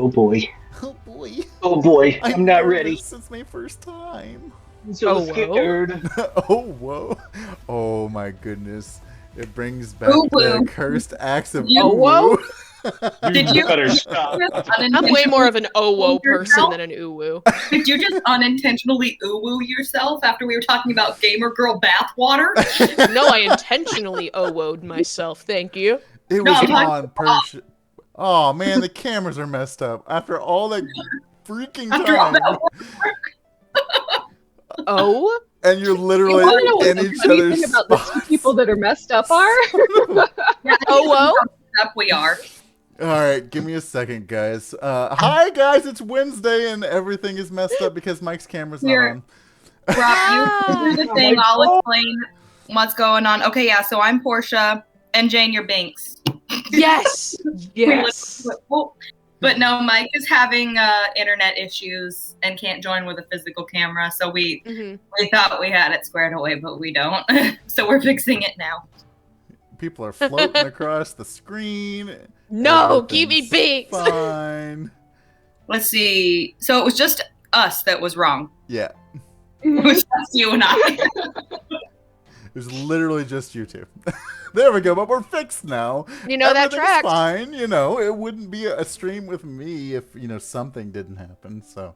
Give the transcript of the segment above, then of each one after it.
Oh boy. Oh boy. Oh boy. I'm not ready. It's my first time. I'm so scared. Oh, whoa. Oh my goodness. It brings back Ooh, the woo. cursed acts of You- woo. Did you better stop. I'm way more of an oh-whoa person than an ooh-woo. Did you just unintentionally ooh-woo yourself after we were talking about gamer girl bathwater? No, I intentionally oh-who'd myself, thank you. It No, was I'm talking on purpose. Oh man, the cameras are messed up. After all that freaking After all time. that Oh? And you're literally wanna know what in the each funny other's thing about the two spots. people that are messed up are? Yeah, Oh, whoa? up we are. All right, give me a second, guys. Hi, guys. It's Wednesday, and everything is messed up because Mike's camera's not Here. on. Rob, you do the thing. I'll explain what's going on. Okay, yeah, so I'm Portia, and Jane, you're Binx. Yes! Yes! But no, Mike is having internet issues and can't join with a physical camera, so we thought we had it squared away, but we don't. So we're fixing it now. People are floating across the screen. No, give me Everything's Binx! Fine. Let's see. So it was just us that was wrong. Yeah. It was just you and I. It was literally just you two. There we go, but we're fixed now. You know, that Everything's tracks. fine, you know. It wouldn't be a stream with me if, something didn't happen, so.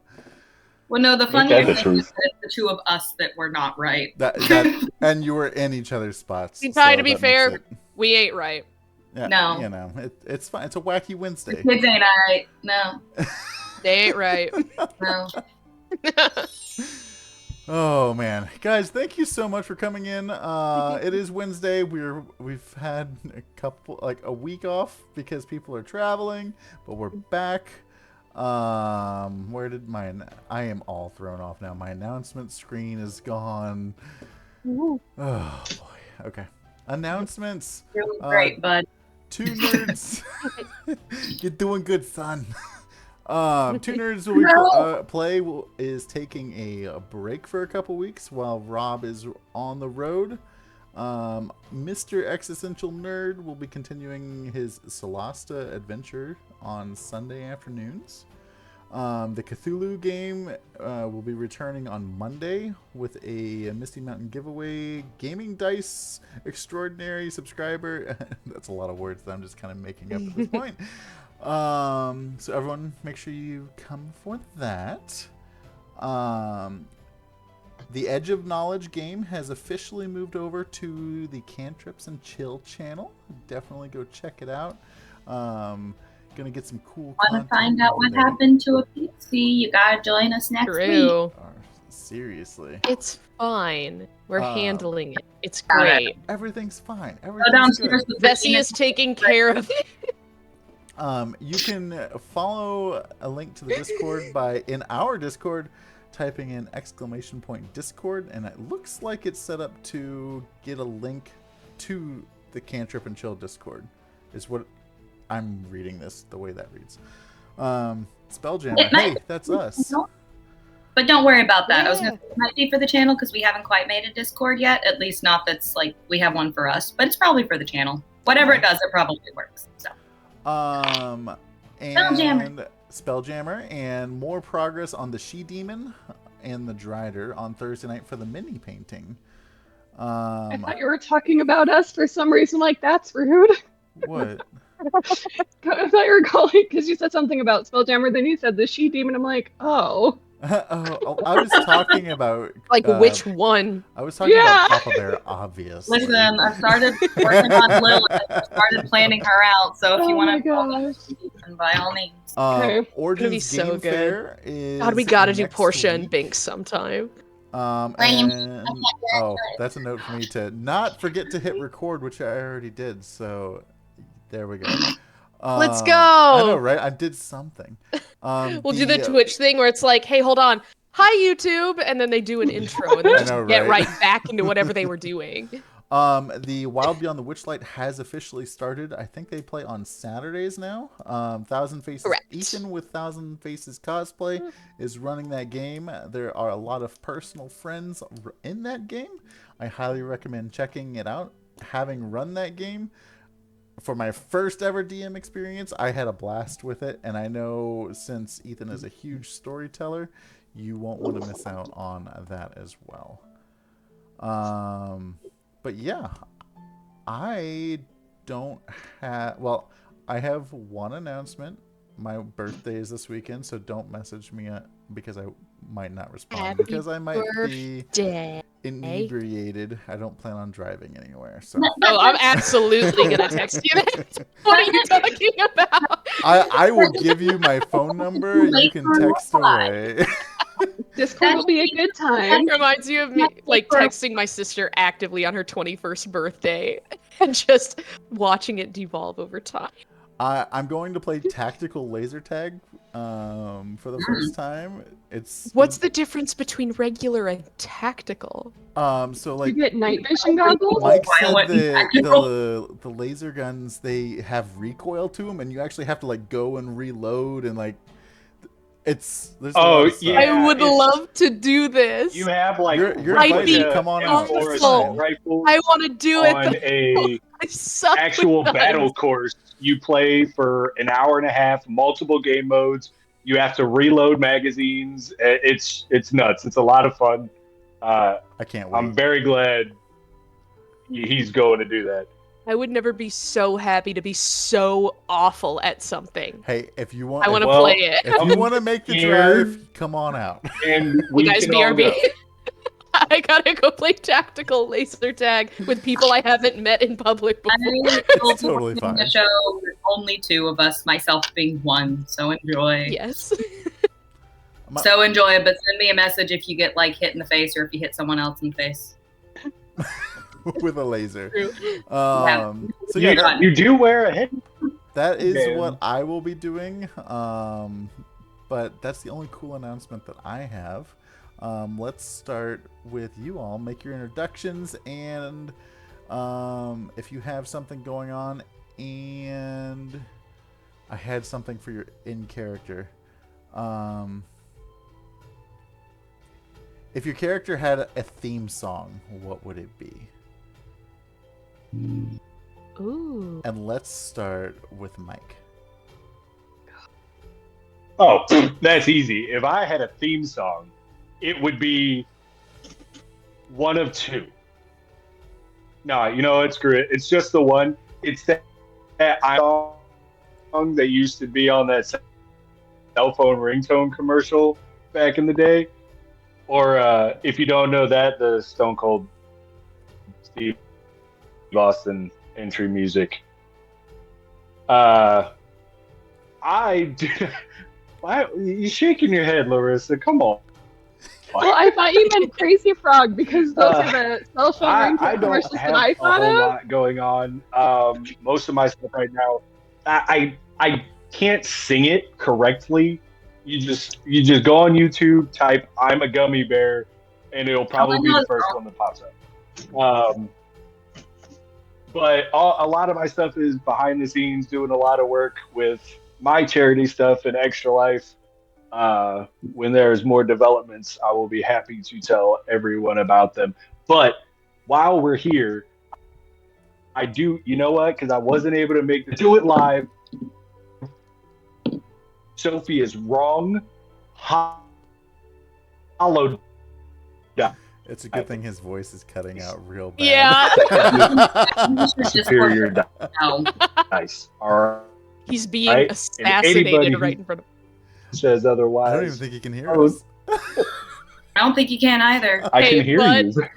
Well, no, the Ain't funnier that the thing is truth? that it's the two of us that were not right. And you were in each other's spots. See, Ty, so to be that makes fair, it- we ain't right. yeah, No. you know, it's fine. It's a wacky The Wednesday. kids ain't alright. No, They ain't right. no. Oh man, guys, thank you so much for coming in. It is Wednesday. We've had a week off because people are traveling, but we're back. Where did I am all thrown off now. My announcement screen is gone. Oh boy. Okay. Announcements. Really great, bud. 2 nerds. You're doing good, son. 2 nerds is taking a break for a couple weeks while Rob is on the road. Mr. Existential Nerd will be continuing his Solasta adventure on Sunday afternoons. The Cthulhu game will be returning on Monday with a Misty Mountain giveaway. Gaming Dice Extraordinary subscriber. That's a lot of words that I'm just kind of making up at this point. So everyone, make sure you come for that. The Edge of Knowledge game has officially moved over to the Cantrips and Chill channel. Definitely go check it out. Gonna get some cool Want to find out what happened to a PC? You gotta join us next week. True. Seriously. It's fine. We're handling it. It's great. Everything's fine. Go Everything's downstairs. good. Vessi is taking care of it. You can follow a link to the Discord in our Discord typing in !Discord, and it looks like it's set up to get a link to the Cantrip and Chill Discord. Is what I'm reading this the way that reads. Spelljammer, hey, that's us. But don't worry about that. Yeah. I was gonna say it might be for the channel because we haven't quite made a Discord yet. At least not that's like we have one for us, but it's probably for the channel. Whatever it does, it probably works. So. And Spelljammer, and more progress on the She-Demon and the Drider on Thursday night for the mini painting. I thought you were talking about us for some reason. Like, that's rude. What? I thought you were calling because you said something about Spelljammer, then you said the She-Demon. I'm like, oh. I was talking about Like, which one? I was talking about Papa Bear, obviously. Listen, I've started working on Lilith. I started planning her out. So if you want to, by all means. Okay. Origins be so Game good. Fair is God, we gotta do next Portia and week. Binx sometime. That's a note for me to not forget to hit record, which I already did. So there we go. Let's go. I know, right? I did something. We'll do the Twitch thing where it's like, hey, hold on. Hi, YouTube. And then they do an intro and they just get right back into whatever they were doing. The Wild Beyond the Witchlight has officially started. I think they play on Saturdays now. Thousand Faces Correct. Ethan with Thousand Faces Cosplay is running that game. There are a lot of personal friends in that game. I highly recommend checking it out. Having run that game for my first ever DM experience, I had a blast with it, and I know since Ethan is a huge storyteller, you won't want to miss out on that as well. But yeah, I don't have... Well, I have one announcement. My birthday is this weekend, so don't message me because I might not respond. Because I might be inebriated. I don't plan on driving anywhere. So. Oh, I'm absolutely going to text you that. What are you talking about? I will give you my phone number. You can text away. Discord will be a good time. It reminds you of me like texting my sister actively on her 21st birthday and just watching it devolve over time. I'm going to play tactical laser tag for the first time. What's the difference between regular and tactical? So like You get night vision goggles? Mike said the laser guns, they have recoil to them, and you actually have to like go and reload and like there's a lot of stuff. I would love to do this. You have like you're invited to come on and rifle. I want to do it on a I suck actual with battle guns. course. You play for an hour and a half, multiple game modes. You have to reload magazines. It's nuts. It's a lot of fun. I can't wait. I'm very glad he's going to do that. I would never be so happy to be so awful at something. Hey, if you want, I want to play it. If you want to make the drive, come on out. And we Hey guys, can all BRB. go. I gotta go play tactical laser tag with people I haven't met in public before. It's totally fine. The show with only 2 of us, myself being 1. So enjoy. Yes. So enjoy it, but send me a message if you get like hit in the face or if you hit someone else in the face. With a laser. True. So yeah, You do wear a head. that is Okay. what I will be doing. But that's the only cool announcement that I have. Let's start with you all. Make your introductions, and if you have something going on, and I had something for your in-character. If your character had a theme song, what would it be? Ooh. And let's start with Mike. Oh, that's easy. If I had a theme song, it would be one of 2. No, you know, it's great. It's just the one. It's that song that used to be on that cell phone ringtone commercial back in the day. Or if you don't know that, the Stone Cold Steve Austin entry music. I do. Why are you shaking your head, Larissa? Come on. Well, I thought you meant Crazy Frog because those are the cell phone I ringtone don't commercials have that I a thought whole of. lot going on. Most of my stuff right now, I can't sing it correctly. You just go on YouTube, type "I'm a gummy bear," and it'll probably be the first one that pops up. But a lot of my stuff is behind the scenes, doing a lot of work with my charity stuff and Extra Life. When there's more developments, I will be happy to tell everyone about them. But while we're here, I do, you know what? Because I wasn't able to do it live. Sophie is wrong. Hollow. It's a good thing his voice is cutting out real bad. Yeah. Superior dice. All right. He's being Right? assassinated right in front of him. Says otherwise. I don't even think he can hear us. I don't think you can either. I Hey, can hear bud. you.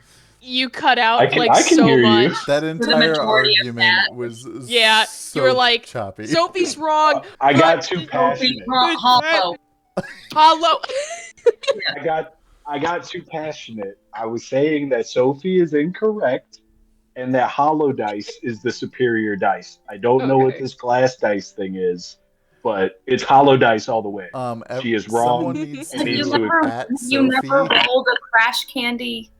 You cut out I can so hear you. much. That entire majority of argument that. was Yeah, so you were like, choppy. Sophie's wrong. I got too Sophie, passionate. hollow. Hollow. I got too passionate. I was saying that Sophie is incorrect and that hollow dice is the superior dice. I don't know what Okay. this glass dice thing is, but it's hollow dice all the way. She is wrong. Someone needs and to needs You never rolled a crash candy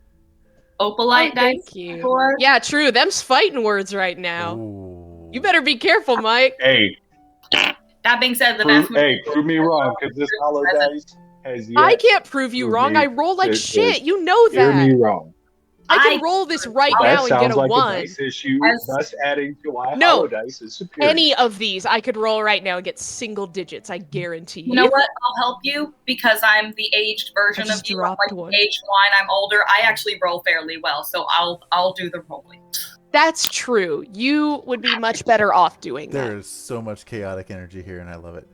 opalite dice Thank you. before? Yeah, true. Them's fighting words right now. Ooh. You better be careful, Mike. Hey, That being said, the vast majority prove me wrong because this hollow dice has yet I can't prove you prove wrong. me I roll like to shit. You know hear me that. wrong. I can roll this right That now and get sounds a like 1. a dice issue, As- thus adding to why No. hollow dice is superior. Any of these I could roll right now and get single digits. I guarantee you. You know what? I'll help you because I'm the aged version I of just you. I'm dropped like one. the aged wine. I'm older. I actually roll fairly well, so I'll do the rolling. That's true. You would be much better off doing There that. is so much chaotic energy here, and I love it.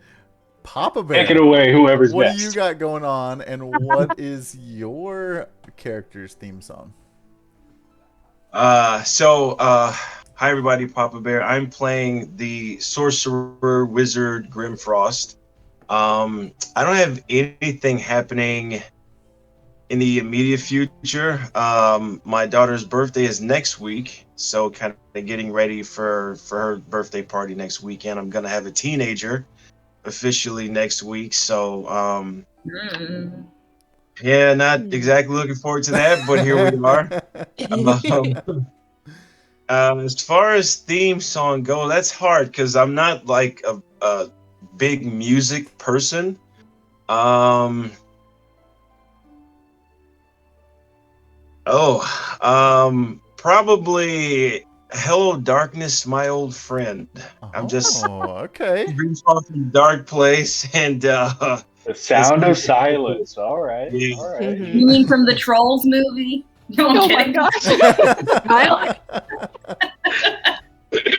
Papa Bear, Take it away, whoever's what next. do you got going on, and what is your character's theme song? Hi everybody, Papa Bear. I'm playing the sorcerer wizard Grimfrost. I don't have anything happening in the immediate future. My daughter's birthday is next week, so kind of getting ready for her birthday party next weekend. I'm gonna have a teenager officially next week, so yeah, not exactly looking forward to that, but here we are. As far as theme song go, that's hard because I'm not like a big music person. Probably "Hello Darkness, My Old Friend." I'm just okay. brings off from a dark place, and The Sound of Silence. All right. Yeah. All right. Mhm. You mean from the Trolls movie? No, I'm Oh my kidding. gosh.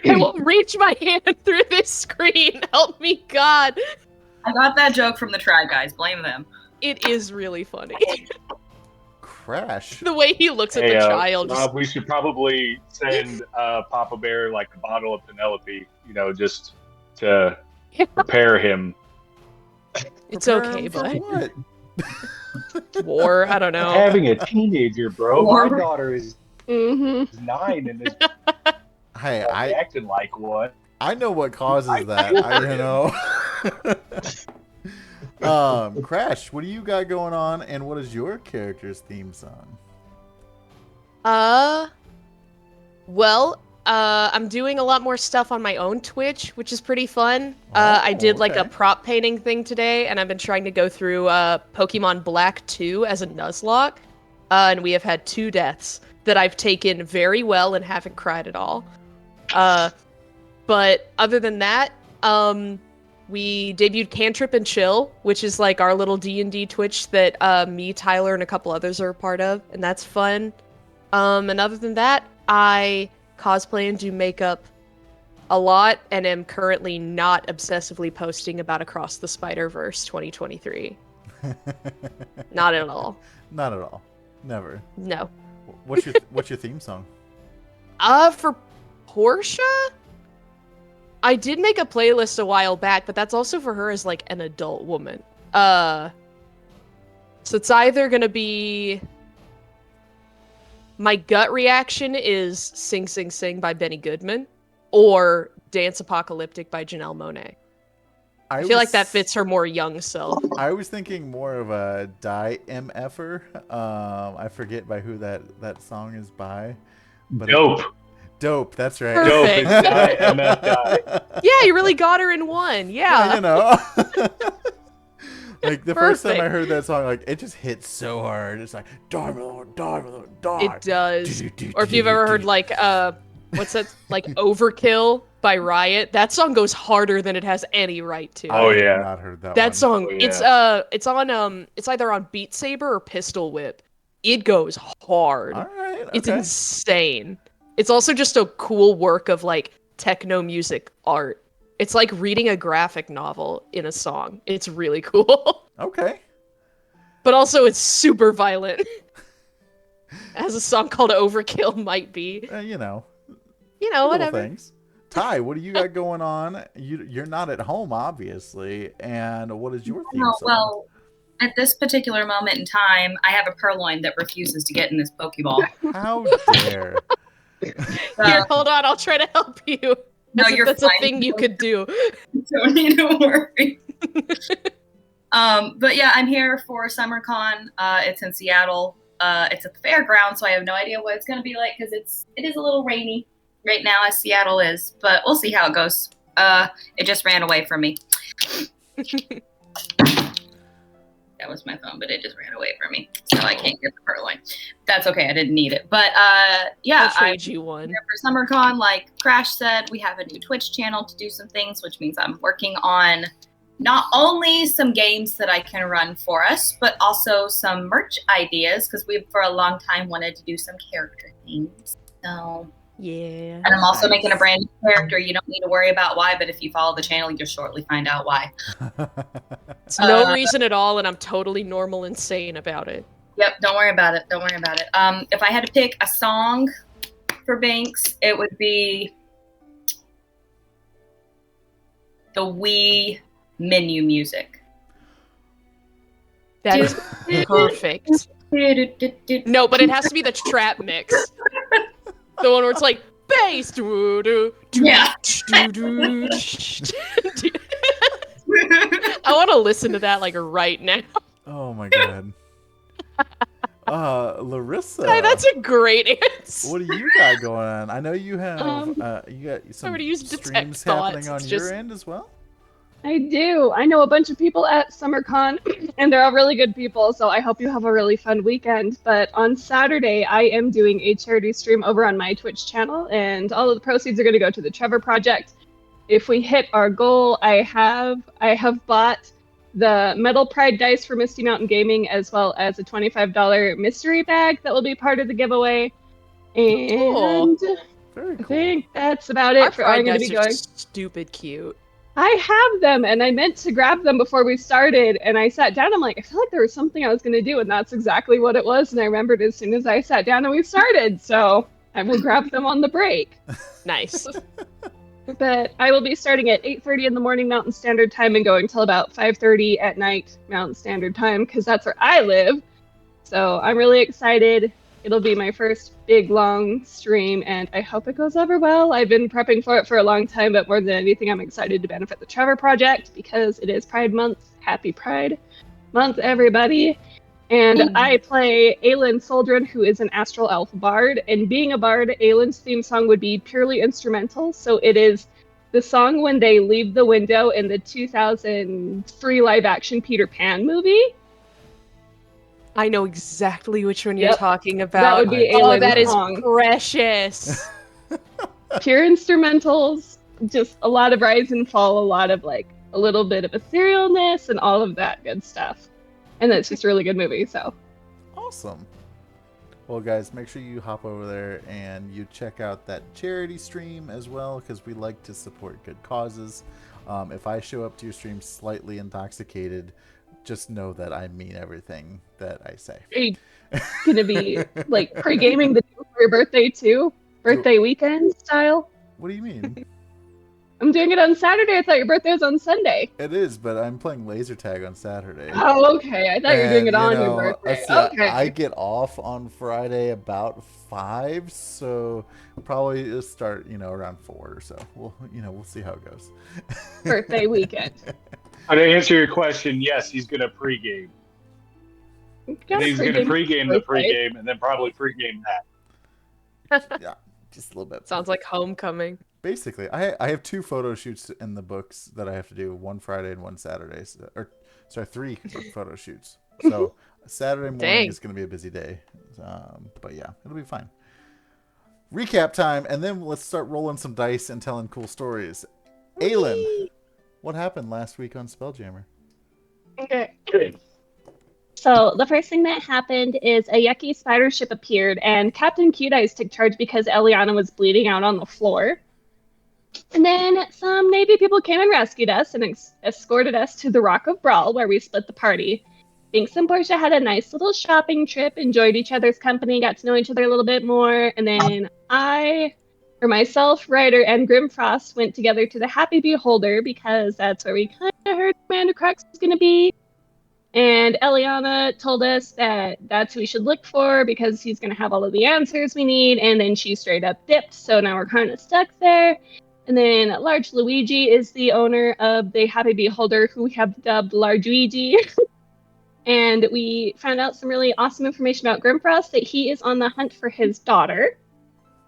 I will reach my hand through this screen. Help me, God. I got that joke from the Try Guys. Blame them. It is really funny. Crash. The way he looks at the child. Rob, we should probably send Papa Bear like a bottle of Penelope, just to prepare him. It's okay, for bud. what? War, I don't know. Having a teenager, bro. My daughter is 9 and is Hey, acting like one. I know what causes that. Crash, what do you got going on, and what is your character's theme song? I'm doing a lot more stuff on my own Twitch, which is pretty fun. I did like a prop painting thing today, and I've been trying to go through Pokemon Black 2 as a Nuzlocke, and we have had 2 deaths that I've taken very well and haven't cried at all. But other than that, we debuted Cantrip and Chill, which is like our little D&D Twitch that me, Tyler, and a couple others are a part of, and that's fun. And other than that, I cosplay and do makeup a lot, and am currently not obsessively posting about Across the Spider-Verse 2023. Not at all. Not at all. Never. No. What's your theme song? For Portia? I did make a playlist a while back, but that's also for her as like an adult woman. So it's either gonna be... My gut reaction is Sing Sing Sing by Benny Goodman or Dance Apocalyptic by Janelle Monáe. I feel like that fits her more young self. I was thinking more of a Die MFer. I forget by who that song is by. But Dope, that's right. Perfect. Dope, it's Die MF Die. Yeah, you really got her in one. Yeah. Like the first time I heard that song, like it just hits so hard. It's like dark. It does. Or if you've ever heard like what's that, like Overkill by Riot? That song goes harder than it has any right to. Oh yeah. I've not heard that That one. song, Oh, yeah. it's on it's either on Beat Saber or Pistol Whip. It goes hard. All right. Okay. It's insane. It's also just a cool work of like techno music art. It's like reading a graphic novel in a song. It's really cool. Okay. But also it's super violent. As a song called Overkill might be. Whatever. Things. Ty, what do you got going on? You're not at home, obviously. And what is your theme song? Well, at this particular moment in time, I have a Purloin that refuses to get in this Pokeball. How dare. Here, hold on. I'll try to help you. No, that's a thing you could do. Don't need to worry. But yeah, I'm here for SummerCon. It's in Seattle. It's at the fairground, so I have no idea what it's going to be like because it is a little rainy right now, as Seattle is. But we'll see how it goes. It just ran away from me. That was my phone, but it just ran away from me, so I can't get the Purloin. That's okay. I didn't need it, but yeah, I'll trade you one. Here for SummerCon, like Crash said, we have a new Twitch channel to do some things, which means I'm working on not only some games that I can run for us, but also some merch ideas because we've for a long time wanted to do some character things. So yeah, and I'm also making a brand new character. You don't need to worry about why, but if you follow the channel, you'll shortly find out why. It's no reason at all, and I'm totally normal and sane about it. Yep, don't worry about it. Don't worry about it. If I had to pick a song for Binx, it would be the Wii menu music. That is perfect. No, but it has to be the trap mix. The one where it's like bass. Yeah. I want to listen to that like right now. Oh my god. Larissa. Hey, that's a great answer. What do you got going on? I know you have you got some streams happening on your end as well. I do. I know a bunch of people at SummerCon, and they're all really good people, so I hope you have a really fun weekend. But on Saturday, I am doing a charity stream over on my Twitch channel, and all of the proceeds are going to go to the Trevor Project. If we hit our goal, I have bought the Metal Pride dice for Misty Mountain Gaming, as well as a $25 mystery bag that will be part of the giveaway. And cool. Very cool. I think that's about it Our for all I'm going to be dice are going. stupid cute. I have them, and I meant to grab them before we started, and I sat down. I'm like, I feel like there was something I was going to do, and that's exactly what it was. And I remembered as soon as I sat down and we started. So I will grab them on the break. Nice. But I will be starting at 8:30 in the morning Mountain Standard Time and going till about 5:30 at night Mountain Standard Time, because that's where I live. So I'm really excited. It'll be my first big, long stream, and I hope it goes over well. I've been prepping for it for a long time, but more than anything, I'm excited to benefit the Trevor Project because it is Pride Month. Happy Pride Month, everybody. And I play Aylin Soldrin, who is an Astral Elf bard. And being a bard, Aylin's theme song would be purely instrumental. So it is the song when they leave the window in the 2003 live-action Peter Pan movie. I know exactly which one you're talking about. That would be Aylin's that is song. precious. Pure instrumentals, just a lot of rise and fall, a lot of like a little bit of etherealness and all of that good stuff. And that's just a really good movie, so. Awesome. Well, guys, make sure you hop over there and you check out that charity stream as well, because we like to support good causes. If I show up to your stream slightly intoxicated, just know that I mean everything that I say. Are you gonna be like pre-gaming the day for your birthday too? Birthday weekend style? What do you mean? I'm doing it on Saturday. I thought your birthday was on Sunday. It is, but I'm playing laser tag on Saturday. Oh, okay. I thought you were doing it on your birthday. Okay. I get off on Friday about 5, so probably it'll start, around 4 or so. We'll see how it goes. Birthday weekend. To answer your question, yes, he's going to pregame. And he's going to pregame the pregame and then probably pregame that. Yeah, just a little bit. Sounds like homecoming. Basically, I have 2 photo shoots in the books that I have to do, one Friday and one Saturday. Sorry, 3 photo shoots. So Saturday morning is going to be a busy day. But yeah, it'll be fine. Recap time, and then let's start rolling some dice and telling cool stories. Aylin, what happened last week on Spelljammer? Okay. So the first thing that happened is a yucky spider ship appeared, and Captain Cute Eyes took charge because Eliana was bleeding out on the floor. And then some Navy people came and rescued us and escorted us to the Rock of Brawl, where we split the party. Binx and Portia had a nice little shopping trip, enjoyed each other's company, got to know each other a little bit more, and then myself, Ryder, and Grimfrost went together to the Happy Beholder because that's where we kind of heard Commander Crux was going to be. And Eliana told us that that's who we should look for because he's going to have all of the answers we need, and then she straight up dipped, so now we're kind of stuck there. And then Large Luigi is the owner of the Happy Beholder, who we have dubbed Large Luigi. And we found out some really awesome information about Grimfrost, that he is on the hunt for his daughter.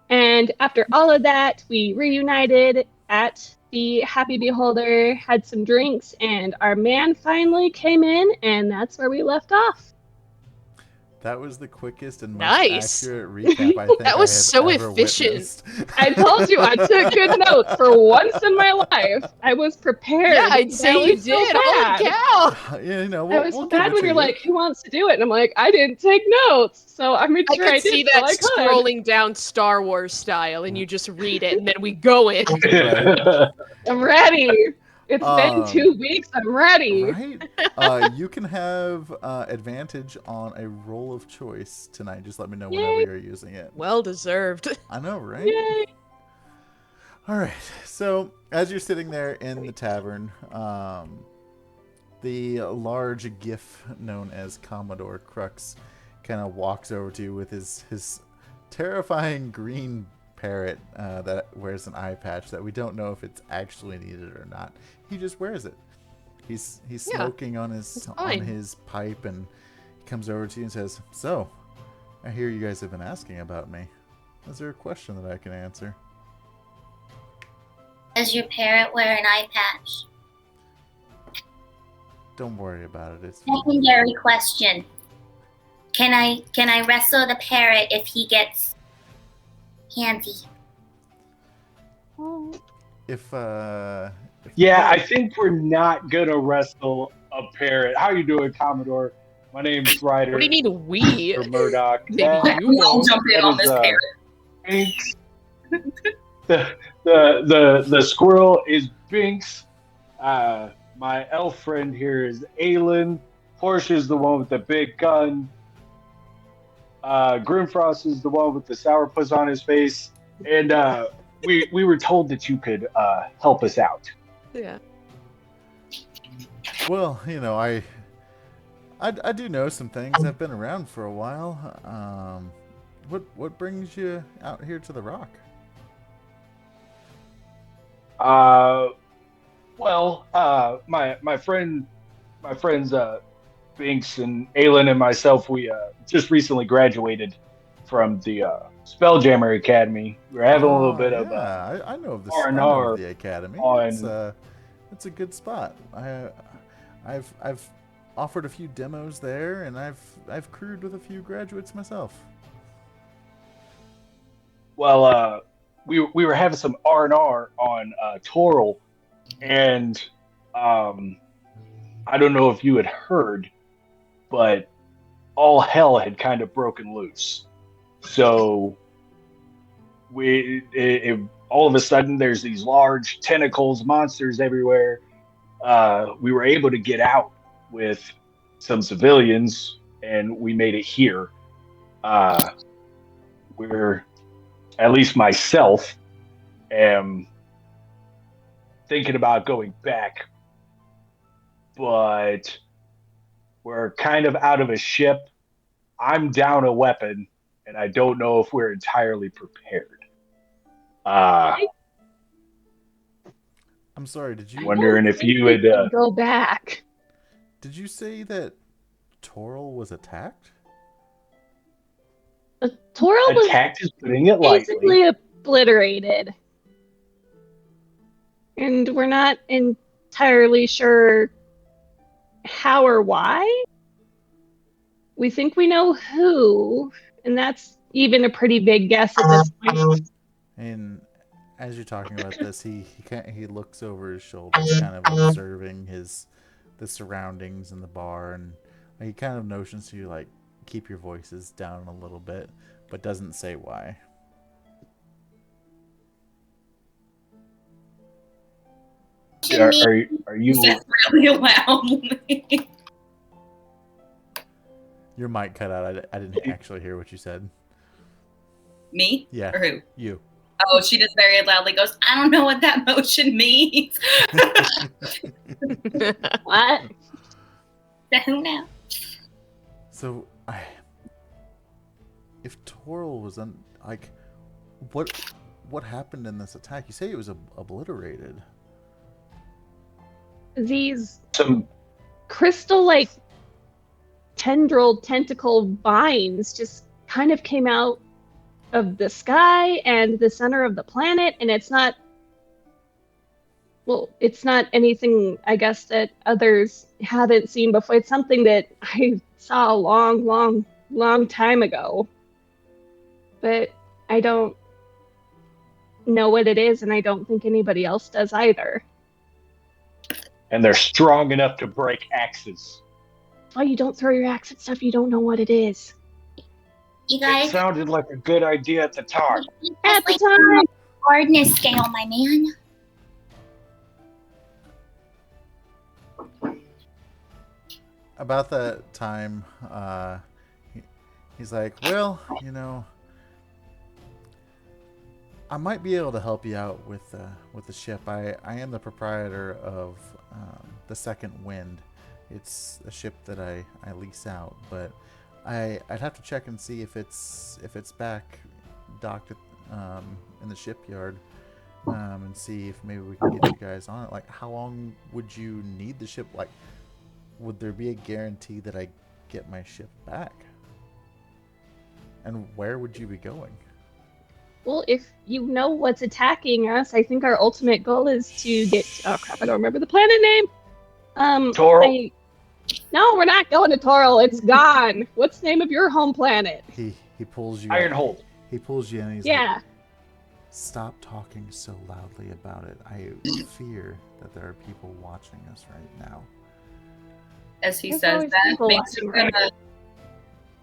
And after all of that, we reunited at the Happy Beholder, had some drinks, and our man finally came in, and that's where we left off. That was the quickest and most Nice. accurate recap I think That was I have so ever efficient. witnessed. I told you, I took good notes for once in my life. I was prepared. Yeah, I'd say you did. Holy cow. We'll I was give it bad when to you're you. like, who wants to do it? And I'm like, I didn't take notes. So I made I sure could I see did that what I could. scrolling down Star Wars style, and you just read it, and then we go in. I'm ready. It's been 2 weeks. I'm ready. Right? You can have advantage on a roll of choice tonight. Just let me know whenever you're using it. Well deserved. I know, right? Yay. All right. So as you're sitting there in the tavern, the large gif known as Commodore Crux kind of walks over to you with his terrifying green parrot that wears an eye patch that we don't know if it's actually needed or not. He just wears it. He's smoking on his pipe, and he comes over to you and says, "So, I hear you guys have been asking about me. Is there a question that I can answer?" Does your parrot wear an eye patch? Don't worry about it. It's fine. Secondary question. Can I wrestle the parrot if he gets handsy? Yeah, I think we're not gonna wrestle a parrot. How you doing, Commodore? My name's Ryder. What do you mean we? Or Murdoch. Maybe you We all won't. jump in on this parrot. The squirrel is Binx. My elf friend here is Aylin. Portia's the one with the big gun. Grimfrost is the one with the sourpuss on his face. And we were told that you could help us out. Yeah. Well, you know, I do know some things. I've been around for a while. What brings you out here to the Rock? My friends Binx and Aylin and myself, we just recently graduated from the Spelljammer Academy. We're having a little bit of yeah, I know of the I know R&R of the academy. on. It's a good spot. I've offered a few demos there, and I've crewed with a few graduates myself. Well, we were having some R&R on Toril, and I don't know if you had heard, but all hell had kind of broken loose. So all of a sudden there's these large tentacles, monsters everywhere. We were able to get out with some civilians, and we made it here. We're, at least myself, am thinking about going back, but we're kind of out of a ship. I'm down a weapon, and I don't know if we're entirely prepared. I'm sorry, did you Wondering if you would go back. Did you say that Toril was attacked? Toril was attacked is putting it basically lightly. obliterated. And we're not entirely sure how or why. We think we know who, and that's even a pretty big guess at this point. And as you're talking about this, he looks over his shoulders, kind of observing the surroundings in the bar, and he kind of notions you like keep your voices down a little bit, but doesn't say why. Are you That's really loud. Your mic cut out. I didn't actually hear what you said. Me? Yeah. Or who? You. Oh, she just very loudly goes, I don't know what that motion means. What? Who now? So, if Toril was what happened in this attack? You say it was obliterated. These some crystal-like tentacle vines just kind of came out of the sky and the center of the planet, and it's not anything, I guess, that others haven't seen before. It's something that I saw a long time ago, but I don't know what it is, and I don't think anybody else does either. And they're strong enough to break axes. Oh, you don't throw your axe at stuff you don't know what it is. You It guys, sounded like a good idea at the time. At the like time. hardness scale, my man. About that time, he's like, well, I might be able to help you out with the ship. I am the proprietor of the Second Wind. It's a ship that I lease out, but I'd have to check and see if it's back docked in the shipyard, and see if maybe we can get you guys on it. Like, how long would you need the ship? Like, would there be a guarantee that I get my ship back? And where would you be going? Well, if you know what's attacking us, I think our ultimate goal is to get... Oh, crap, I don't remember the planet name. Toril. No, we're not going to Toril. It's gone. What's the name of your home planet? He pulls you. Ironhold. He pulls you in. And he's Yeah. like, stop talking so loudly about it. I fear that there are people watching us right now. As he There's says always that, people Binx is watching, gonna. right?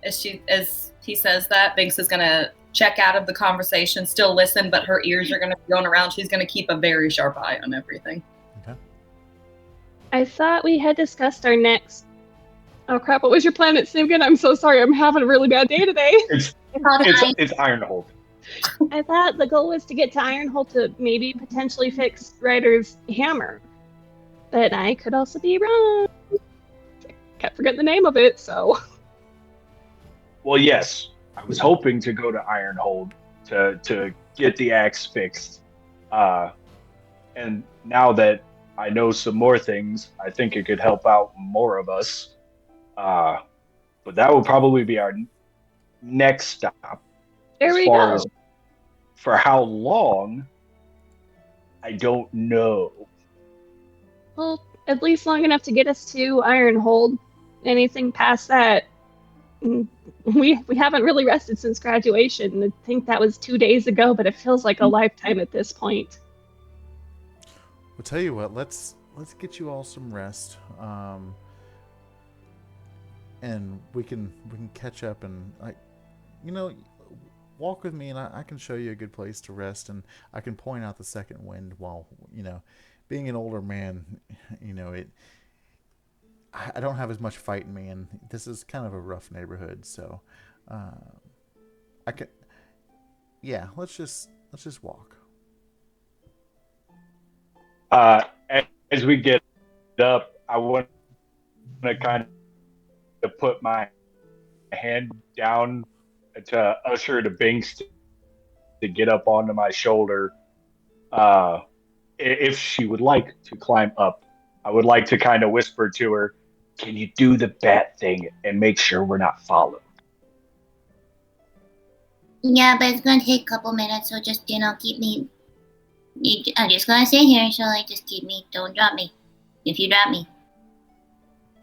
As he says that, Binx is gonna check out of the conversation, still listen, but her ears are gonna be going around. She's gonna keep a very sharp eye on everything. Okay. I thought we had discussed our next. Oh crap! What was your planet's name again? I'm so sorry. I'm having a really bad day today. It's Called I. it's Ironhold. I thought the goal was to get to Ironhold to maybe potentially fix Ryder's hammer, but I could also be wrong. Kept forgetting the name of it, so. Well, yes, I was hoping to go to Ironhold to get the axe fixed. And now that I know some more things, I think it could help out more of us. But that will probably be our next stop. There As we far go. as for how long, I don't know. Well, at least long enough to get us to Ironhold. Anything past that, we haven't really rested since graduation. I think that was 2 days ago, but it feels like a lifetime at this point. We'll tell you what. Let's get you all some rest, and we can catch up and walk with me, and I can show you a good place to rest, and I can point out the second wind while being an older man, I don't have as much fight in me, and this is kind of a rough neighborhood, so I can. Yeah, let's just walk. As we get up, I want to kind of put my hand down to usher to Binx to get up onto my shoulder. If she would like to climb up, I would like to kind of whisper to her, "Can you do the bat thing and make sure we're not followed?" Yeah, but it's gonna take a couple minutes, so just keep me. I'm just gonna sit here, so just keep me. Don't drop me. If you drop me,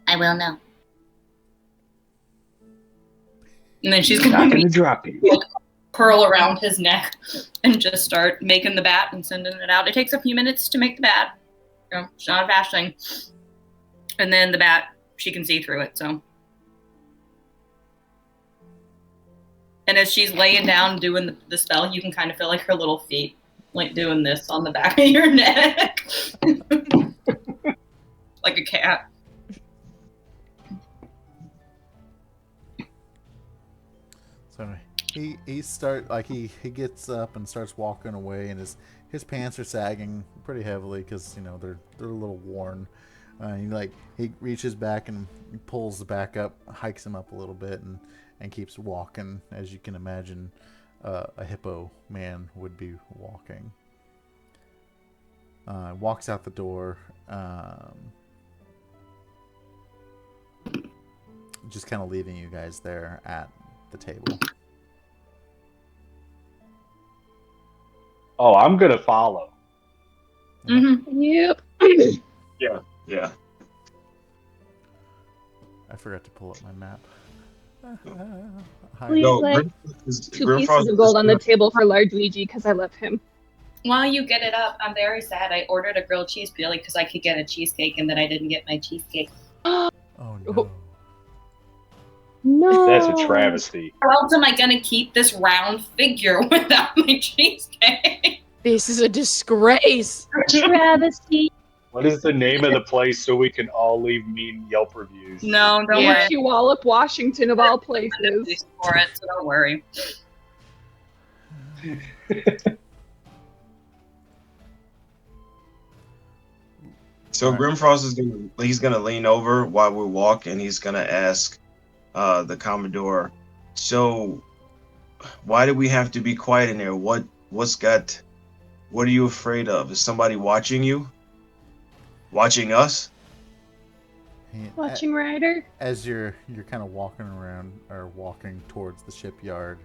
I will know. And then she's Not going going to to drop you. curl around his neck and just start making the bat and sending it out. It takes a few minutes to make the bat. It's not a fast thing. And then the bat, she can see through it, so. And as she's laying down doing the spell, you can kind of feel like her little feet, doing this on the back of your neck. Like a cat. So he gets up and starts walking away, and his pants are sagging pretty heavily because they're a little worn. He reaches back and pulls the back up, hikes him up a little bit, and keeps walking, as you can imagine a hippo man would be walking. Walks out the door, just kind of leaving you guys there at the table. Oh, I'm going to follow. Mm-hmm. Yep. Yeah. I forgot to pull up my map. Please, No, like, Grimfrost 2 pieces of gold on the table for large Luigi because I love him. While you get it up, I'm very sad. I ordered a grilled cheese peely because I could get a cheesecake, and then I didn't get my cheesecake. Oh no. No. That's a travesty. How else am I going to keep this round figure without my cheesecake? This is a disgrace. Travesty. What is the name of the place so we can all leave mean Yelp reviews? No, don't worry. Puyallup, Washington, of all places. For it, so don't worry. So Grimfrost he's gonna lean over while we walk, and he's gonna ask the Commodore, "So, why do we have to be quiet in there? What are you afraid of? Is somebody watching you? Watching us?" Watching Ryder. As you're kind of walking around or walking towards the shipyard,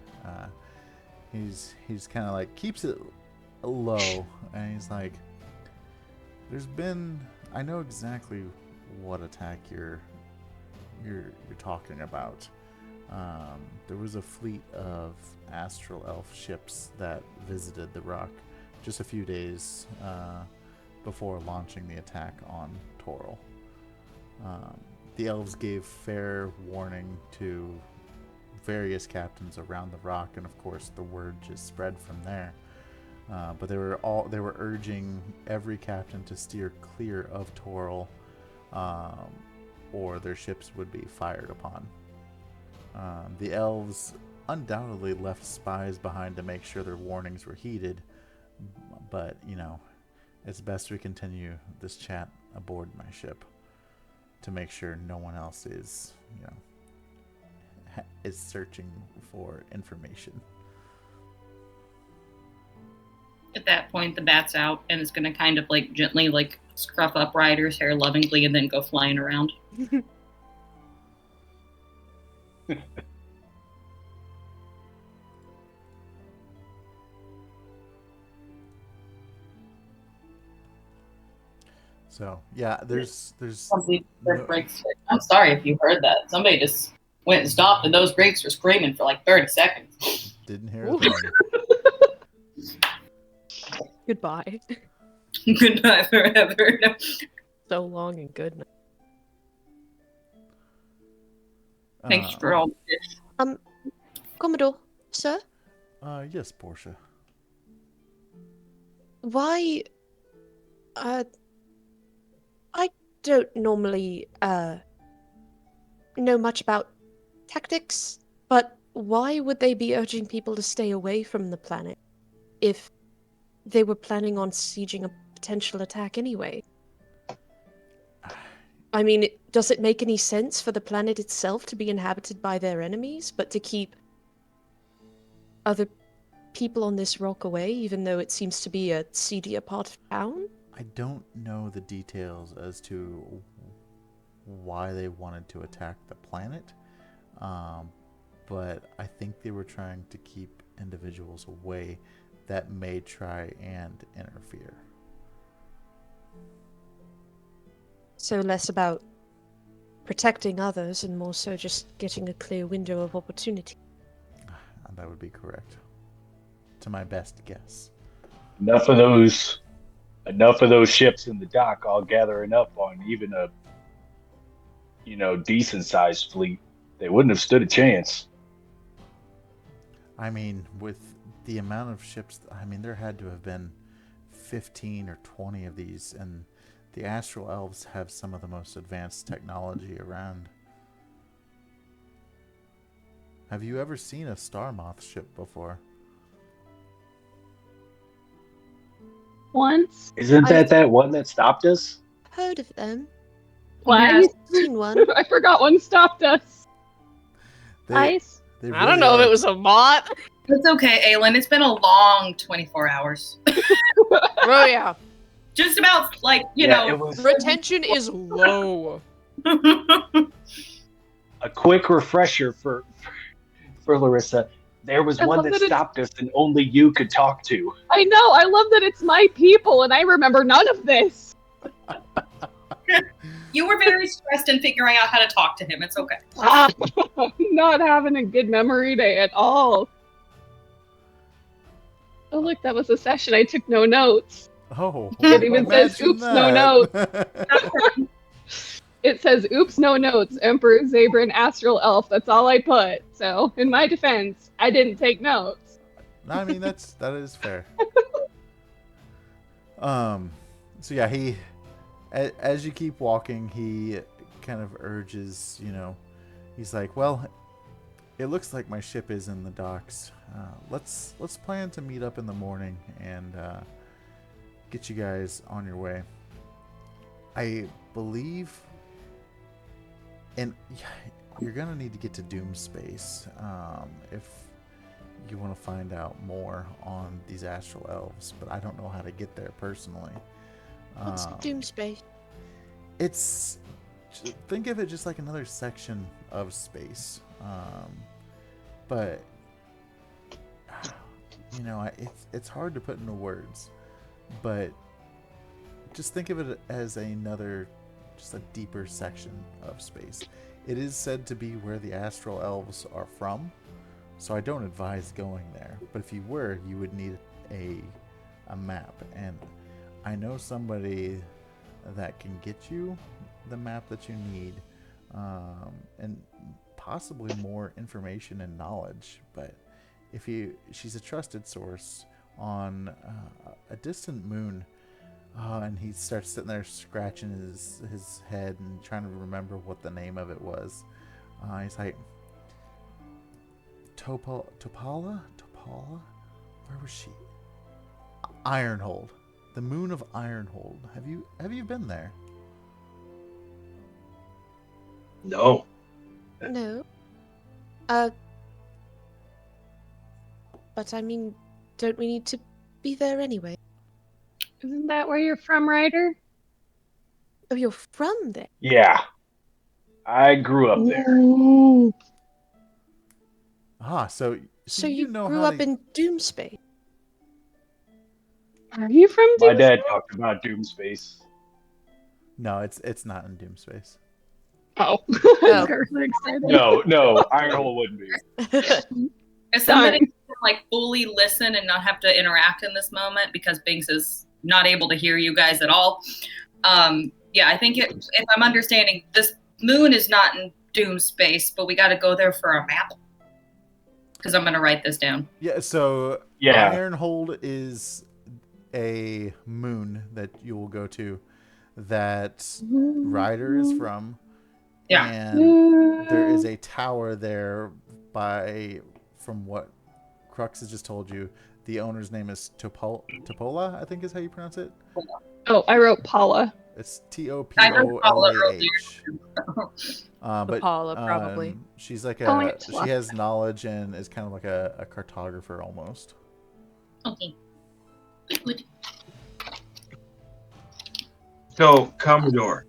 he's kind of keeps it low, and he's like, I know exactly what attack you're talking about. There was a fleet of astral elf ships that visited the rock just a few days before launching the attack on Toril. The elves gave fair warning to various captains around the rock, and of course the word just spread from there. But they were urging every captain to steer clear of Toril or their ships would be fired upon. The elves undoubtedly left spies behind to make sure their warnings were heeded, but, it's best we continue this chat aboard my ship to make sure no one else is, is searching for information. At that point, the bat's out, and it's going to kind of gently scruff up Ryder's hair lovingly and then go flying around. So yeah, there's Somebody brakes. I'm sorry if you heard that. Somebody just went and stopped, and those brakes were screaming for 30 seconds. didn't hear a thing. Goodbye. Goodbye forever. No. So long and good night. Thanks for all this. Commodore, sir? Yes, Portia. Why... I don't normally, know much about tactics, but why would they be urging people to stay away from the planet if they were planning on sieging a potential attack anyway? I mean, does it make any sense for the planet itself to be inhabited by their enemies, but to keep other people on this rock away, even though it seems to be a seedier part of town? I don't know the details as to why they wanted to attack the planet, but I think they were trying to keep individuals away that may try and interfere. So less about protecting others and more so just getting a clear window of opportunity. That would be correct, to my best guess. Enough of those ships in the dock all gathering up on even a decent sized fleet. They wouldn't have stood a chance. I mean, with the amount of ships, there had to have been 15 or 20 of these, and the Astral Elves have some of the most advanced technology around. Have you ever seen a Star Moth ship before? Once. Isn't that one that stopped us? Heard of them? Why? Seen one. I forgot one stopped us. Ice? They I don't know if it was a bot. It's okay, Aylin. It's been a long 24 hours. Oh yeah. Just about It was Retention is low. a quick refresher for Larissa. There was I one love that that it's- stopped us and only you could talk to. I know. I love that it's my people, and I remember none of this. You were very stressed in figuring out how to talk to him. It's okay. Not having a good memory day at all. Oh, look, that was a session. I took no notes. Oh, It even says, imagine "Oops, no notes." that. It says, "Oops, no notes. Emperor, Zabrin, Astral Elf." That's all I put. So, in my defense, I didn't take notes. that is fair. So yeah, as you keep walking, he kind of urges, he's like, well, it looks like my ship is in the docks. Let's plan to meet up in the morning and get you guys on your way. I believe, and you're gonna need to get to Doom Space if you want to find out more on these Astral Elves, but I don't know how to get there personally. What's Doom Space? Think of it just like another section of space, but it's hard to put into words, but just think of it as just a deeper section of space. It is said to be where the Astral Elves are from, so I don't advise going there, but if you were, you would need a map, and I know somebody that can get you the map that you need, and possibly more information and knowledge. But she's a trusted source on a distant moon And he starts sitting there scratching his head and trying to remember what the name of it was. He's like, Topala? Where was she? Ironhold. The moon of Ironhold. Have you been there? No. No. But I mean, don't we need to be there anyway? Isn't that where you're from, Ryder? Oh, you're from there? Yeah, I grew up there. Ooh. So So you you know grew how up to... in Doomspace? Are you from My Doomsday? dad talked about Doom Space. No, it's not in Doomspace. Oh. Oh. Really excited. No, Ironhole wouldn't be. If somebody can like fully listen and not have to interact in this moment because Binx is not able to hear you guys at all. Yeah, I think if I'm understanding, this moon is not in Doom space, but we got to go there for a map. Because I'm gonna write this down. Yeah, so Yeah. Ironhold is a moon that you will go to that Ryder is from. Yeah. And there is a tower there from what Crux has just told you, the owner's name is Topola, I think is how you pronounce it. Oh, I wrote Paula. It's Topolah. But Paula, probably. She's like She has knowledge and is kind of like a cartographer almost. Okay. Good. So, Commodore,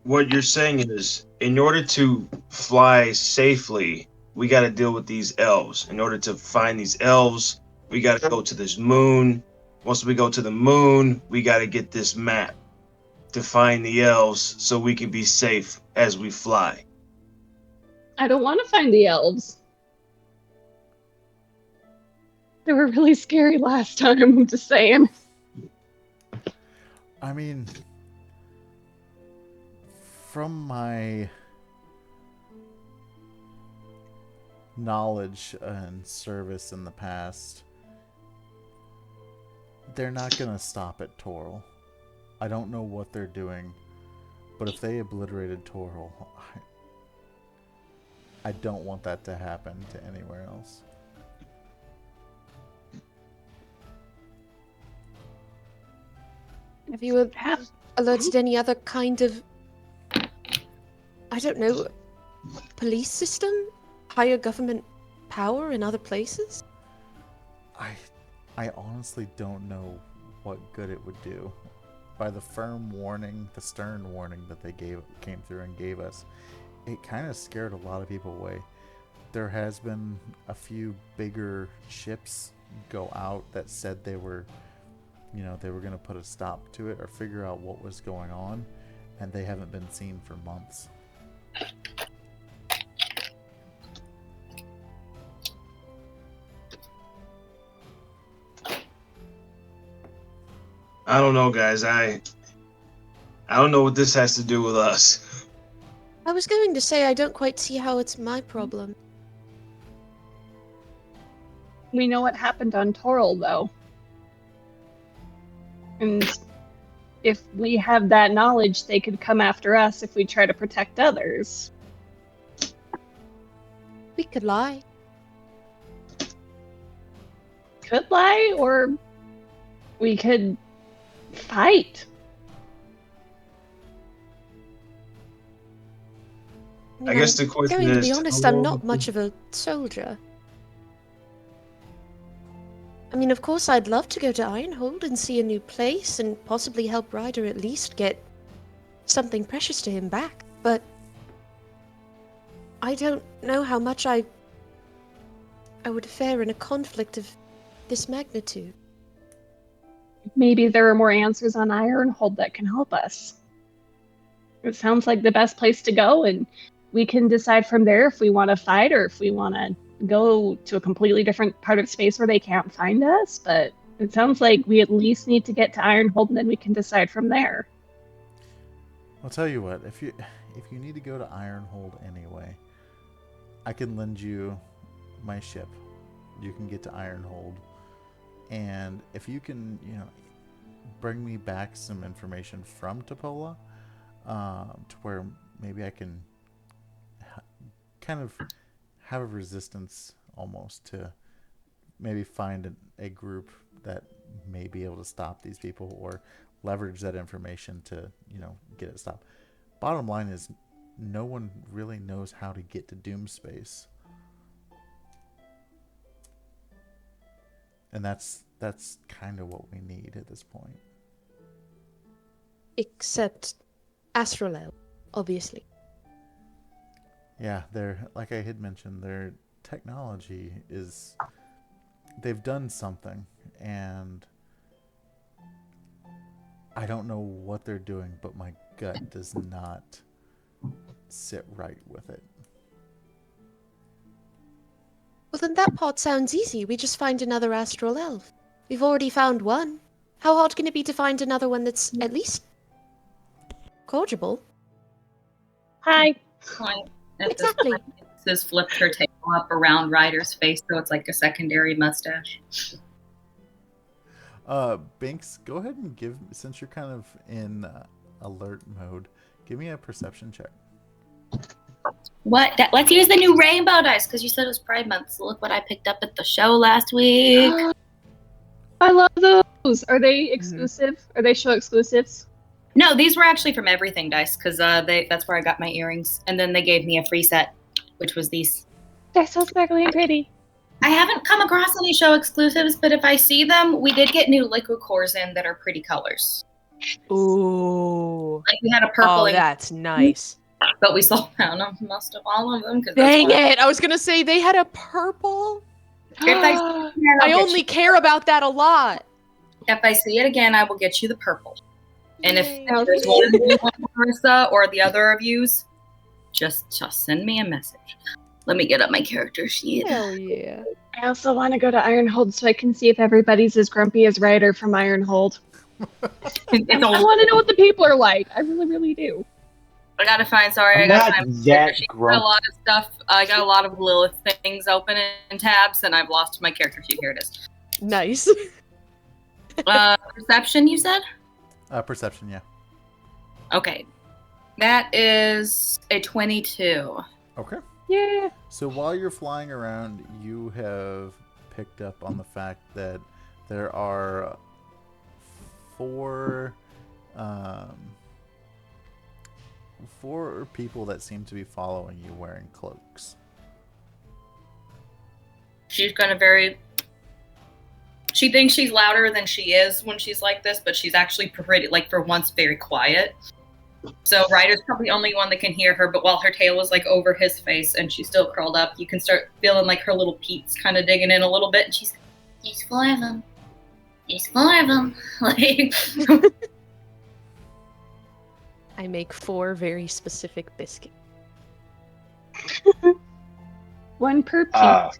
what you're saying is, in order to fly safely, we got to deal with these elves. In order to find these elves, we got to go to this moon. Once we go to the moon, we got to get this map to find the elves so we can be safe as we fly. I don't want to find the elves. They were really scary last time, I'm just saying. I mean, from my knowledge and service in the past, they're not going to stop at Toril. I don't know what they're doing, but if they obliterated Toril, I don't want that to happen to anywhere else. Have you alerted any other kind of, I don't know, police system? Higher government power in other places? I honestly don't know what good it would do. By the stern warning that they came through and gave us, it kind of scared a lot of people away. There has been a few bigger ships go out that said they were going to put a stop to it or figure out what was going on, and they haven't been seen for months. I don't know, guys. I don't know what this has to do with us. I was going to say I don't quite see how it's my problem. We know what happened on Toril, though. And if we have that knowledge, they could come after us if we try to protect others. We could lie. Could lie, or we could fight. You I know, guess the question going to be is, honest, how I'm long not much of a soldier. I mean, of course, I'd love to go to Ironhold and see a new place and possibly help Ryder at least get something precious to him back, but I don't know how much I would fare in a conflict of this magnitude. Maybe there are more answers on Ironhold that can help us. It sounds like the best place to go, and we can decide from there if we want to fight or if we want to go to a completely different part of space where they can't find us. But it sounds like we at least need to get to Ironhold, and then we can decide from there. I'll tell you what, if you need to go to Ironhold anyway, I can lend you my ship. You can get to Ironhold. And if you can, bring me back some information from Topola, to where maybe I can kind of have a resistance almost to maybe find a group that may be able to stop these people or leverage that information to, get it stopped. Bottom line is, no one really knows how to get to Doom Space. And that's kind of what we need at this point. Except Astrolel, obviously. Yeah, like I had mentioned, their technology is, they've done something, and I don't know what they're doing, but my gut does not sit right with it. Well, then that part sounds easy. We just find another astral elf. We've already found one. How hard can it be to find another one that's at least cordiable? Hi. Point at Exactly. This point, Sis flipped her tail up around Ryder's face, so it's like a secondary mustache. Binx, go ahead and since you're kind of in alert mode, give me a perception check. Let's use the new rainbow dice, because you said it was Pride Month. So look what I picked up at the show last week. I love those. Are they exclusive? Are they show exclusives? No, these were actually from Everything Dice, because that's where I got my earrings. And then they gave me a free set, which was these. They're so sparkly and pretty. I haven't come across any show exclusives, but if I see them, we did get new liquid cores in that are pretty colors. Ooh. Like we had a purple, Oh, that's nice. but we sold out of most of all of them. Dang it! I was gonna say they had a purple. If I see it again, I only care about that a lot. If I see it again, I will get you the purple. And if Yay. there's one of you, Marissa, or the other of yous, just send me a message. Let me get up my character sheet. Hell yeah. I also want to go to Ironhold so I can see if everybody's as grumpy as Ryder from Ironhold. I want to know what the people are like. I really, really do. I gotta find. Sorry, I'm I gotta not find. that Sheet. grumpy. A lot of stuff. I got a lot of Lilith things open in tabs, and I've lost my character sheet. Here it is. Nice. Perception, you said? Perception, yeah. Okay, that is a 22. Okay. Yeah. So while you're flying around, you have picked up on the fact that there are four people that seem to be following you wearing cloaks. She's she thinks she's louder than she is when she's like this, but she's actually pretty, like, for once, very quiet. So Ryder's probably the only one that can hear her, but while her tail is like over his face and she's still curled up, you can start feeling like her little peats kind of digging in a little bit, and she's, there's four of them. There's four of them. Like, I make 4 very specific biscuits. One per piece. Got,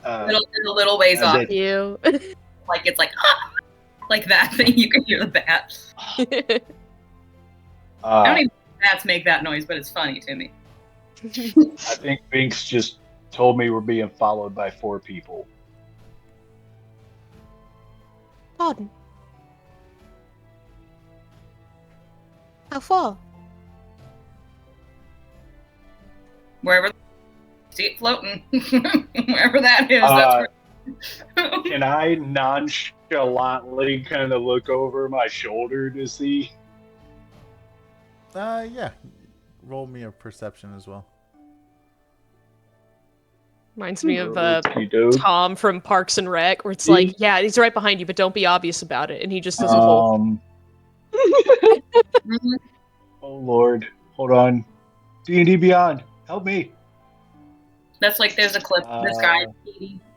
a little ways I off. did. You. Like, it's like, like that thing. You can hear the bat. I don't even think bats make that noise, but it's funny to me. I think Binx just told me we're being followed by 4 people. Pardon. How far? Wherever, see it floating. Wherever that is, that's where. Can I nonchalantly kind of look over my shoulder to see? Yeah. Roll me a perception as well. Reminds me of Okey-doke. Tom from Parks and Rec, where it's like, yeah, he's right behind you, but don't be obvious about it. And he just does a whole... Oh Lord, hold on. D&D Beyond, help me. That's like, there's a clip of this guy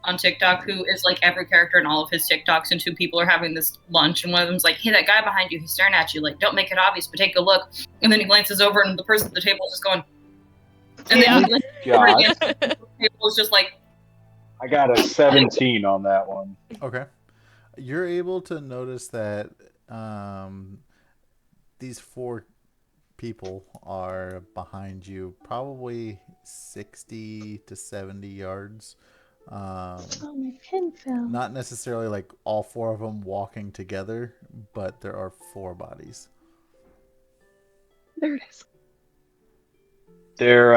on TikTok who is like every character in all of his TikToks, and 2 people are having this lunch, and one of them's like, hey, that guy behind you, he's staring at you, like, don't make it obvious, but take a look. And then he glances over, and the person at the table is just going, and then he God, the table is just like, I got a 17 on that one. Okay. You're able to notice that these 4 people are behind you, probably 60 to 70 yards Oh, my pen fell. Not necessarily like all 4 of them walking together, but there are 4 bodies. There it is. They're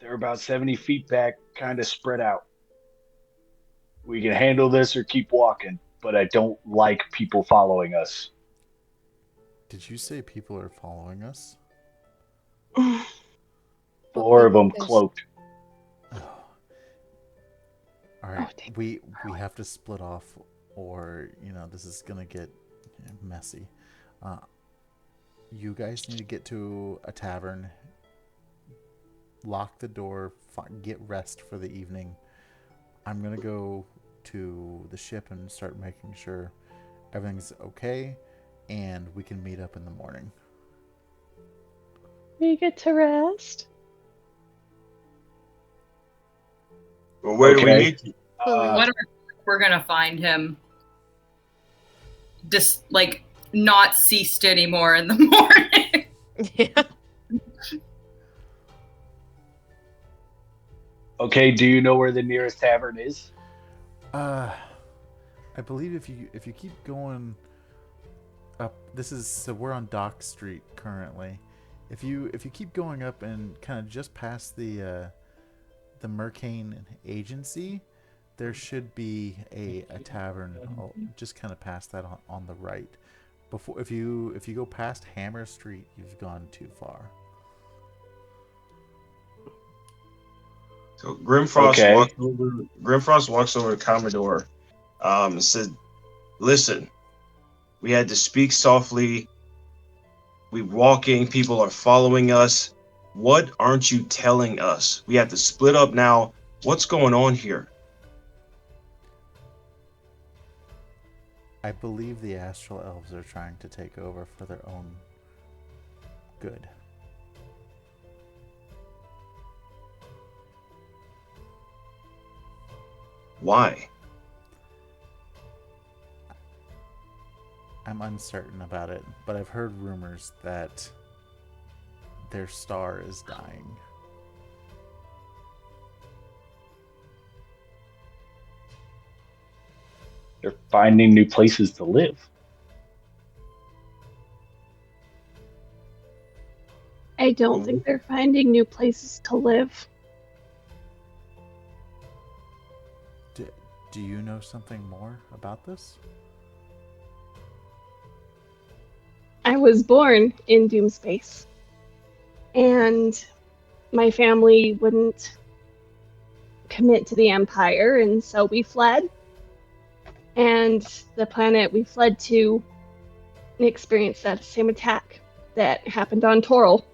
about 70 feet back, kind of spread out. We can handle this or keep walking, but I don't like people following us. Did you say people are following us? 4 of them There's- cloaked. All right, we have to split off, or this is gonna get messy. You guys need to get to a tavern, lock the door, get rest for the evening. I'm gonna go to the ship and start making sure everything's okay, and we can meet up in the morning. We get to rest. Well, where do we Okay. meet? What if we're gonna find him? Just like not ceased anymore in the morning. Yeah. Okay, do you know where the nearest tavern is? I believe if you keep going up, so we're on Dock Street currently. If you keep going up and kind of just past the Mercane Agency, there should be a tavern. Just kind of past that on the right. Before, if you go past Hammer Street, you've gone too far. So Grimfrost Okay. walks over to Commodore, and said, "Listen, we had to speak softly. We're walking. People are following us. What aren't you telling us? We have to split up now. What's going on here?" I believe the Astral Elves are trying to take over for their own good. Why? I'm uncertain about it, but I've heard rumors that their star is dying. They're finding new places to live. I don't think they're finding new places to live. Do you know something more about this? I was born in Doomspace, and my family wouldn't commit to the Empire, and so we fled. And the planet we fled to experienced that same attack that happened on Toril.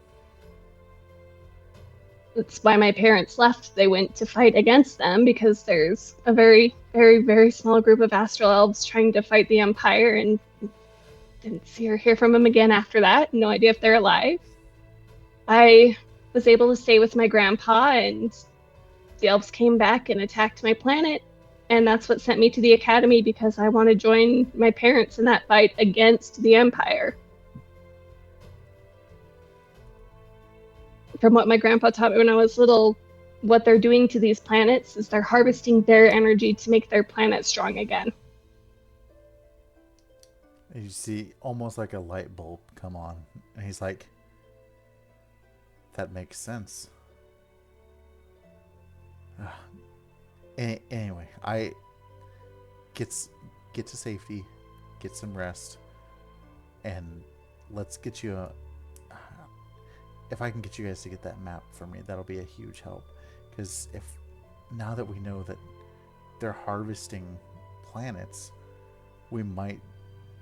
That's why my parents left. They went to fight against them because there's a very, very, very small group of Astral Elves trying to fight the Empire, and didn't see or hear from them again after that. No idea if they're alive. I was able to stay with my grandpa, and the elves came back and attacked my planet, and that's what sent me to the academy because I want to join my parents in that fight against the Empire. From what my grandpa taught me when I was little, what they're doing to these planets is they're harvesting their energy to make their planet strong again. You see almost like a light bulb come on, and he's like, that makes sense. Anyway, I get to safety, get some rest, and let's get you if I can get you guys to get that map for me, that'll be a huge help. Because now that we know that they're harvesting planets, we might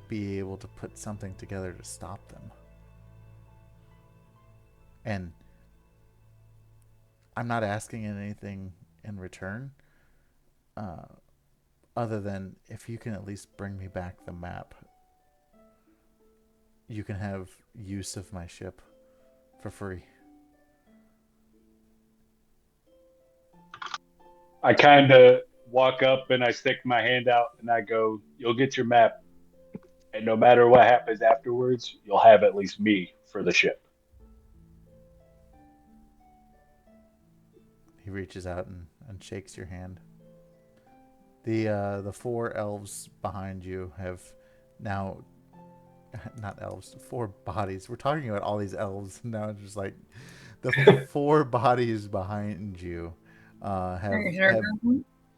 be able to put something together to stop them. And I'm not asking anything in return, other than if you can at least bring me back the map, you can have use of my ship for free. I kind of walk up and I stick my hand out and I go, "You'll get your map. And no matter what happens afterwards, you'll have at least me for the ship." He reaches out and shakes your hand. The 4 elves behind you have now, not elves, 4 bodies. We're talking about all these elves now. It's just like the 4 bodies behind you have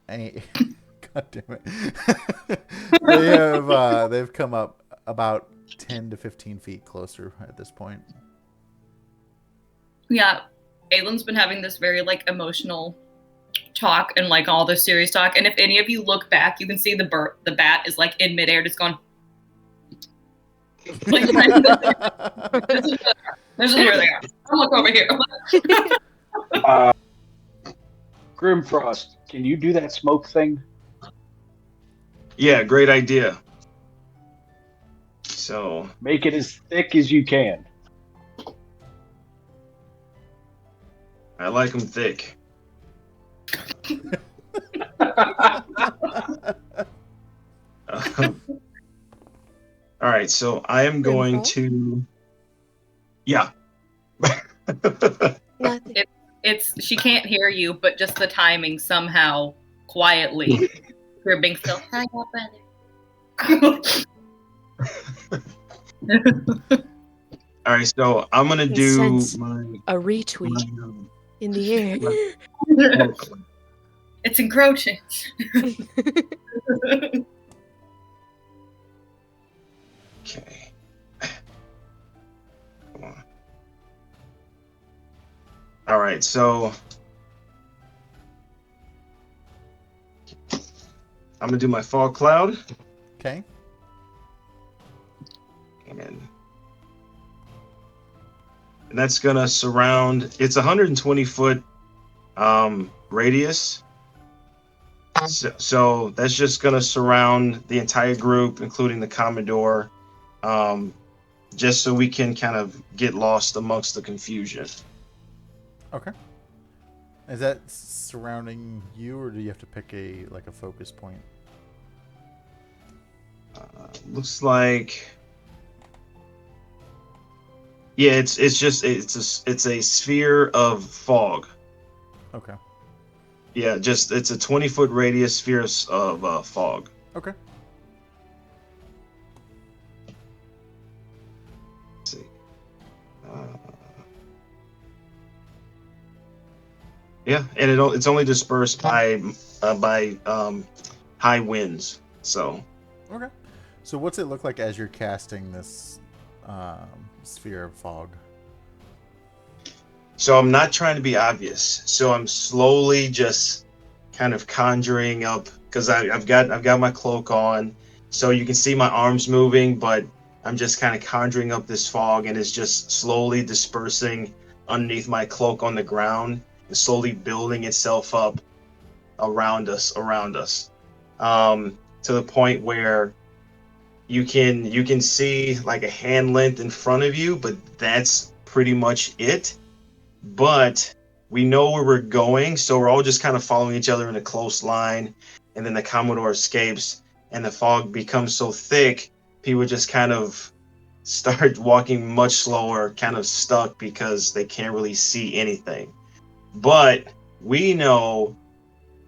a, God damn it. They've come up about 10 to 15 feet closer at this point. Yeah, Aylin's been having this very like emotional talk and like all this serious talk, and if any of you look back, you can see the bat is like in midair, just going. Like, this is where they are. I'll look over here. Grimfrost, can you do that smoke thing? Yeah, great idea. So make it as thick as you can. I like them thick. All right, so I am going to. Yeah. She can't hear you, but just the timing somehow quietly. You're being still. Hi, brother. All right, so I'm gonna do a retweet in the air. It's encroaching. Okay. Come on. All right, so I'm gonna do my fog cloud. Okay. And that's gonna surround. It's 120 foot radius. So that's just gonna surround the entire group, including the Commodore, just so we can kind of get lost amongst the confusion. Okay. Is that surrounding you, or do you have to pick a focus point? Looks like. Yeah, it's a sphere of fog. Okay. Yeah, it's a 20-foot radius sphere of fog. Okay. Let's see. Yeah, and it's only dispersed by high winds. So. Okay. So what's it look like as you're casting this sphere of fog? So I'm not trying to be obvious. So I'm slowly just kind of conjuring up, because I've got my cloak on, so you can see my arms moving, but I'm just kind of conjuring up this fog, and it's just slowly dispersing underneath my cloak on the ground, and slowly building itself up around us, to the point where you can see like a hand length in front of you, but that's pretty much it. But we know where we're going, so we're all just kind of following each other in a close line, and then the Commodore escapes, and the fog becomes so thick, people just kind of start walking much slower, kind of stuck because they can't really see anything. But we know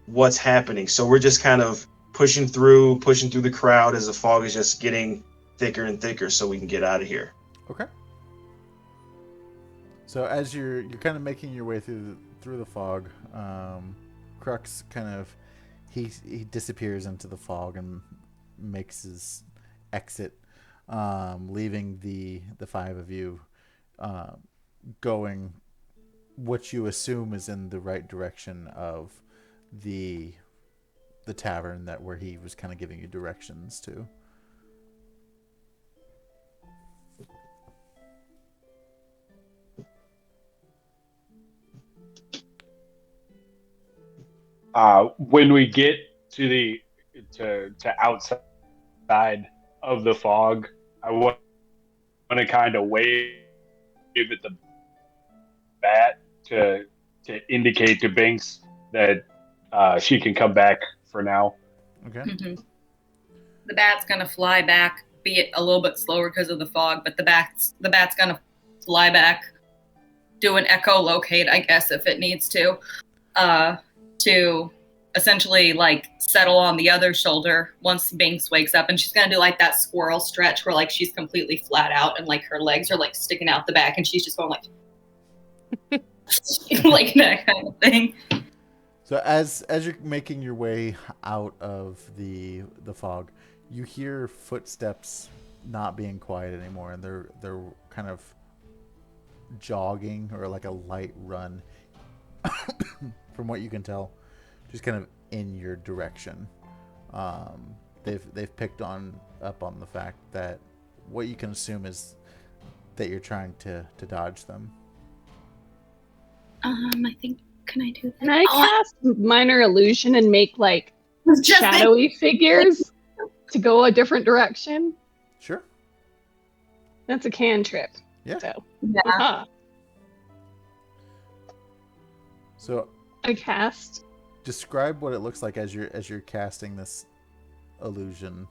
what's happening, so we're just kind of pushing through the crowd as the fog is just getting thicker and thicker, so we can get out of here. Okay. So as you're kind of making your way through the fog, Crux kind of he disappears into the fog and makes his exit, leaving the 5 of you going what you assume is in the right direction of the tavern where he was kind of giving you directions to. When we get to outside of the fog, I want to kind of wave at the bat to indicate to Binx that she can come back for now. Okay. Mm-hmm. The bat's gonna fly back, be it a little bit slower because of the fog, but the bat's gonna fly back, do an echolocate, I guess, if it needs to essentially like settle on the other shoulder once Binx wakes up, and she's gonna do like that squirrel stretch where like she's completely flat out and like her legs are like sticking out the back, and she's just going like like that kind of thing. So as you're making your way out of the fog, you hear footsteps not being quiet anymore, and they're kind of jogging or like a light run from what you can tell, just kind of in your direction. They've picked up on the fact that what you can assume is that you're trying to dodge them. I think, can I do that? Can I cast minor illusion and make like Just shadowy figures to go a different direction? Sure. That's a cantrip. Yeah. So, Yeah. So I cast. describe what it looks like as you're casting this illusion,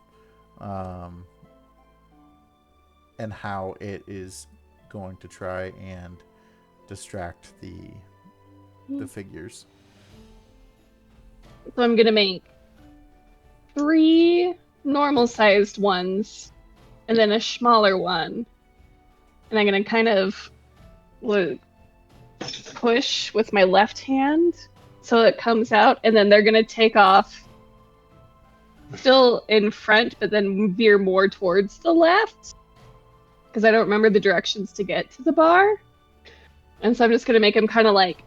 and how it is going to try and distract the figures. So I'm gonna make 3 normal-sized ones, and then a smaller one. And I'm gonna kind of push with my left hand so it comes out, and then they're gonna take off still in front, but then veer more towards the left because I don't remember the directions to get to the bar. And so I'm just gonna make them kind of like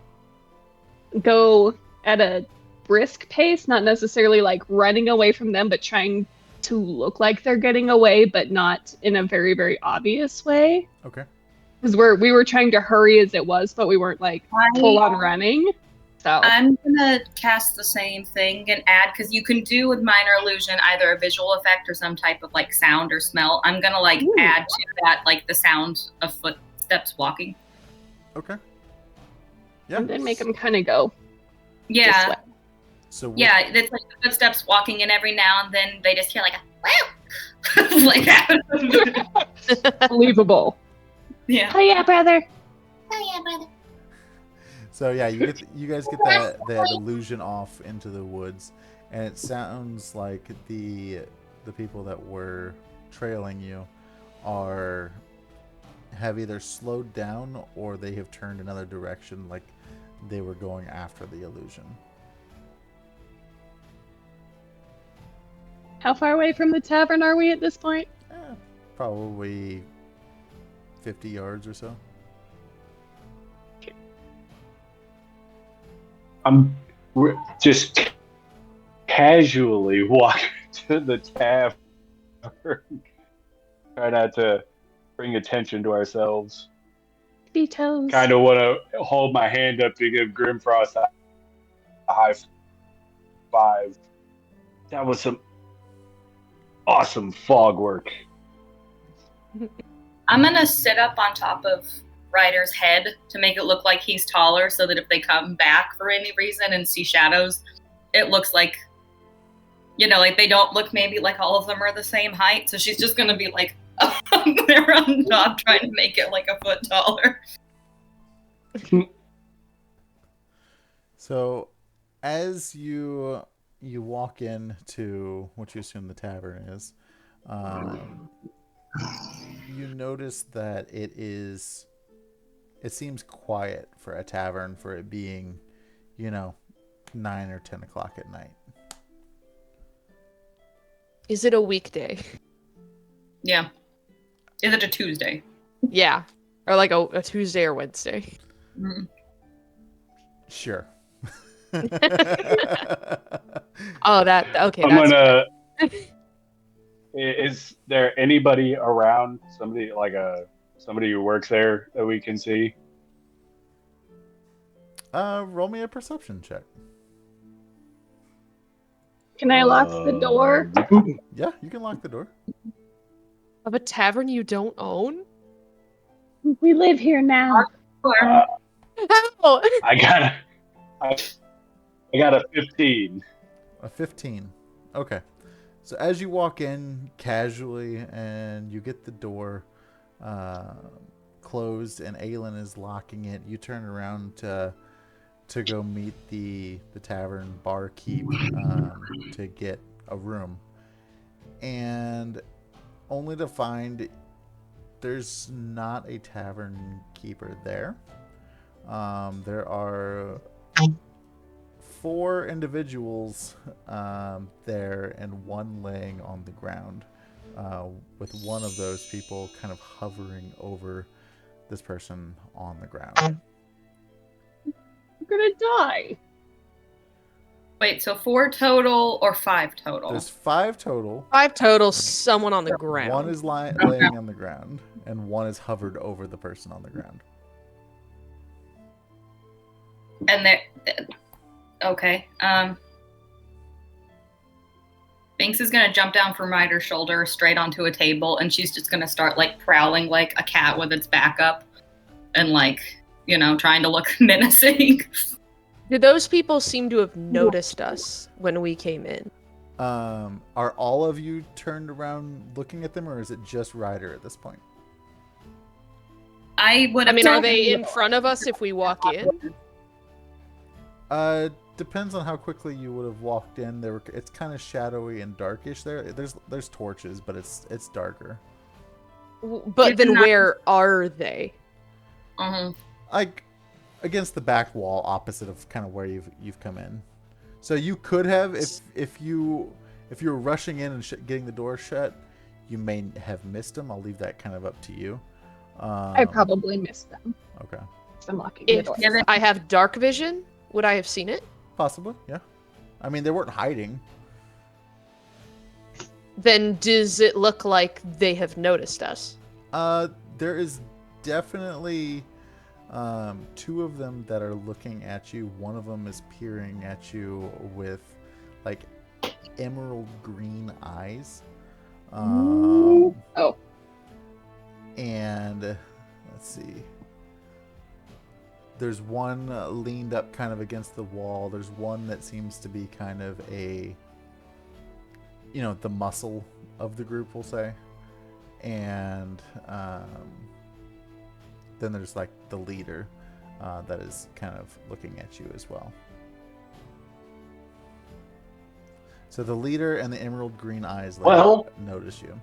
go at a brisk pace, not necessarily like running away from them, but trying to look like they're getting away, but not in a very, very obvious way. Okay. Because we were trying to hurry as it was, but we weren't like full on running. So I'm gonna cast the same thing and add, because you can do with minor illusion either a visual effect or some type of like sound or smell. I'm gonna like add to that like the sound of footsteps walking. Okay. Yeah. and then make them kind of go. Yeah. This way. So Yeah, it's like the footsteps walking, and every now and then they just hear like a wow, like that. Believable. Yeah. Oh yeah, brother. Oh yeah, brother. So yeah, you guys get that illusion off into the woods, and it sounds like the people that were trailing you have either slowed down or they have turned another direction, like they were going after the illusion. How far away from the tavern are we at this point? Probably 50 yards or so. We're just casually walking to the tavern. Try not to bring attention to ourselves. Beatos. Kind of want to hold my hand up to give Grimforst a high five. That was some awesome fog work. I'm gonna sit up on top of Ryder's head to make it look like he's taller, so that if they come back for any reason and see shadows, it looks like, like they don't look maybe like all of them are the same height. So she's just gonna be like up there on top, trying to make it like a foot taller. So, as you walk into what you assume the tavern is, you notice that it seems quiet for a tavern, for it being, 9 or 10 o'clock at night. Is it a weekday? Yeah. Is it a Tuesday? Yeah. Or like a Tuesday or Wednesday. Mm. Sure. Oh, okay. I'm gonna. Is there anybody around? Somebody who works there that we can see? Roll me a perception check. Can I lock the door? Yeah, you can lock the door. Of a tavern you don't own? We live here now. How? I got a 15. A 15. Okay. So as you walk in casually and you get the door closed and Aylin is locking it, you turn around to to go meet the tavern barkeep to get a room, and only to find there's not a tavern keeper there. There are 4 individuals there and one laying on the ground, with one of those people kind of hovering over this person on the ground. I'm gonna die. Wait, so 4 total or 5 total? There's 5 total. 5 total, someone on the ground. One is laying on the ground, and one is hovered over the person on the ground. And they're okay. Binx is gonna jump down from Ryder's shoulder straight onto a table, and she's just gonna start like prowling like a cat with its back up, and like, you know, trying to look menacing. Did those people seem to have noticed us when we came in? Are all of you turned around looking at them, or is it just Ryder at this point? I would. I mean, are they in front of us if we walk in? Depends on how quickly you would have walked in. It's kind of shadowy and darkish there. There's torches, but it's darker. But then where are they? Like against the back wall, opposite of kind of where you've come in. So you could have, if you were rushing in and getting the door shut, you may have missed them. I'll leave that kind of up to you. I probably missed them. Okay. I'm locking the If door. I have dark vision, would I have seen it? Possibly, yeah. I mean, they weren't hiding. Then does it look like they have noticed us? There is definitely 2 of them that are looking at you. One of them is peering at you with like emerald green eyes. Oh. And let's see. There's one leaned up kind of against the wall. There's one that seems to be kind of the muscle of the group, we'll say. And then there's like the leader that is kind of looking at you as well. So the leader and the emerald green eyes notice you.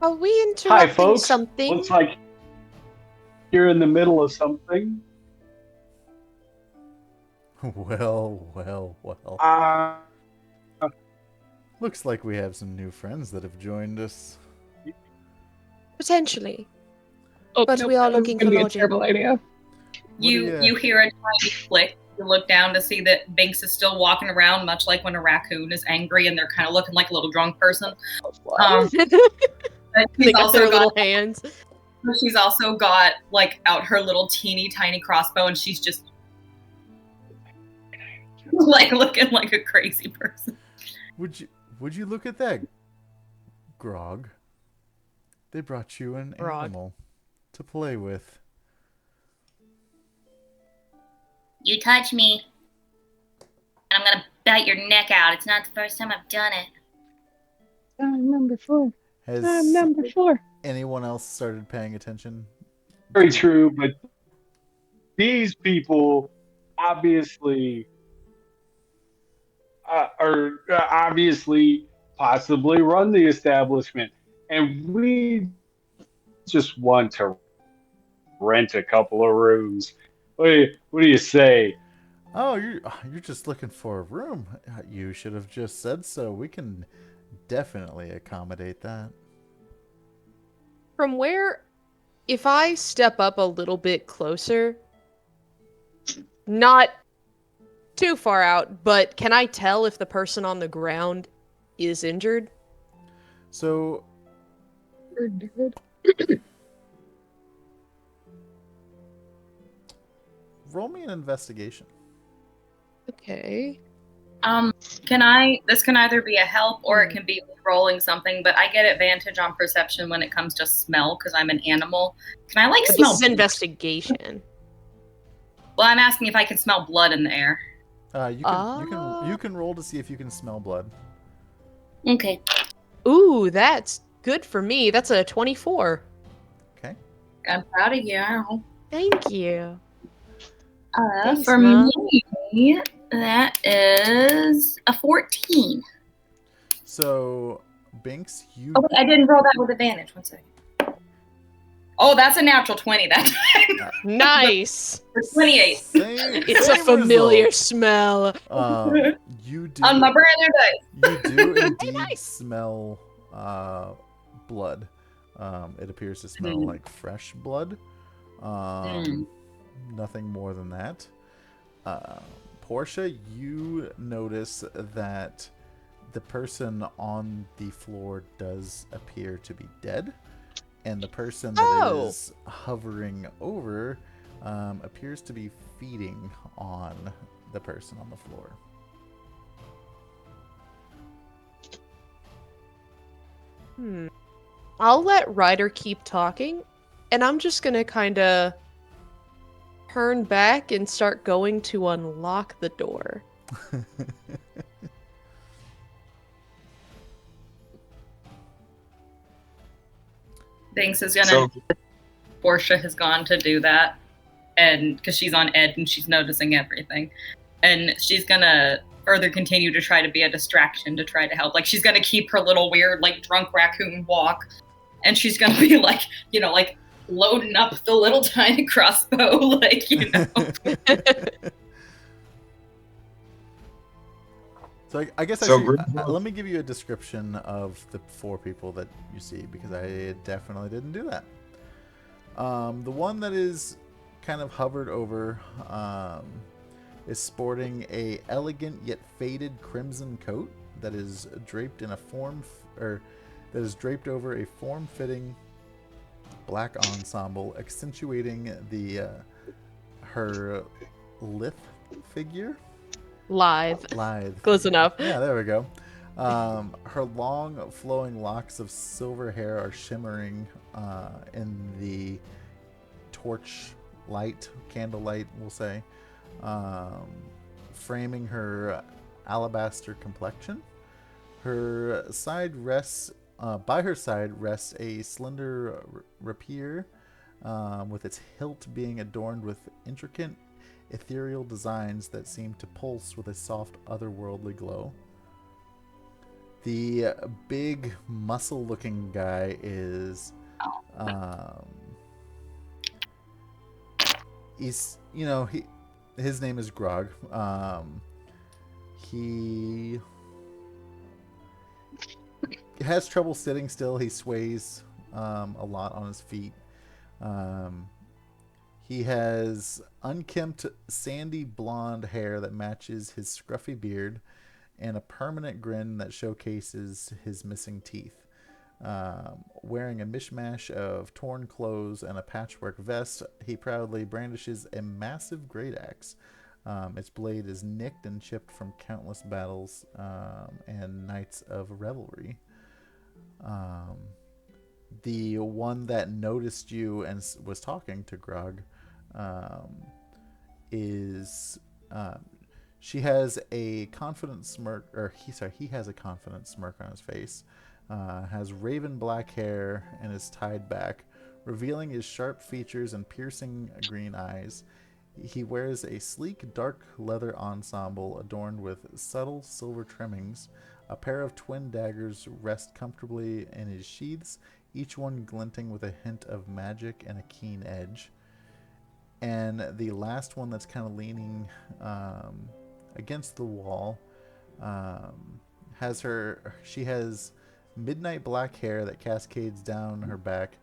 Are we interrupting Hi, folks. something? Looks like you're in the middle of something. Well. Looks like we have some new friends that have joined us. Potentially. Oh, But we are looking for a lodging. terrible idea. You hear a tiny click. You look down to see that Binx is still walking around, much like when a raccoon is angry and they're kind of looking like a little drunk person. But They got their little hands. She's also got like out her little teeny tiny crossbow, and she's just like looking like a crazy person. Would you look at that, Grog? They brought you an animal to play with. You touch me, and I'm gonna bite your neck out. It's not the first time I've done it. I'm number 4. Has I'm number 4. anyone else started paying attention? Very true, but these people obviously are obviously possibly run the establishment, and we just want to rent a couple of rooms. What do you say? Oh, you're just looking for a room. You should have just said so. We can definitely accommodate that. From where, if I step up a little bit closer, not too far out, but can I tell if the person on the ground is injured? So, roll me an investigation. Okay. This can either be a help or it can be rolling something, but I get advantage on perception when it comes to smell because I'm an animal. Can I like This smell? is investigation. Well, I'm asking if I can smell blood in the air. You can roll to see if you can smell blood. Okay. Ooh, that's good for me. That's a 24. Okay. I'm proud of you. Thank you. Thanks, For Mom. me, that is a 14. So, Binx, you Oh, wait, I didn't roll that with advantage. 1 second. Oh, that's a natural 20 that time. Nice. For 28. It's a familiar smell. You do On my brand new dice. you do indeed Nice. smell blood. It appears to smell like fresh blood. Nothing more than that. Portia, you notice that the person on the floor does appear to be dead, and the person that is hovering over appears to be feeding on the person on the floor. I'll let Ryder keep talking, and I'm just gonna kind of turn back and start going to unlock the door. Binx is gonna. Portia has gone to do that, and because she's on Ed and she's noticing everything, and she's gonna further continue to try to be a distraction to try to help. Like she's gonna keep her little weird like drunk raccoon walk, and she's gonna be like, like loading up the little tiny crossbow, like So I guess let me give you a description of the 4 people that you see, because I definitely didn't do that. The one that is kind of hovered over is sporting a elegant yet faded crimson coat that is draped in that is draped over a form-fitting black ensemble, accentuating her lithe figure. Lithe. Close enough. Yeah, there we go. Her long, flowing locks of silver hair are shimmering in the candlelight, we'll say, framing her alabaster complexion. Her side rests, by her side rests a slender rapier, with its hilt being adorned with intricate ethereal designs that seem to pulse with a soft, otherworldly glow. The big, muscle-looking guy is, his name is Grog. He has trouble sitting still. He sways a lot on his feet. He has unkempt, sandy blonde hair that matches his scruffy beard, and a permanent grin that showcases his missing teeth. Wearing a mishmash of torn clothes and a patchwork vest, he proudly brandishes a massive great axe. Its blade is nicked and chipped from countless battles and nights of revelry. The one that noticed you and was talking to Grog she has a confident smirk, he has a confident smirk on his face, has raven black hair and is tied back, revealing his sharp features and piercing green eyes. He wears a sleek dark leather ensemble adorned with subtle silver trimmings. A pair of twin daggers rest comfortably in his sheaths, each one glinting with a hint of magic and a keen edge. And the last one that's kind of leaning against the wall she has midnight black hair that cascades down her back,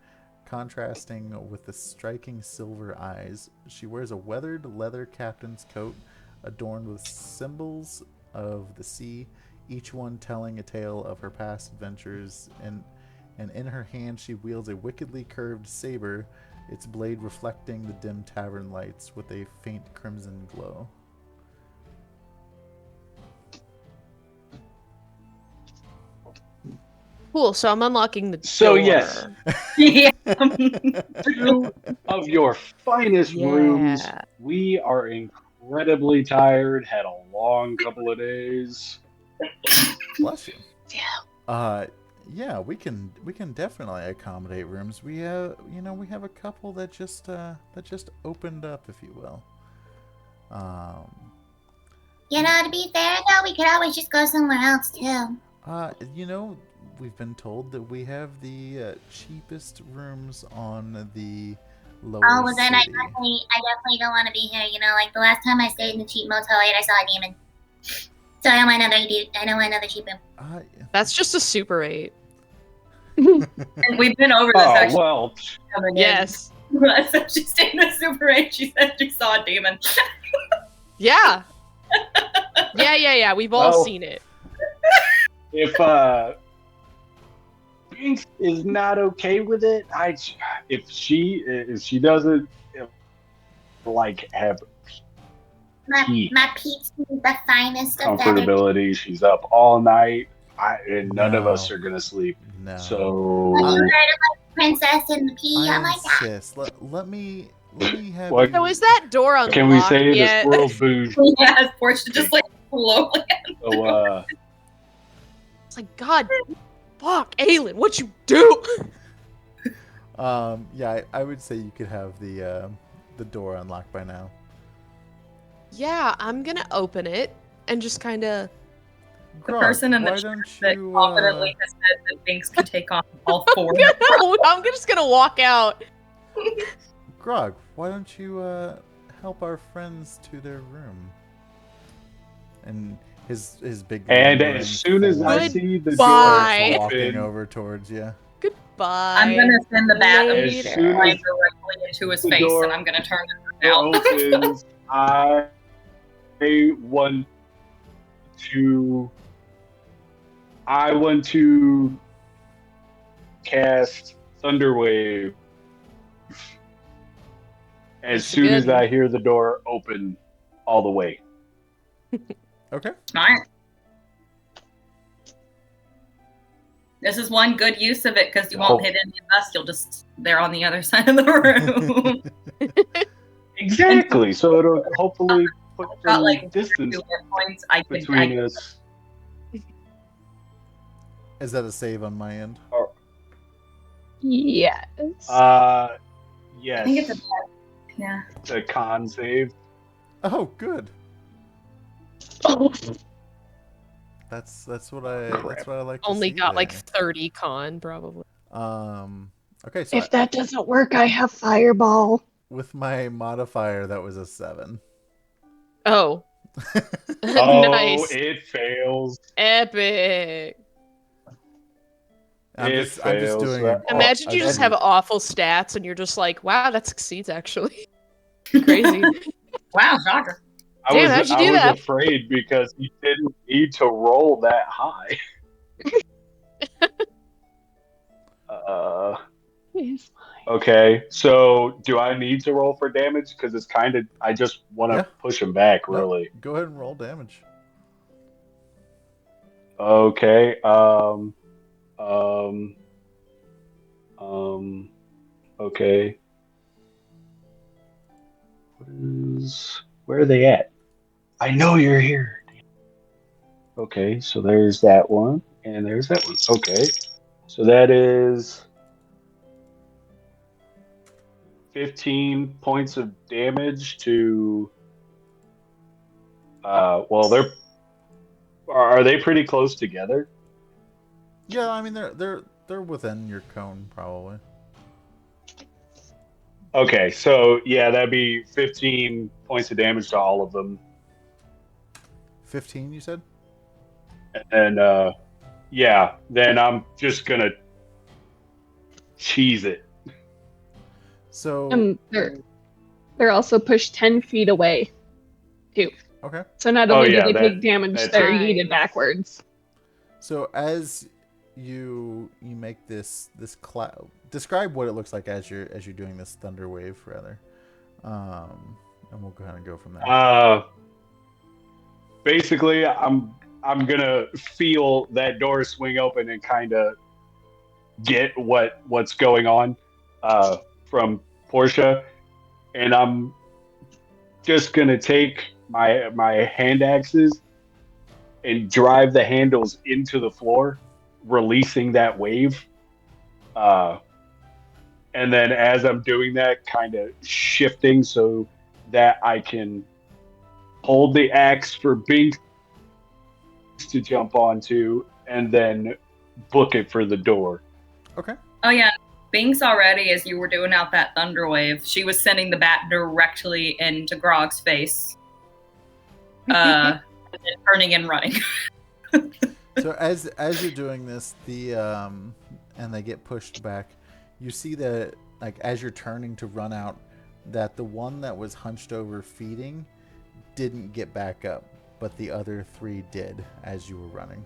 contrasting with the striking silver eyes. She wears a weathered leather captain's coat adorned with symbols of the sea, each one telling a tale of her past adventures, and in her hand she wields a wickedly curved saber, its blade reflecting the dim tavern lights with a faint crimson glow. Cool, so I'm unlocking the door. So yes, 2 of your finest rooms. We are incredibly tired. Had a long couple of days. Bless you. Yeah, we can definitely accommodate rooms. We have a couple that just opened up, if you will. You know, to be fair though, we could always just go somewhere else too. You know, we've been told that we have the cheapest rooms on the lower Oh, well then I city. definitely don't want to be here. You know, like the last time I stayed in the cheap Motel 8, I saw a demon. So I don't want another cheap room. That's just a Super 8. And we've been over this Oh actually. well, Coming in. Yes. Last time she stayed in the Super 8, she said she saw a demon. Yeah. Yeah. We've all Well, seen it. if Binx is not okay with it, if she doesn't like have My Peak. Pete's the finest of feathers. comfortability, she's up all night, and none of No. us are gonna sleep. No. So Have you heard of like Princess and the Pea? I I'm like that. insist. Let me have What- you. So is that door unlocked can we say yet? the squirrel's bougie? Yeah, Portia just like slowly. So It's like, God, fuck, Aylin, what you do? Yeah, I would say you could have the door unlocked by now. Yeah, I'm gonna open it and just kind of. The Grog, person in the why chat don't that you, confidently has said that Binx can take on all four. I'm just gonna walk out. Grog, why don't you help our friends to their room? And his big and lumbering as soon as I form see the Goodbye. door walking open, over towards you. Goodbye. I'm gonna send the bat of as soon flying as directly into his the face, door and I'm gonna turn it door out. opens, I want to cast Thunderwave as That's soon good. as I hear the door open all the way. Okay. Alright. This is one good use of it because you won't hit any of us. You'll just they're on the other side of the room. Exactly. So it'll hopefully put Got some like distance 2 hit points. I between could us. Is that a save on my end? Yes. Yes. I think it's a yeah. It's a con save. Oh, good. Oh, That's what I like to Only see got like there. 30 con, probably. Okay, so if that doesn't work, I have Fireball. with my modifier, that was a 7. Oh. Oh, Nice. it fails. Epic. I'm It just fails. doing. Imagine you just have awful stats and you're just like, wow, that succeeds actually. Crazy. Wow, shocker. Damn, how'd you do I was that? afraid because he didn't need to roll that high. It's Okay, so do I need to roll for damage? Because it's kind of, I just want to Yeah. push him back, No, really. go ahead and roll damage. Okay, okay. Where are they at? I know you're here. Okay, so there's that one, and there's that one. Okay, so that is 15 points of damage to. Well, are they pretty close together? Yeah, I mean they're within your cone probably. Okay, so yeah, that'd be 15 points of damage to all of them. 15, you said? And yeah, then I'm just gonna cheese it. So they're also pushed 10 feet away, too. okay. So not Oh, only yeah, do they that- take damage, that's they're it. yeeted backwards. So as you make this cloud, describe what it looks like as you're doing this thunder wave, rather, and we'll go ahead and go from there. Basically, I'm gonna feel that door swing open and kind of get what's going on from Portia, and I'm just gonna take my hand axes and drive the handles into the floor, releasing that wave. And then as I'm doing that, kind of shifting so that I can hold the axe for Binx to jump onto, and then book it for the door. Okay. Oh yeah, Binx already, as you were doing out that thunder wave, she was sending the bat directly into Grog's face, and then turning and running. So as you're doing this, and they get pushed back, you see that like as you're turning to run out, that the one that was hunched over feeding didn't get back up, but the other 3 did as you were running.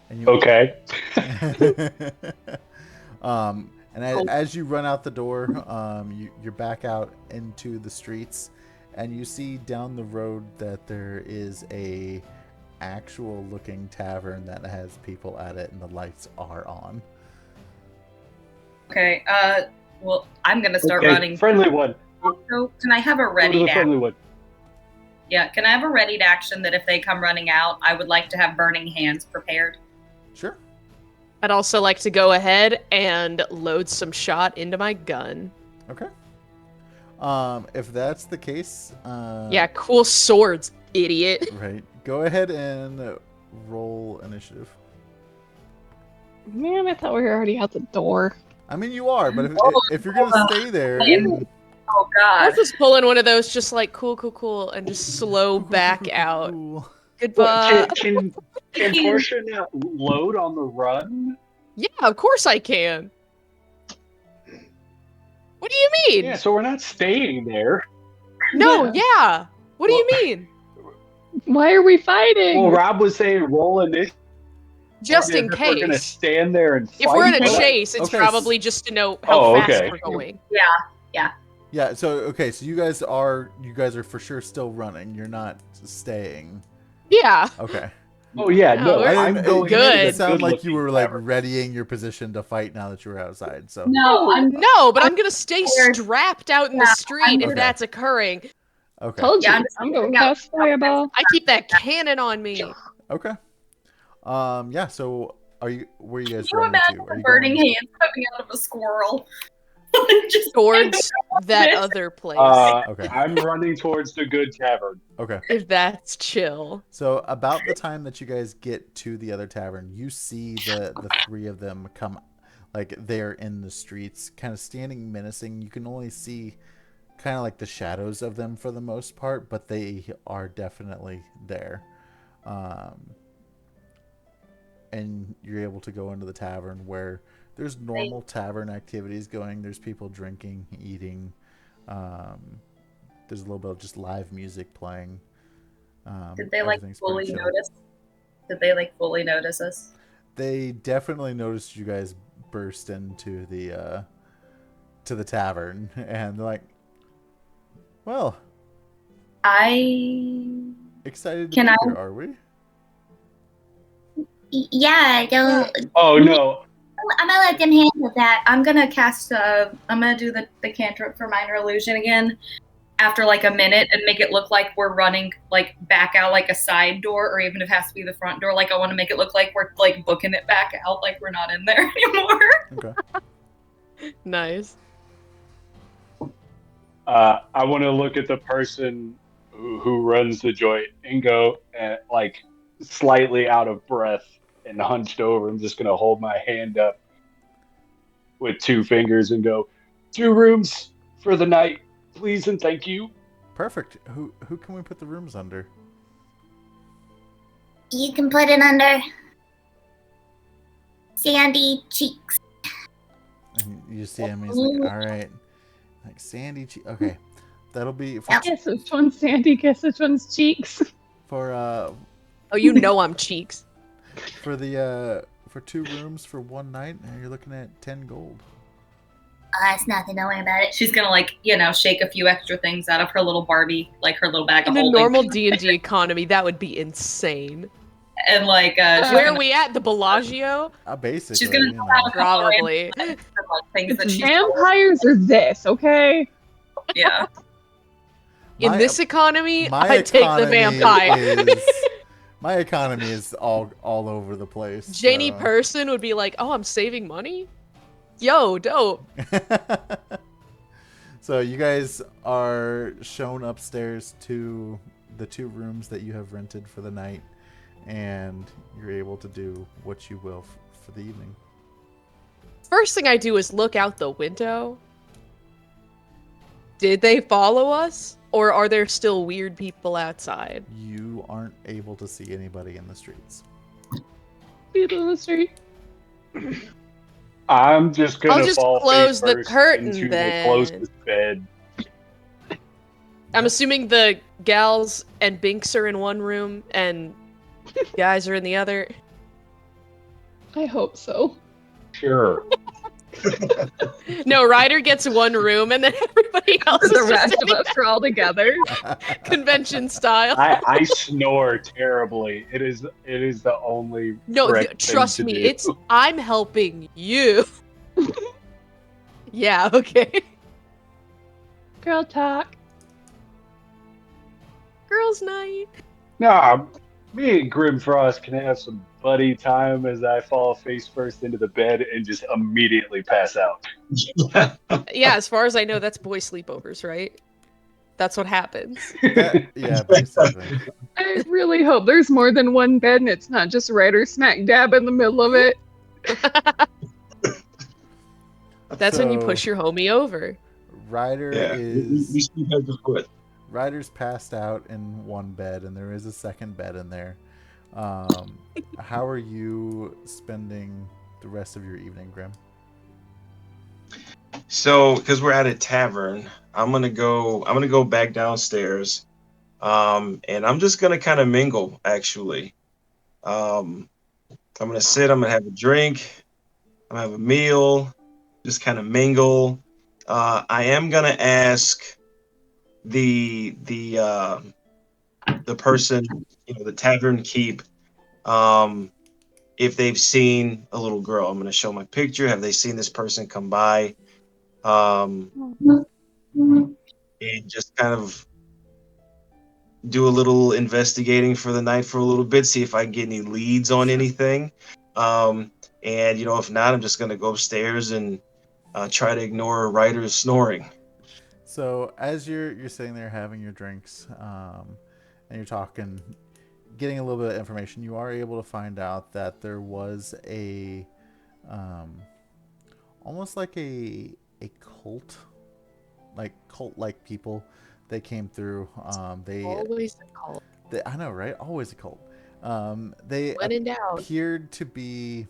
And you, Okay. And as you run out the door, you're back out into the streets, and you see down the road that there is a actual looking tavern that has people at it, and the lights are on. Okay, well, I'm gonna start Okay, running. friendly one. Also, can I have a Go to ready the friendly action? one. Yeah, can I have a ready action that if they come running out, I would like to have burning hands prepared? Sure. I'd also like to go ahead and load some shot into my gun. Okay. If that's the case, Yeah, cool swords, idiot. right. Go ahead and roll initiative. Man, I thought we were already out the door. I mean, you are, but if you're gonna stay there, Oh god. Arthur's pulling one of those just like cool, and just slow back out. Cool. Goodbye. Can Portia not load on the run? Yeah, of course I can. What do you mean? Yeah, so we're not staying there. No, yeah. What do you mean? Why are we fighting? Well, Rob was saying roll initiative. Just in If we're gonna case. stand there and fight. If we're in a them. chase, it's Okay. probably just to know how Oh, fast okay. we're going. Yeah. So you guys are for sure still running. You're not staying. Yeah. Okay. Oh yeah, No, no, we're I'm going. good. into It the sounded like you good-looking were like tavern. readying your position to fight now that you were outside. So No, I'm No, but I'm gonna stay Scared. strapped out in the Yeah, street if Okay. that's occurring. okay. Told you. Yeah, I'm just I'm going figuring out- cast fireball. I keep that cannon on me. Okay. Yeah. So where are you guys Can you running imagine to? Are the you burning going? hands coming out of a squirrel? Just Towards that other place. Okay. I'm running towards the good tavern. Okay. If that's chill. So about the time that you guys get to the other tavern, you see the 3 of them come, like they're in the streets, kind of standing menacing. You can only see kind of like the shadows of them for the most part, but they are definitely there. And you're able to go into the tavern where there's normal tavern activities going. There's people drinking, eating. There's a little bit of just live music playing. Did they like Everything's fully pretty chill. notice? Did they like fully notice us? They definitely noticed you guys burst into the tavern, and they're like, "Well, I excited to Can be I- here, are we?" Yeah, don't. Oh no, I'm gonna let them handle that. I'm gonna cast. I'm gonna do the cantrip for minor illusion again. After like a minute, and make it look like we're running like back out like a side door, or even if it has to be the front door. Like I want to make it look like we're like booking it back out, like we're not in there anymore. Okay. Nice. I want to look at the person who runs the joint and go like slightly out of breath and hunched over. I'm just gonna hold my hand up with 2 fingers and go, 2 rooms for the night, please and thank you. Perfect. Who can we put the rooms under? You can put it under Sandy Cheeks. And you see him. He's like, "All right, like Sandy. Okay, that'll be for, Guess which one's Sandy, guess which one's Cheeks. for Oh, you know I'm cheeks. for 2 rooms for 1 night, and you're looking at 10 gold." Oh, that's nothing. Don't worry about it. She's gonna like shake a few extra things out of her little Barbie, like her little bag of In a holding. normal D&D economy, that would be insane. And like she's Where gonna, are we at? The Bellagio? Basically, she's gonna you know. pull out Probably. like, things that It's she's vampires or this, okay? yeah. In My- this economy, my I take the economy vampire. my economy is all over the place. Janie so- Person would be like, "Oh, I'm saving money." Yo, dope. So you guys are shown upstairs to the 2 rooms that you have rented for the night, and you're able to do what you will for the evening. First thing I do is look out the window. Did they follow us? Or are there still weird people outside? You aren't able to see anybody in the streets. People in the street. I'm just I'll gonna just fall close face the first curtain into then. the closest bed. I'm assuming the gals and Binx are in one room and guys are in the other. I hope so. Sure. No, Ryder gets one room and then everybody else is The just rest in of us are all together. convention style. I snore terribly. It is the only No, correct thing trust to me, do. I'm helping you. Yeah, okay. Girl talk. Girls' night. Nah, me and Grimfrost can have some buddy time as I fall face first into the bed and just immediately pass out. Yeah, as far as I know, that's boy sleepovers, right? That's what happens. Yeah, basically. I really hope there's more than one bed and it's not just Ryder smack dab in the middle of it. That's when you So, push your homie over. Ryder Yeah, we is sleep head to foot. Ryder's passed out in one bed, and there is a second bed in there. How are you spending the rest of your evening, Grim? So, because we're at a tavern, I'm gonna go back downstairs, and I'm just gonna kind of mingle. Actually, I'm gonna sit. I'm gonna have a drink. I'm gonna have a meal. Just kind of mingle. I am gonna ask the person, the tavern keep, if they've seen a little girl. I'm gonna show my picture. Have they seen this person come by? And just kind of do a little investigating for the night for a little bit, see if I can get any leads on anything. And if not, I'm just gonna go upstairs and try to ignore Ryder's snoring. So as you're sitting there having your drinks, and you're talking, getting a little bit of information, you are able to find out that there was a, almost like a cult, like cult-like people that came through. They Always a cult. I know, right? Always a cult. They When in doubt. appeared to be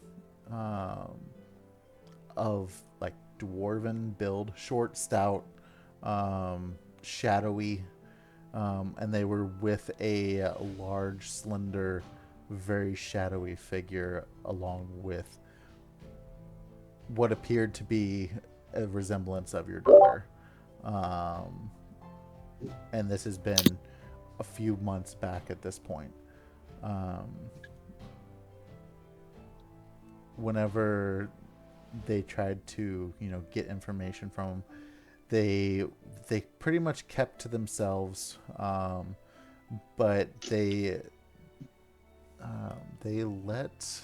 of like dwarven build, short, stout, shadowy, and they were with a large, slender, very shadowy figure along with what appeared to be a resemblance of your daughter. And this has been a few months back at this point. Whenever they tried to, get information from him, they pretty much kept to themselves, but they let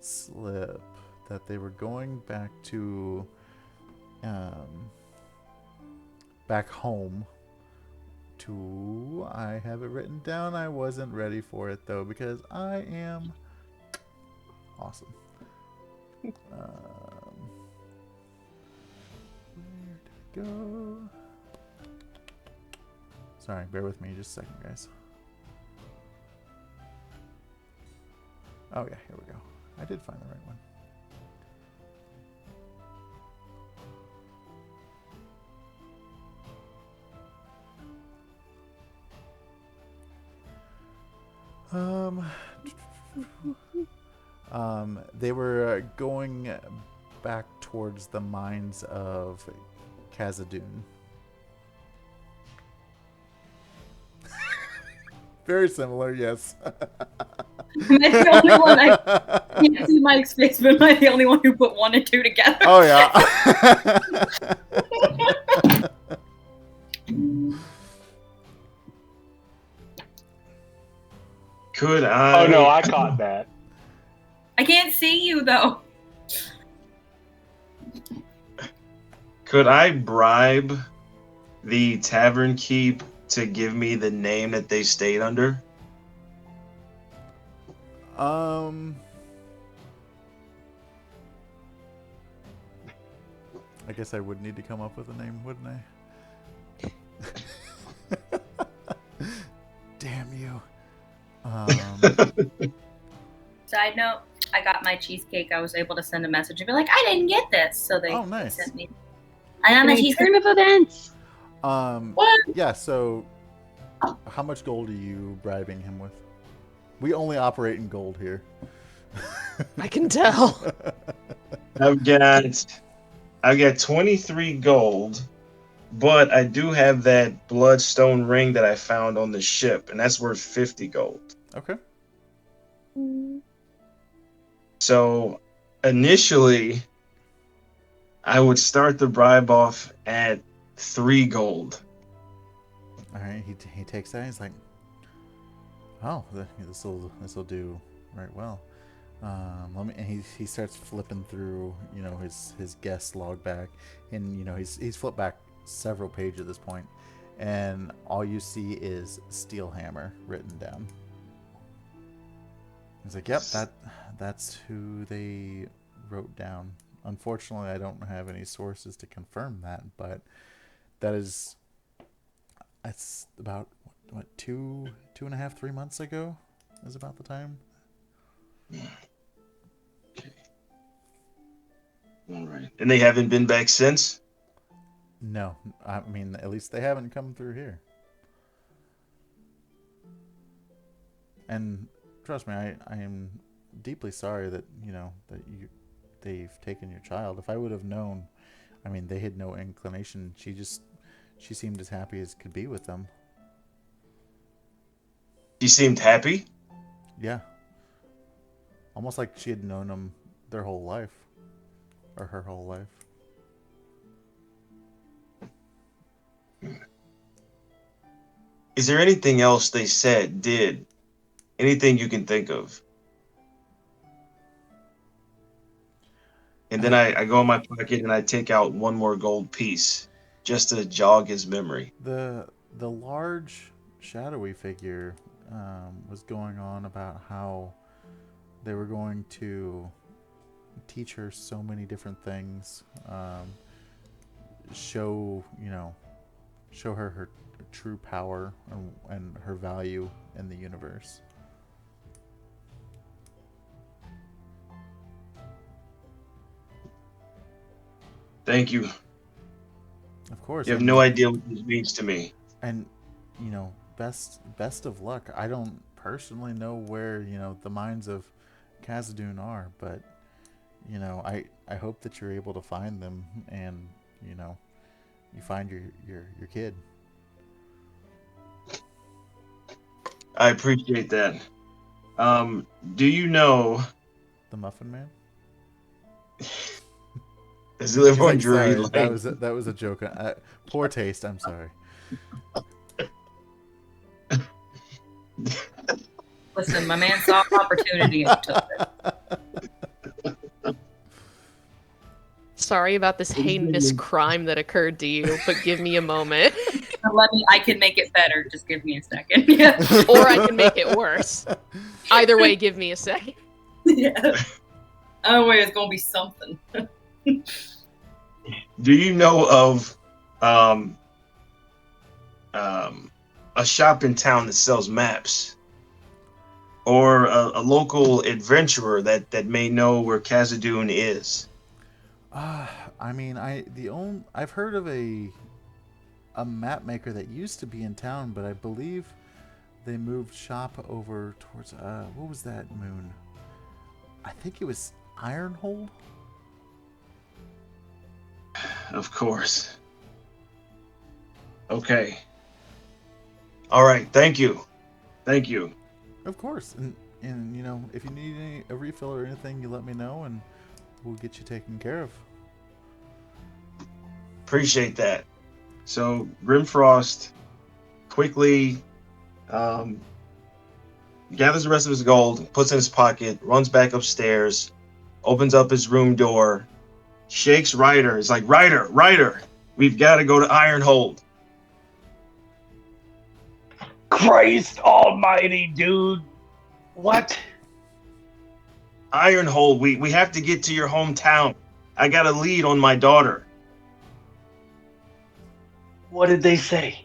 slip that they were going back to back home to, I have it written down. I wasn't ready for it though because I am awesome. Where did it go? Sorry, bear with me just a second, guys. Oh yeah, here we go. I did find the right one. They were going back towards the mines of Khazad-dûm. Very similar, yes. Am I the only one? I can't see Mike's face, but am I the only one who put 1 and 2 together? Oh yeah. Could I? Oh no, I caught that. I can't see you though. Could I bribe the tavern keep to give me the name that they stayed under? I guess I would need to come up with a name, wouldn't I? Damn you. Side note, I got my cheesecake. I was able to send a message and be like, I didn't get this. So they nice. sent me. I got my cheesecake. Turn of events. What? Yeah, so how much gold are you bribing him with? We only operate in gold here. I can tell. I've got 23 gold, but I do have that bloodstone ring that I found on the ship, and that's worth 50 gold. Okay. So initially, I would start the bribe off at 3 gold. All right, he takes that. He's like, "Oh, this will do right well." And he starts flipping through, his guest log back, and he's flipped back several pages at this point, and all you see is Steelhammer written down. He's like, "Yep, that's who they wrote down." Unfortunately, I don't have any sources to confirm that, but that's about what 2.5, 3 months ago is about the time. Okay. All right. And they haven't been back since? No, I mean, at least they haven't come through here. And trust me, I am deeply sorry that they've taken your child. If I would have known, I mean, they had no inclination. She seemed as happy as could be with them. She seemed happy? Yeah. Almost like she had known them their whole life. Or her whole life. Is there anything else they said, did? Anything you can think of? And then I go in my pocket and I take out one more gold piece just to jog his memory. The large shadowy figure was going on about how they were going to teach her so many different things, show her her true power and her value in the universe. Thank you. Of course. You have no idea what this means to me. And best of luck. I don't personally know where the minds of Khazad-dûm are, but I hope that you're able to find them and you find your kid. I appreciate that. Do you know The Muffin Man? Does he live on Like, Drury sorry, Lane? that was a joke. Poor taste. I'm sorry. Listen, my man saw an opportunity and took it. Sorry about this heinous crime that occurred to you, but give me a moment. I can make it better. Just give me a second. Yeah. Or I can make it worse. Either way, give me a second. Yeah. Oh wait, it's gonna be something. Do you know of a shop in town that sells maps? Or a local adventurer that may know where Khazad-dûm is? I mean, I've heard of a map maker that used to be in town, but I believe they moved shop over towards what was that moon? I think it was Ironhold. Of course. Okay. All right. Thank you. Thank you. Of course, and if you need a refill or anything, you let me know, and we'll get you taken care of. Appreciate that. So Grimfrost quickly gathers the rest of his gold, puts it in his pocket, runs back upstairs, opens up his room door, shakes Ryder. It's like, Ryder, we've got to go to Ironhold. Christ almighty, dude. What? Ironhold, we have to get to your hometown. I got a lead on my daughter. What did they say?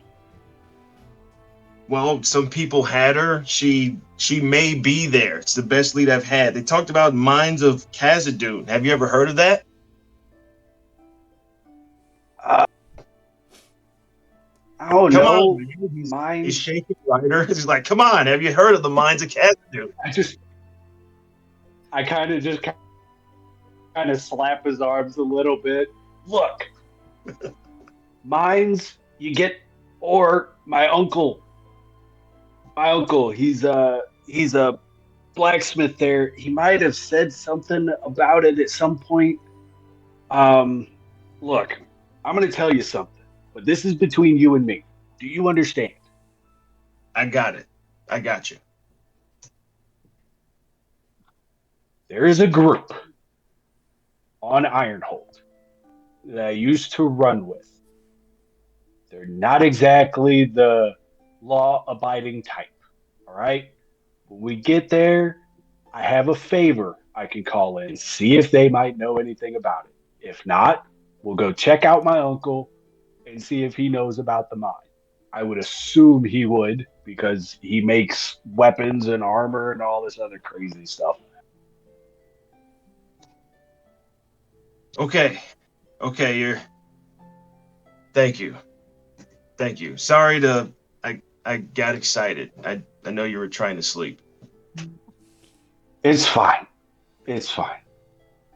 Well, some people had her. She may be there. It's the best lead I've had. They talked about Mines of Khazad-dûm. Have you ever heard of that? Oh Come no, on, man. mine. He's shaking Ryder. He's like, come on, have you heard of the Mines of Khazad-dûm? I kind of slap his arms a little bit. Look, mines you get, or my uncle. My uncle, he's a blacksmith there. He might have said something about it at some point. Look, I'm going to tell you something, but this is between you and me. Do you understand? I got it. I got you. There is a group on Ironhold that I used to run with. They're not exactly the law-abiding type, all right? When we get there, I have a favor I can call in, see if they might know anything about it. If not, we'll go check out my uncle and see if he knows about the mine. I would assume he would because he makes weapons and armor and all this other crazy stuff. Okay. You're. Thank you. Sorry to. I got excited. I know you were trying to sleep. It's fine. It's fine.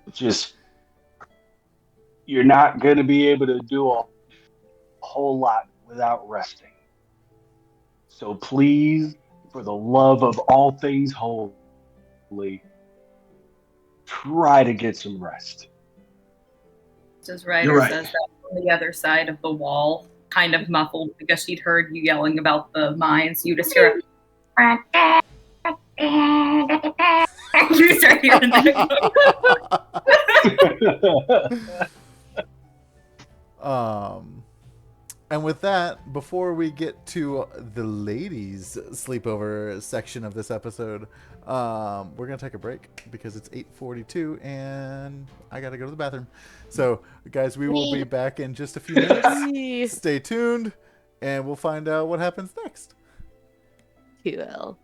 It's just you're not going to be able to do a whole lot without resting. So please, for the love of all things holy, try to get some rest. As You're Ryder right. says that on the other side of the wall, kind of muffled because she'd heard you yelling about the mines. You just hear a you start hearing that. And with that, before we get to the ladies' sleepover section of this episode, we're gonna take a break because it's 8:42 and I gotta go to the bathroom. So, guys, we will be back in just a few minutes. Stay tuned, and we'll find out what happens next. Cool.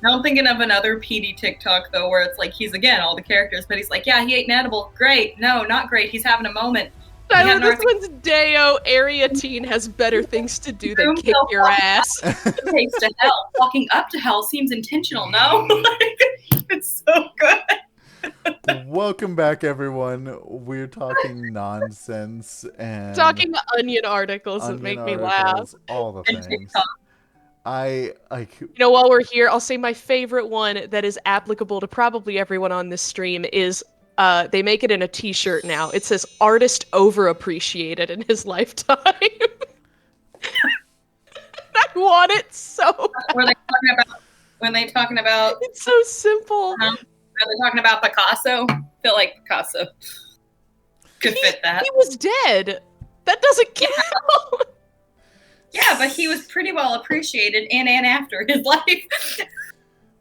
Now I'm thinking of another PD TikTok though, where it's like he's again all the characters, but he's like, yeah, he ate an edible. Great. No, not great. He's having a moment. Tyler, this one's Deo. Area teen has better things to do than kick your ass. Taste to hell. Walking up to hell seems intentional. No, it's so good. Welcome back, everyone. We're talking nonsense and talking onion articles that make me laugh. All the things. You know, while we're here, I'll say my favorite one that is applicable to probably everyone on this stream is they make it in a t-shirt now. It says artist overappreciated in his lifetime. I want it so bad. When they talking about it's so simple. Are they talking about Picasso? I feel like Picasso could fit that. He was dead. That doesn't count. Yeah, but he was pretty well appreciated in and after his life.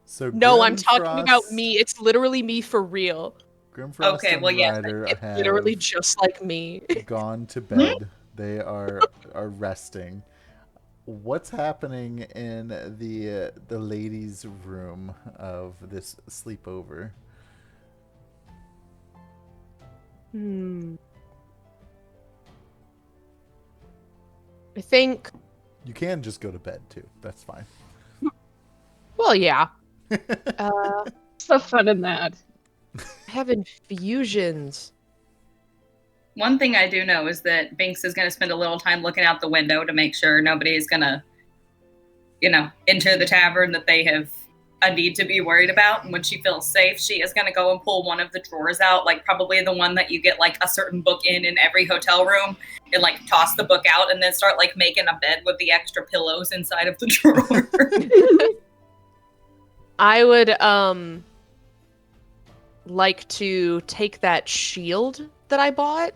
So no, I'm talking about me. It's literally me for real. Grimforst it's literally just like me. Gone to bed. They are resting. What's happening in the ladies' room of this sleepover? I think you can just go to bed too. That's fine. Well, yeah. What's the fun in that? I have infusions. One thing I do know is that Binx is going to spend a little time looking out the window to make sure nobody is going to, enter the tavern that they have a need to be worried about. And when she feels safe, she is going to go and pull one of the drawers out, like probably the one that you get like a certain book in every hotel room, and like toss the book out and then start like making a bed with the extra pillows inside of the drawer. I would like to take that shield that I bought,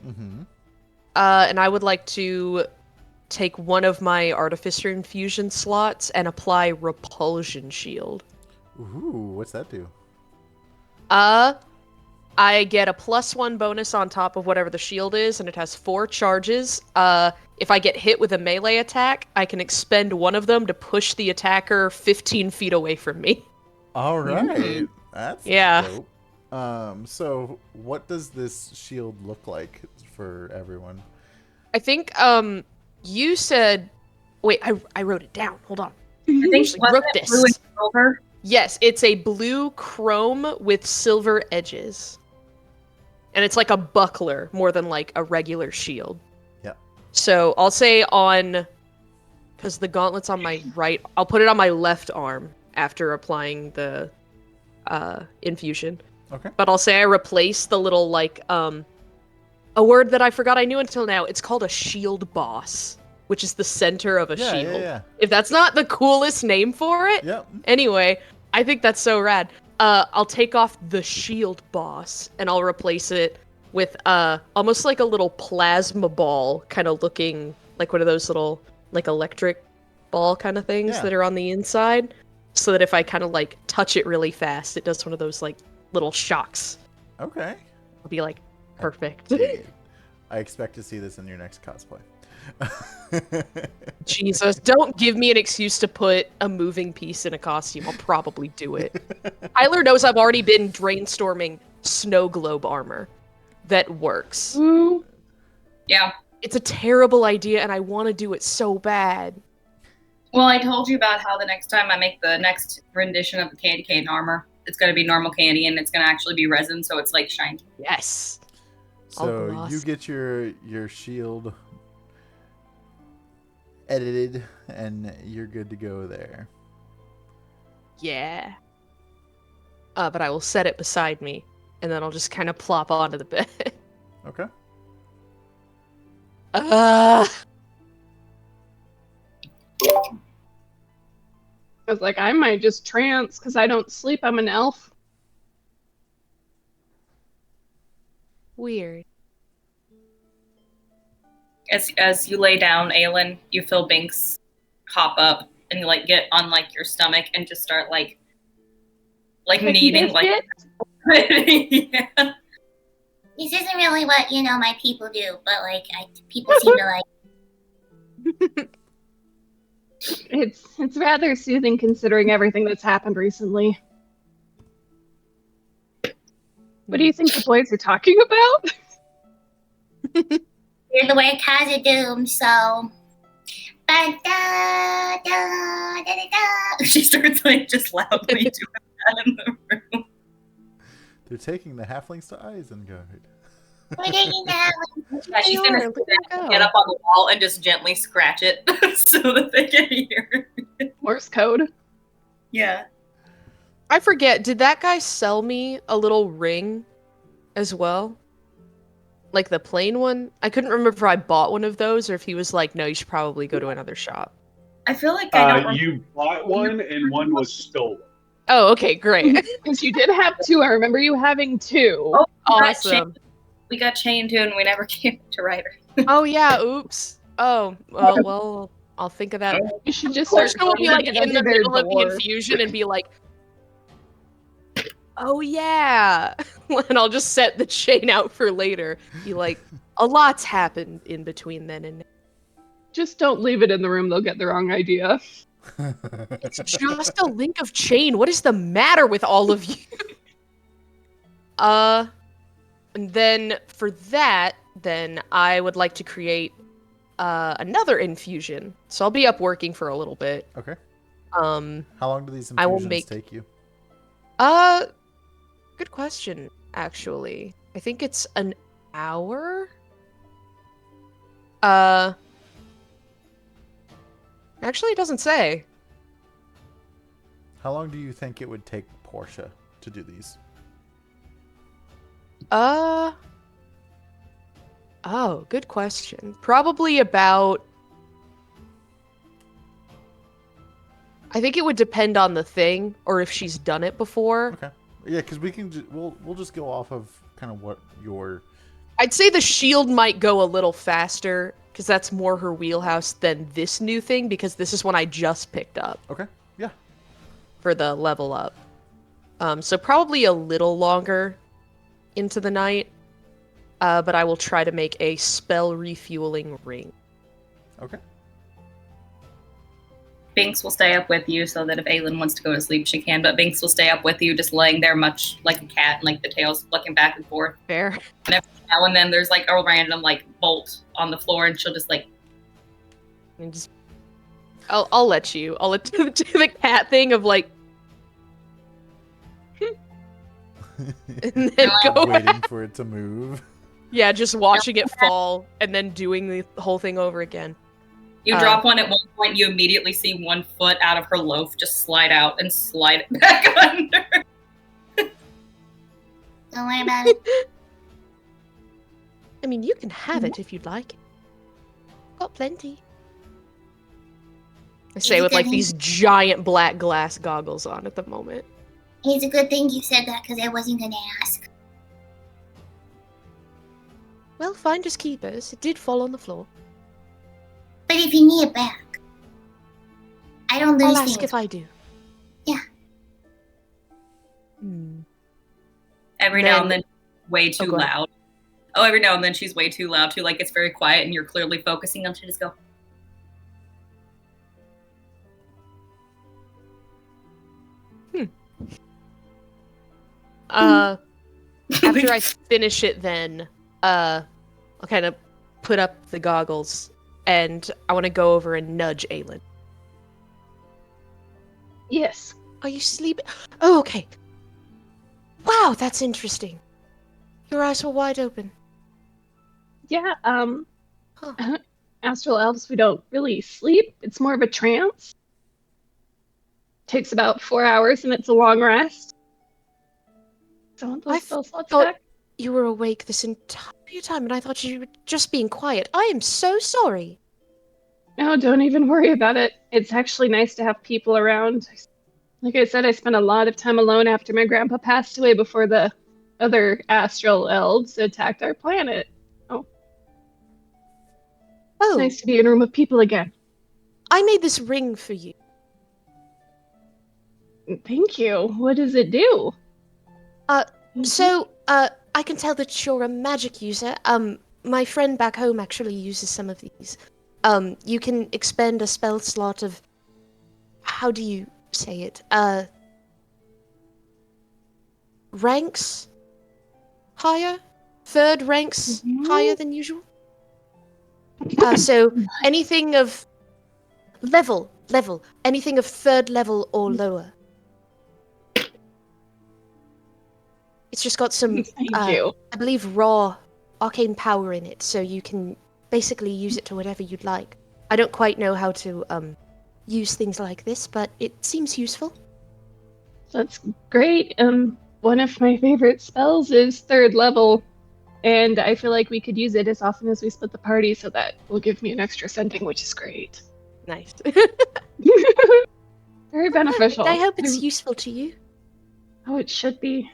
and I would like to take one of my artificer infusion slots and apply repulsion shield. Ooh, what's that do? I get a +1 bonus on top of whatever the shield is, and it has 4 charges. If I get hit with a melee attack, I can expend one of them to push the attacker 15 feet away from me. All right. That's dope. So what does this shield look like for everyone? I think you said wait, I wrote it down. Hold on. I think she wrote this. Blue and silver. Yes, it's a blue chrome with silver edges. And it's like a buckler more than like a regular shield. Yeah. So I'll say because the gauntlet's on my right, I'll put it on my left arm after applying the infusion. Okay. But I'll say I replace the little like a word that I forgot I knew until now. It's called a shield boss, which is the center of a shield. Yeah. If that's not the coolest name for it. Yep. Anyway, I think that's so rad. I'll take off the shield boss and I'll replace it with almost like a little plasma ball kind of looking like one of those little like electric ball kind of things that are on the inside, so that if I kind of like touch it really fast, it does one of those like little shocks. Okay. It'll be like perfect. I expect to see this in your next cosplay. Jesus, don't give me an excuse to put a moving piece in a costume. I'll probably do it. Tyler knows I've already been brainstorming snow globe armor that works. Yeah. It's a terrible idea and I want to do it so bad. Well, I told you about how the next time I make the next rendition of the candy cane armor, it's going to be normal candy and it's going to actually be resin, so it's like shiny. Yes. So you get your shield edited and you're good to go there. Yeah. But I will set it beside me and then I'll just kind of plop onto the bed. Okay. I was like, I might just trance because I don't sleep. I'm an elf. Weird. As you lay down, Aylin, you feel Binx hop up and you like get on like your stomach and just start like kneading like yeah. This isn't really what, my people do, but, people seem to like. It's rather soothing considering everything that's happened recently. What do you think the boys are talking about? You're the way Khazad-dûm, so. Da, da, da, da, da. She starts like just loudly doing that in the room. They're taking the halflings to Isengard. We're taking the halflings. Yeah, she's gonna Look at her get go. up on the wall and just gently scratch it so that they can hear. Morse code. Yeah. I forget, did that guy sell me a little ring as well? Like the plain one? I couldn't remember if I bought one of those or if he was like, no, you should probably go to another shop. I feel like I don't remember. You bought one and one was stolen. Oh, okay, great. Because you did have two. I remember you having two. Oh, Awesome. We got chained to and we never came to Ryder. Oh yeah, oops. Oh, well, I'll think of that. You should just Portia start will be like going in the under their middle of the door. infusion and be like, oh yeah. And I'll just set the chain out for later. Be like, a lot's happened in between then and now. Just don't leave it in the room. They'll get the wrong idea. It's just a link of chain. What is the matter with all of you? And then for that, then I would like to create another infusion. So I'll be up working for a little bit. Okay. How long do these I will infusions make- take you? Good question, actually. I think it's an hour? Actually, it doesn't say. How long do you think it would take Portia to do these? Oh, good question. Probably about... I think it would depend on the thing, or if she's done it before. Okay. Yeah, because we can. We'll just go off of kind of what your. I'd say the shield might go a little faster, because that's more her wheelhouse than this new thing, because this is one I just picked up. Okay. Yeah. For the level up. So probably a little longer into the night, but I will try to make a spell refueling ring. Okay. Binx will stay up with you so that if Aylin wants to go to sleep, she can. But Binx will stay up with you, just laying there, much like a cat, and like the tail's flicking back and forth. Fair. Now and then there's like a random like bolt on the floor, and she'll just like. And just, I'll let you. I'll let do the cat thing of like. And then go. Waiting for it to move. Yeah, just watching it fall and then doing the whole thing over again. You drop one at one point, you immediately see one foot out of her loaf just slide out and slide it back under. Don't worry about it. I mean, you can have it if you'd like. Got plenty. I say with like these giant black glass goggles on at the moment. It's a good thing you said that because I wasn't going to ask. Well, finders keepers. It did fall on the floor. But if you need it back, I don't lose I'll ask things. if I do. Yeah. Every Then- now and then, way too go ahead. loud. Oh, every now and then she's way too loud too. Like it's very quiet, and you're clearly focusing on. She just go. After I finish it, then I'll kind of put up the goggles, and I want to go over and nudge Aylin. Yes. Are you sleeping? Oh, okay. Wow, that's interesting. Your eyes were wide open. Yeah, Huh. astral elves, we don't really sleep. It's more of a trance. Takes about 4 hours and it's a long rest. So want I those spell slots thought- back? You were awake this entire time, and I thought you were just being quiet. I am so sorry. No, don't even worry about it. It's actually nice to have people around. Like I said, I spent a lot of time alone after my grandpa passed away before the other astral elves attacked our planet. It's Oh, nice to be in a room of people again. I made this ring for you. Thank you. What does it do? So, I can tell that you're a magic user. My friend back home actually uses some of these. You can expend a spell slot of how do you say it? Ranks higher? Third ranks higher than usual? So anything of level, anything of third level or lower. It's just got some, Thank you. I believe, raw arcane power in it, so you can basically use it to whatever you'd like. I don't quite know how to use things like this, but it seems useful. That's great. One of my favorite spells is third level, and I feel like we could use it as often as we split the party, so that will give me an extra sending, which is great. Nice. Very beneficial. I hope it's useful to you. Oh, it should be.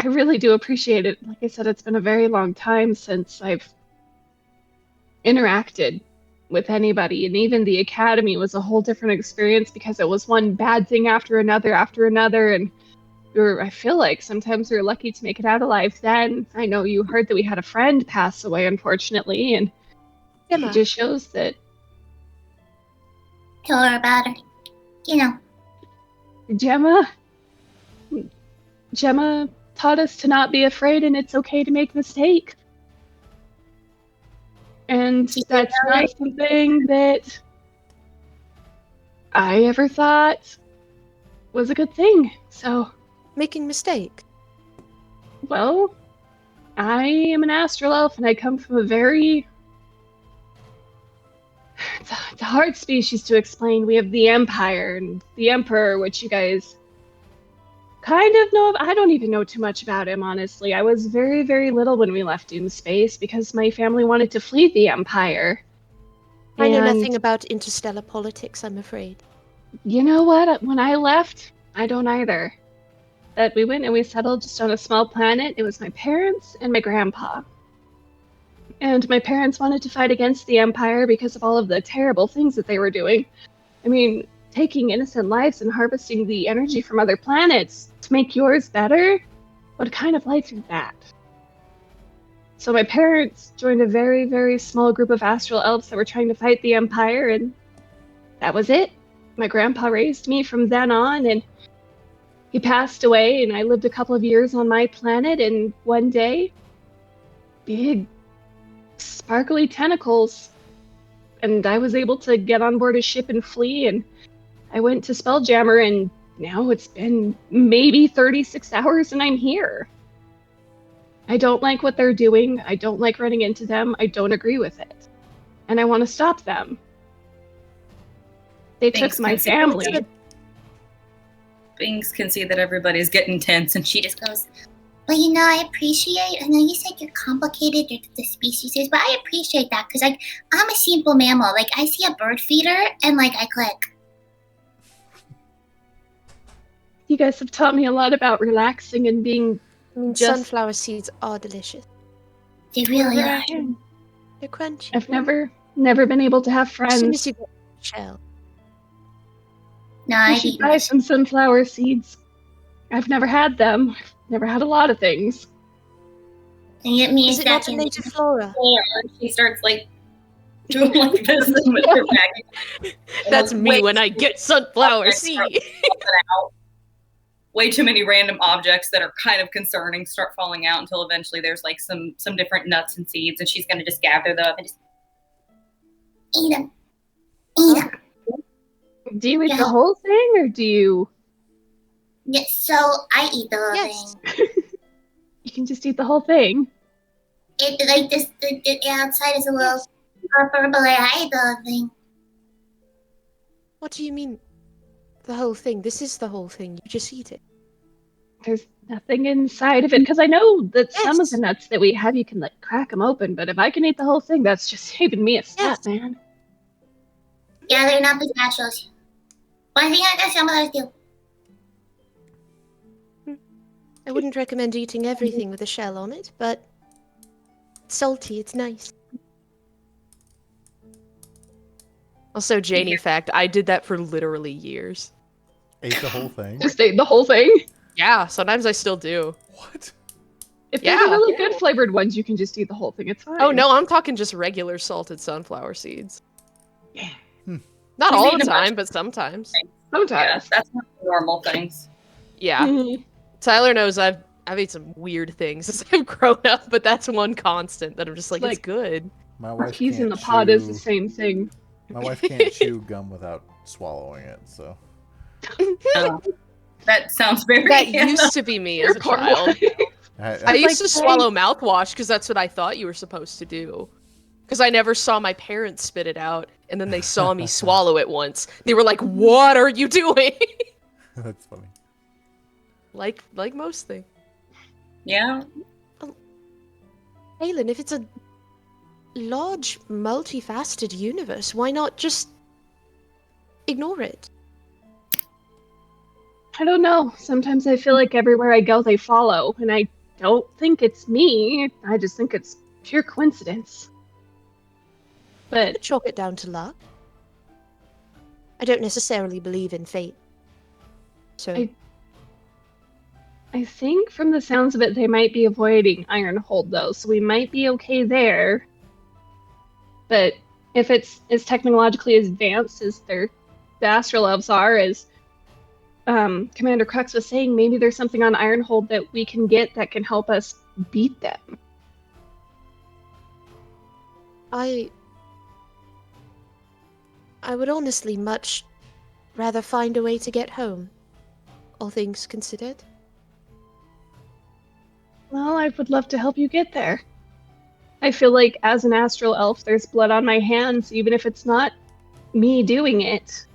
I really do appreciate it. Like I said, it's been a very long time since I've interacted with anybody, and even the academy was a whole different experience because it was one bad thing after another, and I feel like sometimes we were lucky to make it out alive then. I know you heard that we had a friend pass away, unfortunately, and it just shows that... Tell her about her. You know. Gemma taught us to not be afraid, and it's okay to make mistakes. And that's not something that I ever thought was a good thing. So, making mistake. Well, I am an astral elf, and I come from a very... It's a hard species to explain. We have the Empire and the Emperor, which you guys kind of know of. I don't even know too much about him, honestly. I was very, very little when we left Doom Space because my family wanted to flee the Empire. I know nothing about interstellar politics, I'm afraid. You know what? When I left, I don't either. That we went and we settled just on a small planet. It was my parents and my grandpa. And my parents wanted to fight against the Empire because of all of the terrible things that they were doing. I mean, taking innocent lives and harvesting the energy from other planets to make yours better? What kind of life is that? So my parents joined a very, very small group of astral elves that were trying to fight the Empire, and that was it. My grandpa raised me from then on, and he passed away, and I lived a couple of years on my planet, and one day, big, sparkly tentacles, and I was able to get on board a ship and flee, and I went to Spelljammer, and now it's been maybe 36 hours, and I'm here. I don't like what they're doing. I don't like running into them. I don't agree with it. And I want to stop them. They took my family. Binx can see that everybody's getting tense, and she just goes, But you know, I know you said you're complicated, the species is, but I appreciate that, because, like, I'm a simple mammal. Like, I see a bird feeder, and, like, I click. You guys have taught me a lot about relaxing and being just... Sunflower seeds are delicious. They really are. They're crunchy. I've never been able to have friends. As soon as you get the shell. No, I should buy some sunflower seeds. I've never had them. I've never had a lot of things. And it means is it not a native flora? She starts, like, doing like this with her bag. That's me when I get sunflower seed. Way too many random objects that are kind of concerning start falling out until eventually there's like some different nuts and seeds, and she's gonna just gather them and just eat them. Eat them. Do you eat the whole thing, or do you? Yes, so I eat the whole thing. You can just eat the whole thing. It like this. The outside is a little purple, but I eat the whole thing. What do you mean? The whole thing? This is the whole thing. You just eat it. There's nothing inside of it, because I know that some of the nuts that we have, you can like crack them open. But if I can eat the whole thing, that's just saving me a step, man. Yeah, they're not pistachios. But I think I got some of those too. I wouldn't recommend eating everything with a shell on it, but it's salty. It's nice. Also, Janie fact, I did that for literally years. Ate the whole thing? Just ate the whole thing? Yeah, sometimes I still do. What? If they're the really good flavored ones, you can just eat the whole thing. It's fine. Oh, no, I'm talking just regular salted sunflower seeds. Yeah. Not He's all eaten the a bunch time, but sometimes. Yeah, Sometimes. that's one of the normal things. Yeah. Mhm. Tyler knows I've eaten some weird things as I've grown up, but that's one constant that I'm just like, it's Like- good. My wife Peas in can't the pod is the chew. same thing. My wife can't chew gum without swallowing it. So That sounds very. That used to be me as a Poor child. wife. I I, used to Like, swallow mouthwash because that's what I thought you were supposed to do. Because I never saw my parents spit it out, and then they saw me swallow it once. They were like, "What are you doing?" that's funny. like most things. Yeah. Aylin, if it's a large, multifaceted universe, why not just ignore it? I don't know. Sometimes I feel like everywhere I go, they follow, and I don't think it's me. I just think it's pure coincidence. But Chalk it down to luck. I don't necessarily believe in fate. So I think from the sounds of it, they might be avoiding Ironhold, though, so we might be okay there. But if it's as technologically advanced as the Astral Elves are, as Commander Crux was saying, maybe there's something on Ironhold that we can get that can help us beat them. I would honestly much rather find a way to get home, all things considered. Well, I would love to help you get there. I feel like as an Astral Elf, there's blood on my hands, even if it's not me doing it.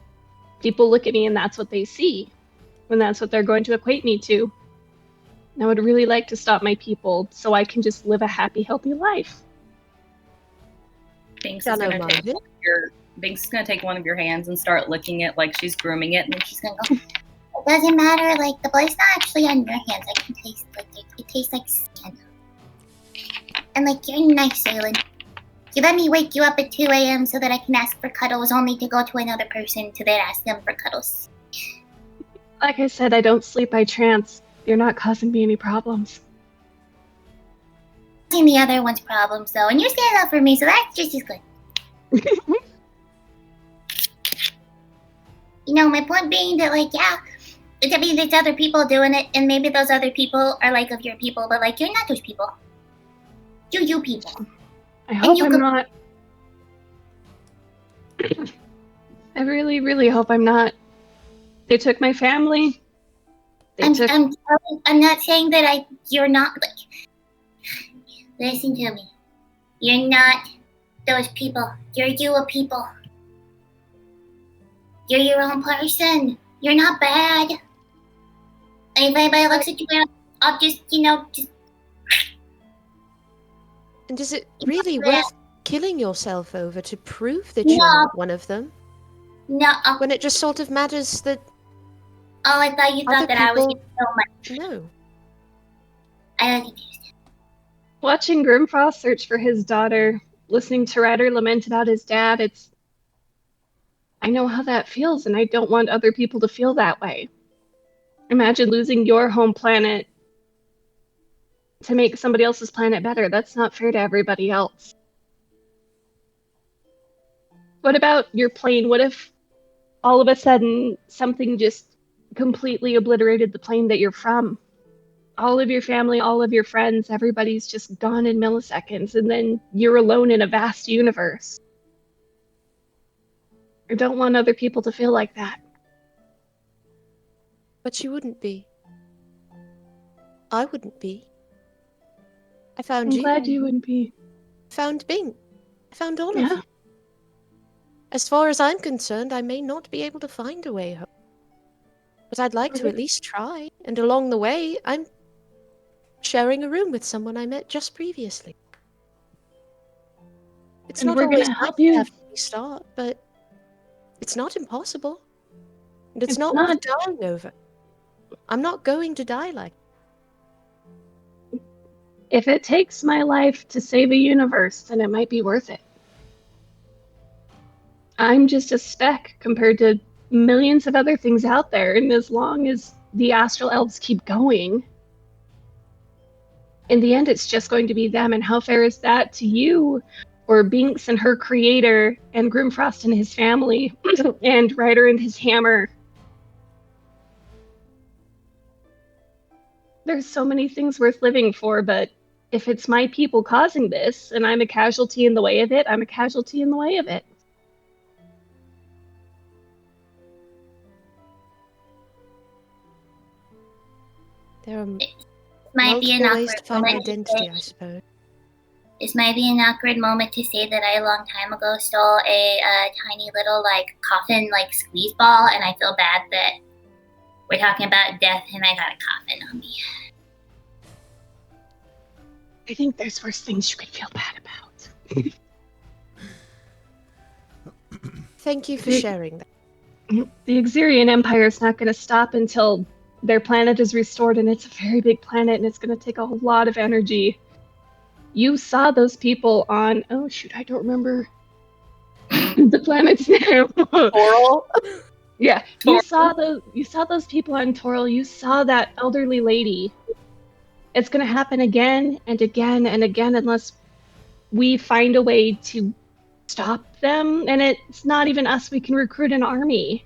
People look at me and that's what they see. And that's what they're going to equate me to. And I would really like to stop my people so I can just live a happy, healthy life. Binx Yeah, is no gonna take mind. Binx is gonna take one of your hands and start licking it like she's grooming it, and then she's gonna go. It doesn't matter. Like the blood's not actually on your hands. I can taste like it tastes like skin. And like you're nice, Aylin. You let me wake you up at 2 a.m. so that I can ask for cuddles, only to go to another person to then ask them for cuddles. Like I said, I don't sleep by trance. You're not causing me any problems. Seen the other one's problems though, and you're standing up for me, so that's just as good. You know, my point being that like, yeah, I mean, there's other people doing it, and maybe those other people are like of your people, but like you're not those people. You're you people. I hope you I'm could- not. I really, really hope I'm not. They took my family. They took. I'm not saying that you're not like. Listen to me. You're not those people. You're you a people. You're your own person. You're not bad. And if anybody looks at you, I'll just, just. And is it really Yeah. worth killing yourself over to prove that you're No. not one of them? No. When it just sort of matters that Oh, I thought you Other thought that I was people- so much. no. I don't understand. Watching Grimforst search for his daughter, listening to Ryder lament about his dad, I know how that feels, and I don't want other people to feel that way. Imagine losing your home planet to make somebody else's planet better. That's not fair to everybody else. What about your plane? What if all of a sudden something just completely obliterated the plane that you're from? All of your family, all of your friends, everybody's just gone in milliseconds, and then you're alone in a vast universe. I don't want other people to feel like that. But you wouldn't be. I wouldn't be. I found I'm you. glad you wouldn't be. Found Bing. I found all of Yeah. you. As far as I'm concerned, I may not be able to find a way home. But I'd like to at least try, and along the way, I'm sharing a room with someone I met just previously. It's And not we're gonna always help nice you. to have to restart, but it's not impossible. And it's It's not not. worth dying over. I'm not going to die like If it takes my life to save a universe, then it might be worth it. I'm just a speck compared to millions of other things out there, and as long as the Astral Elves keep going, in the end, it's just going to be them. And how fair is that to you or Binx and her creator, and Grimfrost and his family, and Ryder and his hammer. There's so many things worth living for, but if it's my people causing this, and I'm a casualty in the way of it, I'm a casualty in the way of it. There are Might be an multiple ways awkward to find moment to identity, say- I suppose. This might be an awkward moment to say that I a long time ago stole a tiny little coffin squeeze ball, and I feel bad that we're talking about death and I got a coffin on me. I think there's worse things you could feel bad about. Thank you for sharing that. The Exerian Empire is not going to stop until their planet is restored, and it's a very big planet, and it's going to take a lot of energy. You saw those people on... Oh, shoot, I don't remember the planet's name. Oral? Yeah, you saw those people on Toril. You saw that elderly lady. It's going to happen again and again and again unless we find a way to stop them. And it's not even us. We can recruit an army.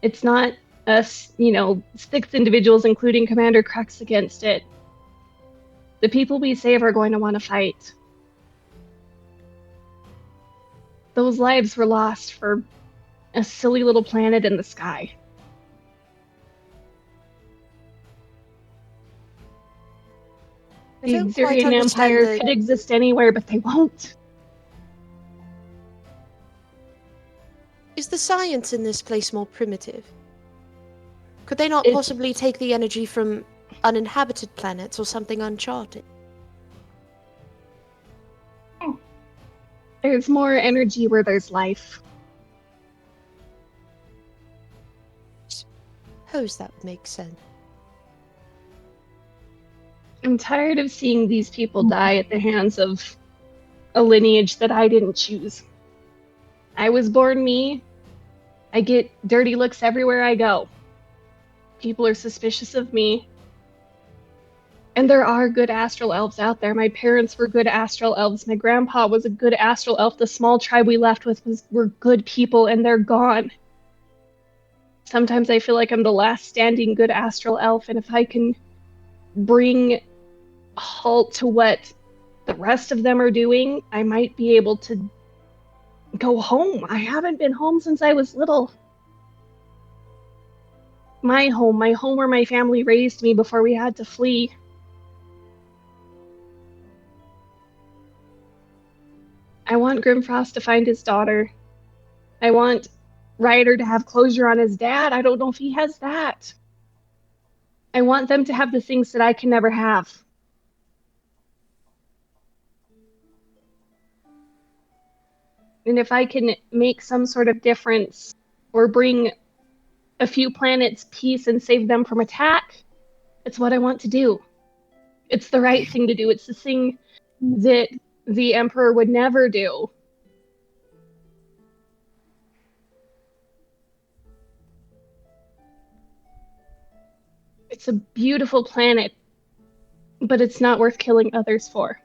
It's not us, 6 individuals, including Commander Crux, against it. The people we save are going to want to fight. Those lives were lost for a silly little planet in the sky. The Exerian Empire could exist anywhere, but they won't. Is the science in this place more primitive? Could they not It's- possibly take the energy from uninhabited planets or something uncharted? There's more energy where there's life. Suppose that would make sense. I'm tired of seeing these people die at the hands of a lineage that I didn't choose. I was born me. I get dirty looks everywhere I go. People are suspicious of me. And there are good astral elves out there. My parents were good astral elves. My grandpa was a good astral elf. The small tribe we left with were good people, and they're gone. Sometimes I feel like I'm the last standing good astral elf, and if I can bring a halt to what the rest of them are doing, I might be able to go home. I haven't been home since I was little. My home where my family raised me before we had to flee. I want Grimfrost to find his daughter. I want Ryder to have closure on his dad. I don't know if he has that. I want them to have the things that I can never have. And if I can make some sort of difference or bring a few planets peace and save them from attack, it's what I want to do. It's the right thing to do. It's the thing that the Emperor would never do. It's a beautiful planet, but it's not worth killing others for.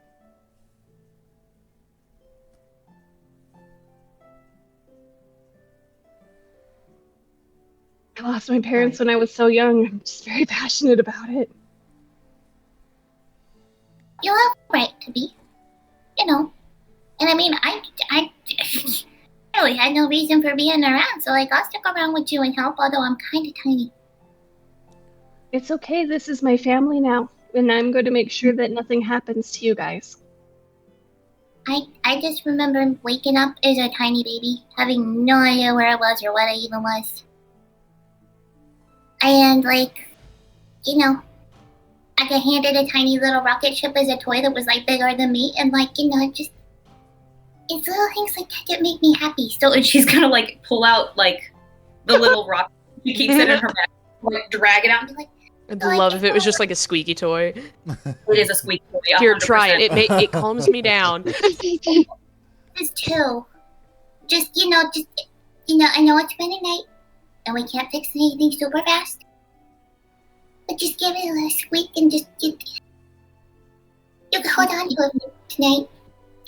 I lost my parents when I was so young. I'm just very passionate about it. You have a right to be, And I mean, I really had no reason for being around, so I'll stick around with you and help, although I'm kind of tiny. It's okay, this is my family now, and I'm going to make sure that nothing happens to you guys. I just remember waking up as a tiny baby, having no idea where I was or what I even was. And, I got handed a tiny little rocket ship as a toy that was, bigger than me, and, just... It's little things like that that make me happy. So, and she's gonna, pull out, the little rocket. She keeps it in her bag, drag it out, and be like, I'd love if it was just like a squeaky toy. it is a squeak toy. Here, 100%. try it. It calms me down. This too. Just, I know it's been a night, and we can't fix anything super fast. But just give it a little squeak and just you can hold on to it tonight.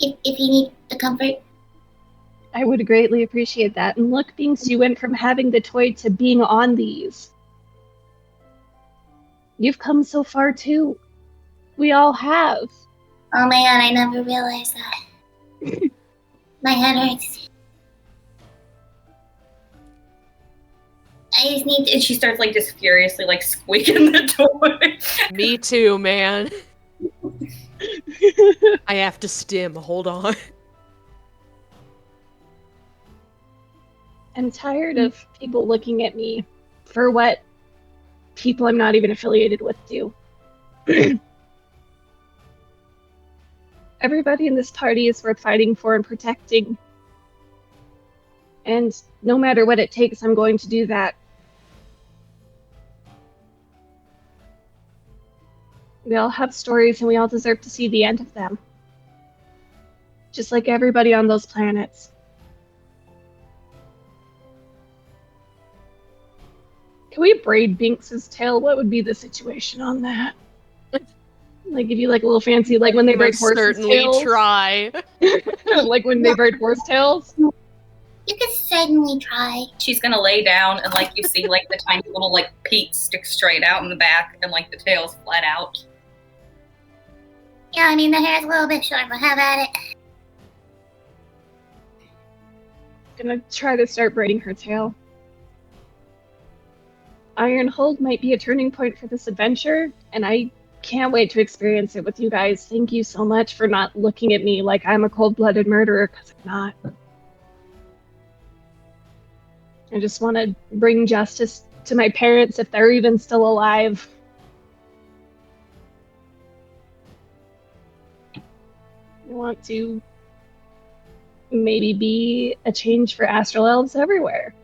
if you need the comfort. I would greatly appreciate that. And look, Binx, you went from having the toy to being on these. You've come so far too. We all have. Oh man, I never realized that. My head hurts. I just need to... And she starts like just furiously like squeaking the toy. Me too, man. I have to stim. Hold on. I'm tired of people looking at me for what people I'm not even affiliated with do. Everybody in this party is worth fighting for and protecting. And no matter what it takes, I'm going to do that. We all have stories and we all deserve to see the end of them. Just like everybody on those planets. Can we braid Binx's tail? What would be the situation on that? Like, if you like a little fancy, like when they braid horses' certainly tails? try. Like when they braid horse tails? You could certainly try. She's gonna lay down and like you see like the tiny little like peak stick straight out in the back and like the tail's flat out. Yeah, I mean the hair's a little bit short, but have at it. Gonna try to start braiding her tail. Ironhold might be a turning point for this adventure, and I can't wait to experience it with you guys. Thank you so much for not looking at me like I'm a cold-blooded murderer, because I'm not. I just want to bring justice to my parents if they're even still alive. I want to maybe be a change for astral elves everywhere.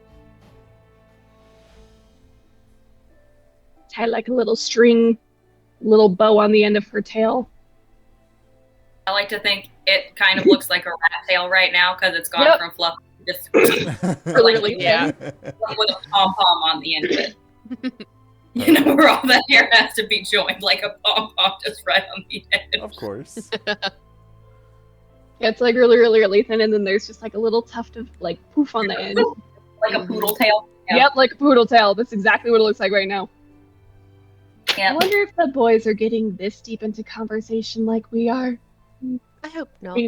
Tie like a little string, little bow on the end of her tail. I like to think it kind of looks like a rat tail right now because it's gone from fluff to just Really Yeah. with a pom-pom on the end of it. You know, where all that hair has to be joined like a pom-pom just right on the end. Of course. It's like really, really, really thin, and then there's just like a little tuft of like poof on the end. Like a poodle tail. Yeah. Yep, like a poodle tail. That's exactly what it looks like right now. I Yeah. wonder if the boys are getting this deep into conversation like we are. I hope not.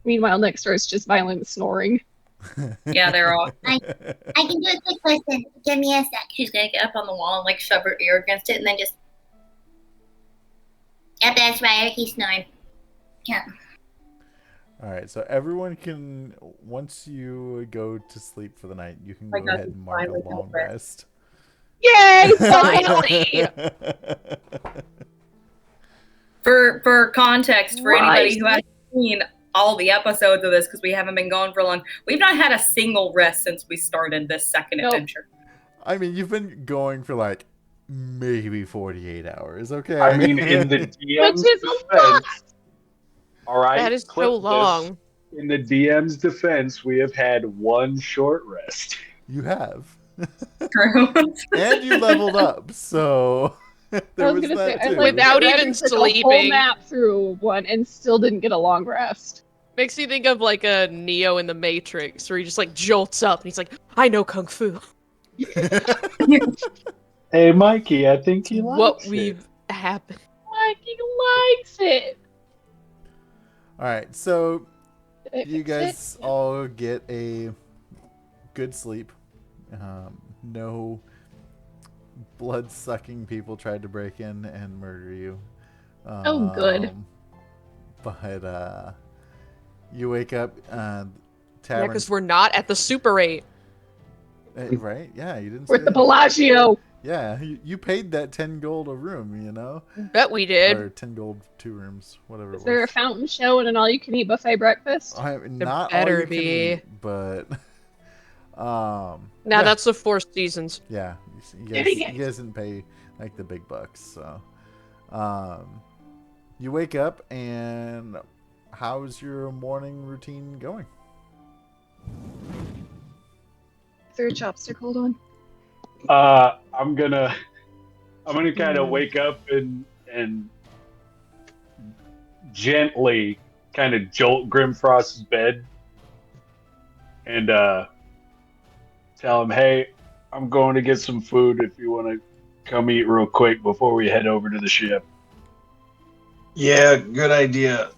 Meanwhile, next door is just violent snoring. Yeah, they're all. I can do a quick listen. Give me a sec. She's gonna get up on the wall and like shove her ear against it and then just. Yep, that's right. He's snoring. Yeah. All right, so everyone can, once you go to sleep for the night, you can go My God, ahead and mark a finally long got rest. Yay! Finally! For context, for anybody Right. who hasn't seen all the episodes of this, because we haven't been going for long, we've not had a single rest since we started this second Nope. adventure. I mean, you've been going for like maybe 48 hours, okay? I mean, in the DM's Which is a lot. defense, all right, That is clip so this. long. In the DM's defense, we have had one short rest. You have. True. And you leveled up, so there I was was gonna say, that I too. like Without Red even took a whole sleeping. nap through one and still didn't get a long rest. Makes me think of like a Neo in the Matrix, where he just like jolts up and he's like, "I know kung fu." Hey, Mikey, I think he likes What it. we've happened. Like, he likes it. All right, so Did I you fix guys it? all get a good sleep. No blood-sucking people tried to break in and murder you. Oh, good. But you wake up, Yeah, tavern. because we're not at the Super 8. Right? Yeah, you didn't. With say the that. Bellagio. Yeah, you paid that 10 gold a room, you know, Bet we did. or 10 gold 2 rooms, whatever. Is it there a was. fountain show and an all-you-can-eat buffet breakfast? Not all better you can be. eat, but Now yeah. that's the Four Seasons. Yeah, you Dang guys, it. you guys didn't pay like the big bucks, so you wake up, and how's your morning routine going? Is there a chopstick hold on? I'm gonna kind of wake up and gently kind of jolt Grimfrost's bed and tell him, "Hey, I'm going to get some food if you want to come eat real quick before we head over to the ship." Yeah, good idea.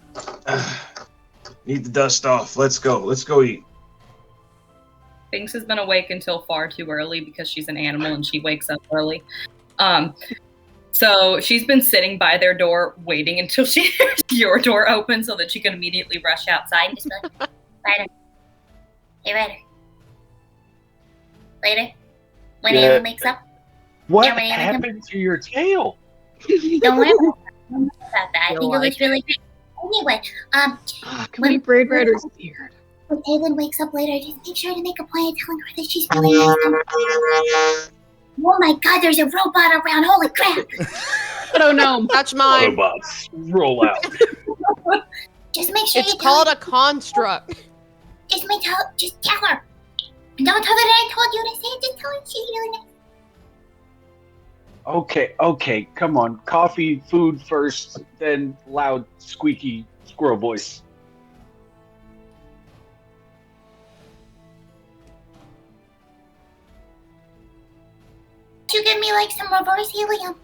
Need the dust off. Let's go. Let's go eat. Binx has been awake until far too early because she's an animal and she wakes up early. So she's been sitting by their door waiting until she hears your door open so that she can immediately rush outside and just be like, Ryder. Hey, Ryder. Later. When Aylin wakes up. What Yeah, when Aylin happened to your tail? Don't worry about that. I think it looks really good. Anyway, Can we braid Ryder's beard? when Aylin wakes up later, just make sure to make a point of telling her that she's really nice. Oh my god, there's a robot around. Holy crap. I don't know. Touch mine. Robots, roll out. Just make sure It's you tell called her. a construct. Just tell her. Don't tell her that I told you to say it. Just tell her she's really nice. Okay, come on. Coffee, food first, then loud, squeaky squirrel voice. You give me like some reverse helium.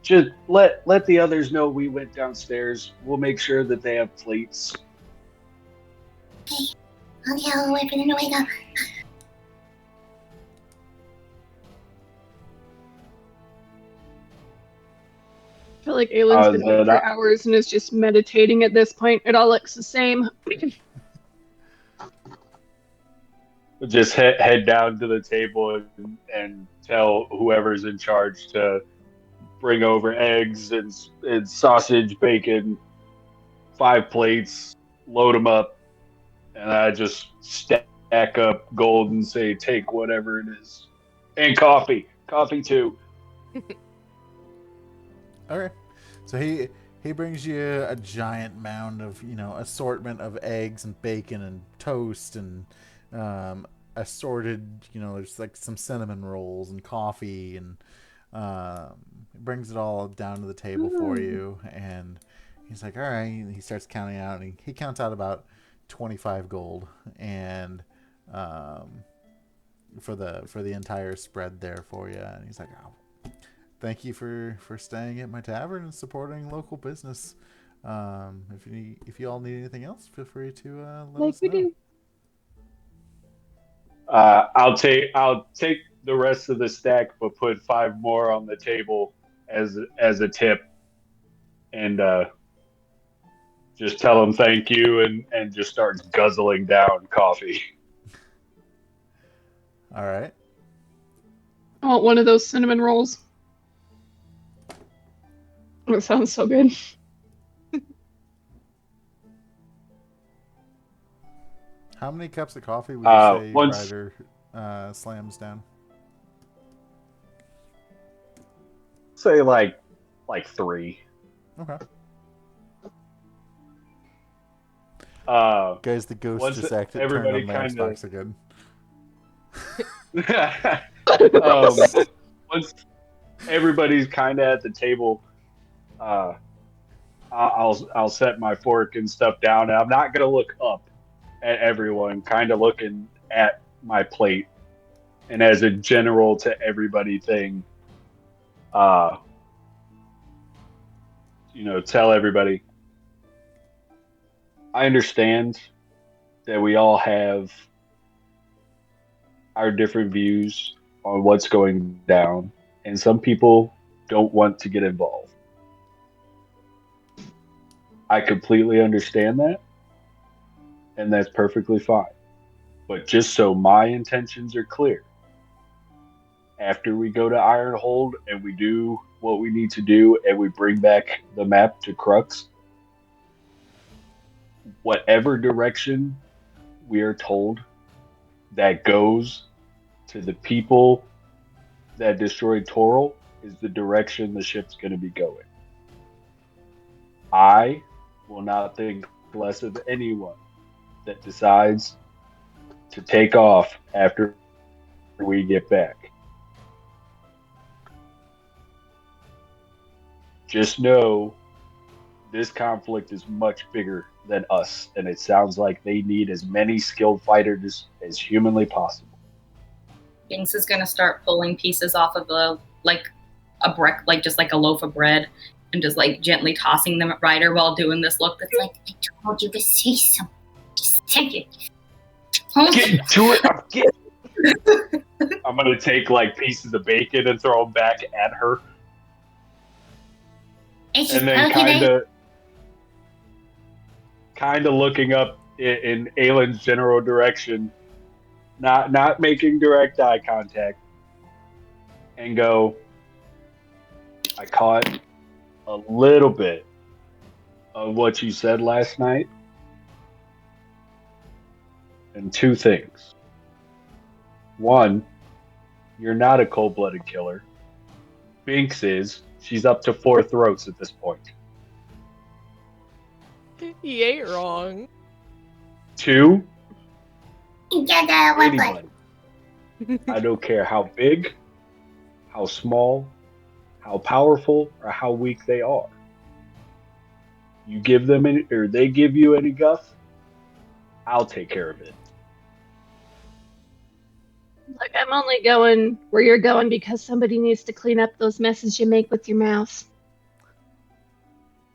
Just let the others know we went downstairs. We'll make sure that they have plates. Okay, I'll wait for them to wake up. I feel like Aylin's been up for that- hours and is just meditating at this point. It all looks the same. Just head down to the table and tell whoever's in charge to bring over eggs and sausage, bacon, 5 plates, load them up, and I just stack up gold and say, take whatever it is. And coffee too. Okay. So he brings you a giant mound of, assortment of eggs and bacon and toast and assorted, there's like some cinnamon rolls and coffee and brings it all down to the table for you. And he's like, all right. He starts counting out and he counts out about 25 gold and for the entire spread there for you. And he's like, oh, thank you for staying at my tavern and supporting local business. If you all need anything else, feel free to let us know. do. I'll take the rest of the stack, but put 5 more on the table as a tip, and just tell them thank you, and just start guzzling down coffee. All right. I want one of those cinnamon rolls. That sounds so good. How many cups of coffee would you say once- Ryder slams down? Say like 3. Okay. Uh, Guys, the ghost once just turned everybody on my kinda- Xbox again. Once everybody's kind of at the table, I'll set my fork and stuff down, and I'm not gonna look up at everyone. Kind of looking at my plate, and as a general to everybody thing, tell everybody. I understand that we all have our different views on what's going down, and some people don't want to get involved. I completely understand that, and that's perfectly fine. But just so my intentions are clear, after we go to Ironhold and we do what we need to do and we bring back the map to Crux, whatever direction we are told that goes to the people that destroyed Toril is the direction the ship's going to be going. I will not think less of anyone that decides to take off after we get back. just know this conflict is much bigger than us, and it sounds like they need as many skilled fighters as humanly possible. Binx is gonna start pulling pieces off of a just like a loaf of bread, and just like gently tossing them at Ryder while doing this look that's like, I told you to say something. Just take it. Get to it. I'm gonna take like pieces of bacon and throw them back at her, It's just and then kind of looking up in Aylin's general direction, not making direct eye contact, and go, I caught a little bit of what you said last night, and two things. One, you're not a cold-blooded killer. Binx is. She's up to 4 throats at this point. He ain't wrong. 2, You get that one foot. anybody. I don't care how big, how small, how powerful, or how weak they are. You give them any, or they give you any guff, I'll take care of it. Look, I'm only going where you're going because somebody needs to clean up those messes you make with your mouth.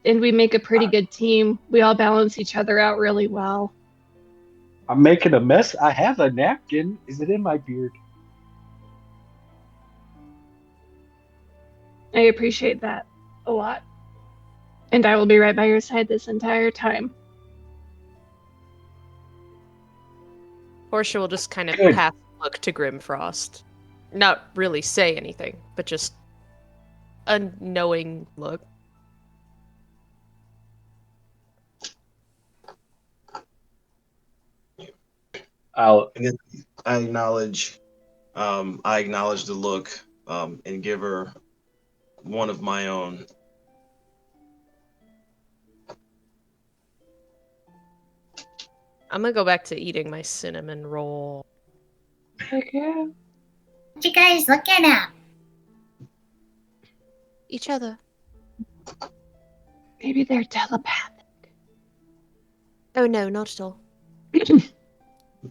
And we make a pretty good team. We all balance each other out really well. I'm making a mess. I have a napkin. Is it in my beard? I appreciate that a lot. And I will be right by your side this entire time. Portia will just kind of Good. pass a look to Grimfrost. Not really say anything, but just a knowing look. I'll Again, I acknowledge the look, and give her one of my own. I'm gonna go back to eating my cinnamon roll. Okay. What you guys looking at? Each other. Maybe they're telepathic. Oh no, not at all.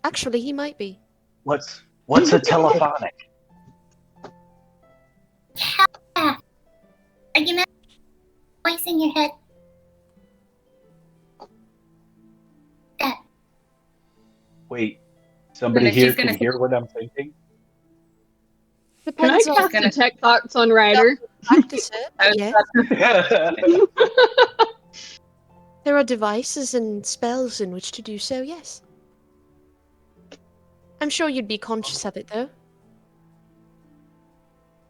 Actually, he might be. what's a telephonic? Are you not voice in your head? Wait, somebody And if she's here gonna can hear what I'm thinking? Can I Depends on cast detect thoughts on Ryder? practice it. I was Yeah. There are devices and spells in which to do so, yes. I'm sure you'd be conscious of it, though.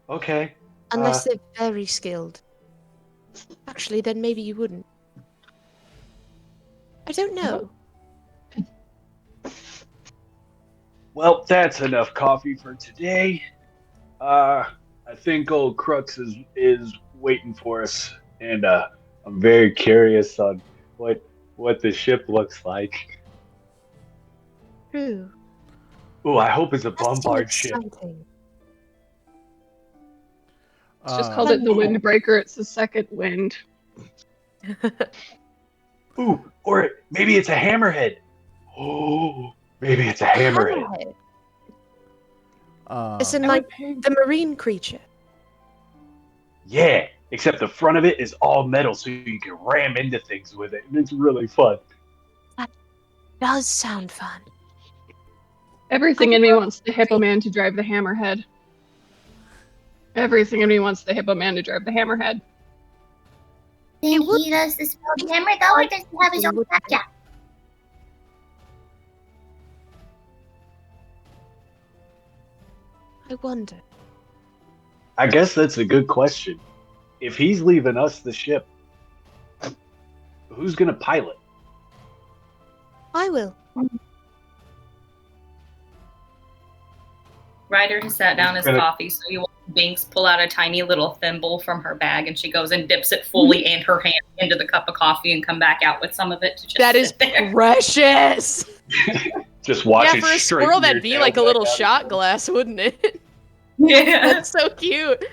Okay. Unless they're very skilled. Actually, then maybe you wouldn't. I don't know. Well, that's enough coffee for today. I think old Crux is waiting for us, and I'm very curious on what the ship looks like. True. Ooh, I hope it's a That seems bombard ship. exciting. It's just called it the Windbreaker. It's the second wind. Ooh, or maybe it's a hammerhead. Oh, maybe it's a hammerhead. Hammerhead. It's in I like would pay- the marine creature. Yeah, except the front of it is all metal, so you can ram into things with it, and it's really fun. Does sound fun. Everything in me wants the Hippo Man to drive the Hammerhead. Everything in me wants the Hippo Man to drive the Hammerhead. Then would- he does the Spelljammer though, or does he have his own blackjack? I wonder. I guess that's a good question. If he's leaving us the ship, who's gonna pilot? I will. Ryder has sat down his Gonna- coffee, so you watch Binx pull out a tiny little thimble from her bag, and she goes and dips it fully in her hand into the cup of coffee and come back out with some of it to just That sit is there. precious. Just watch Yeah, it for a straight squirrel, in your that'd be tail like a back little out. shot glass, wouldn't it? Yeah. That's so cute.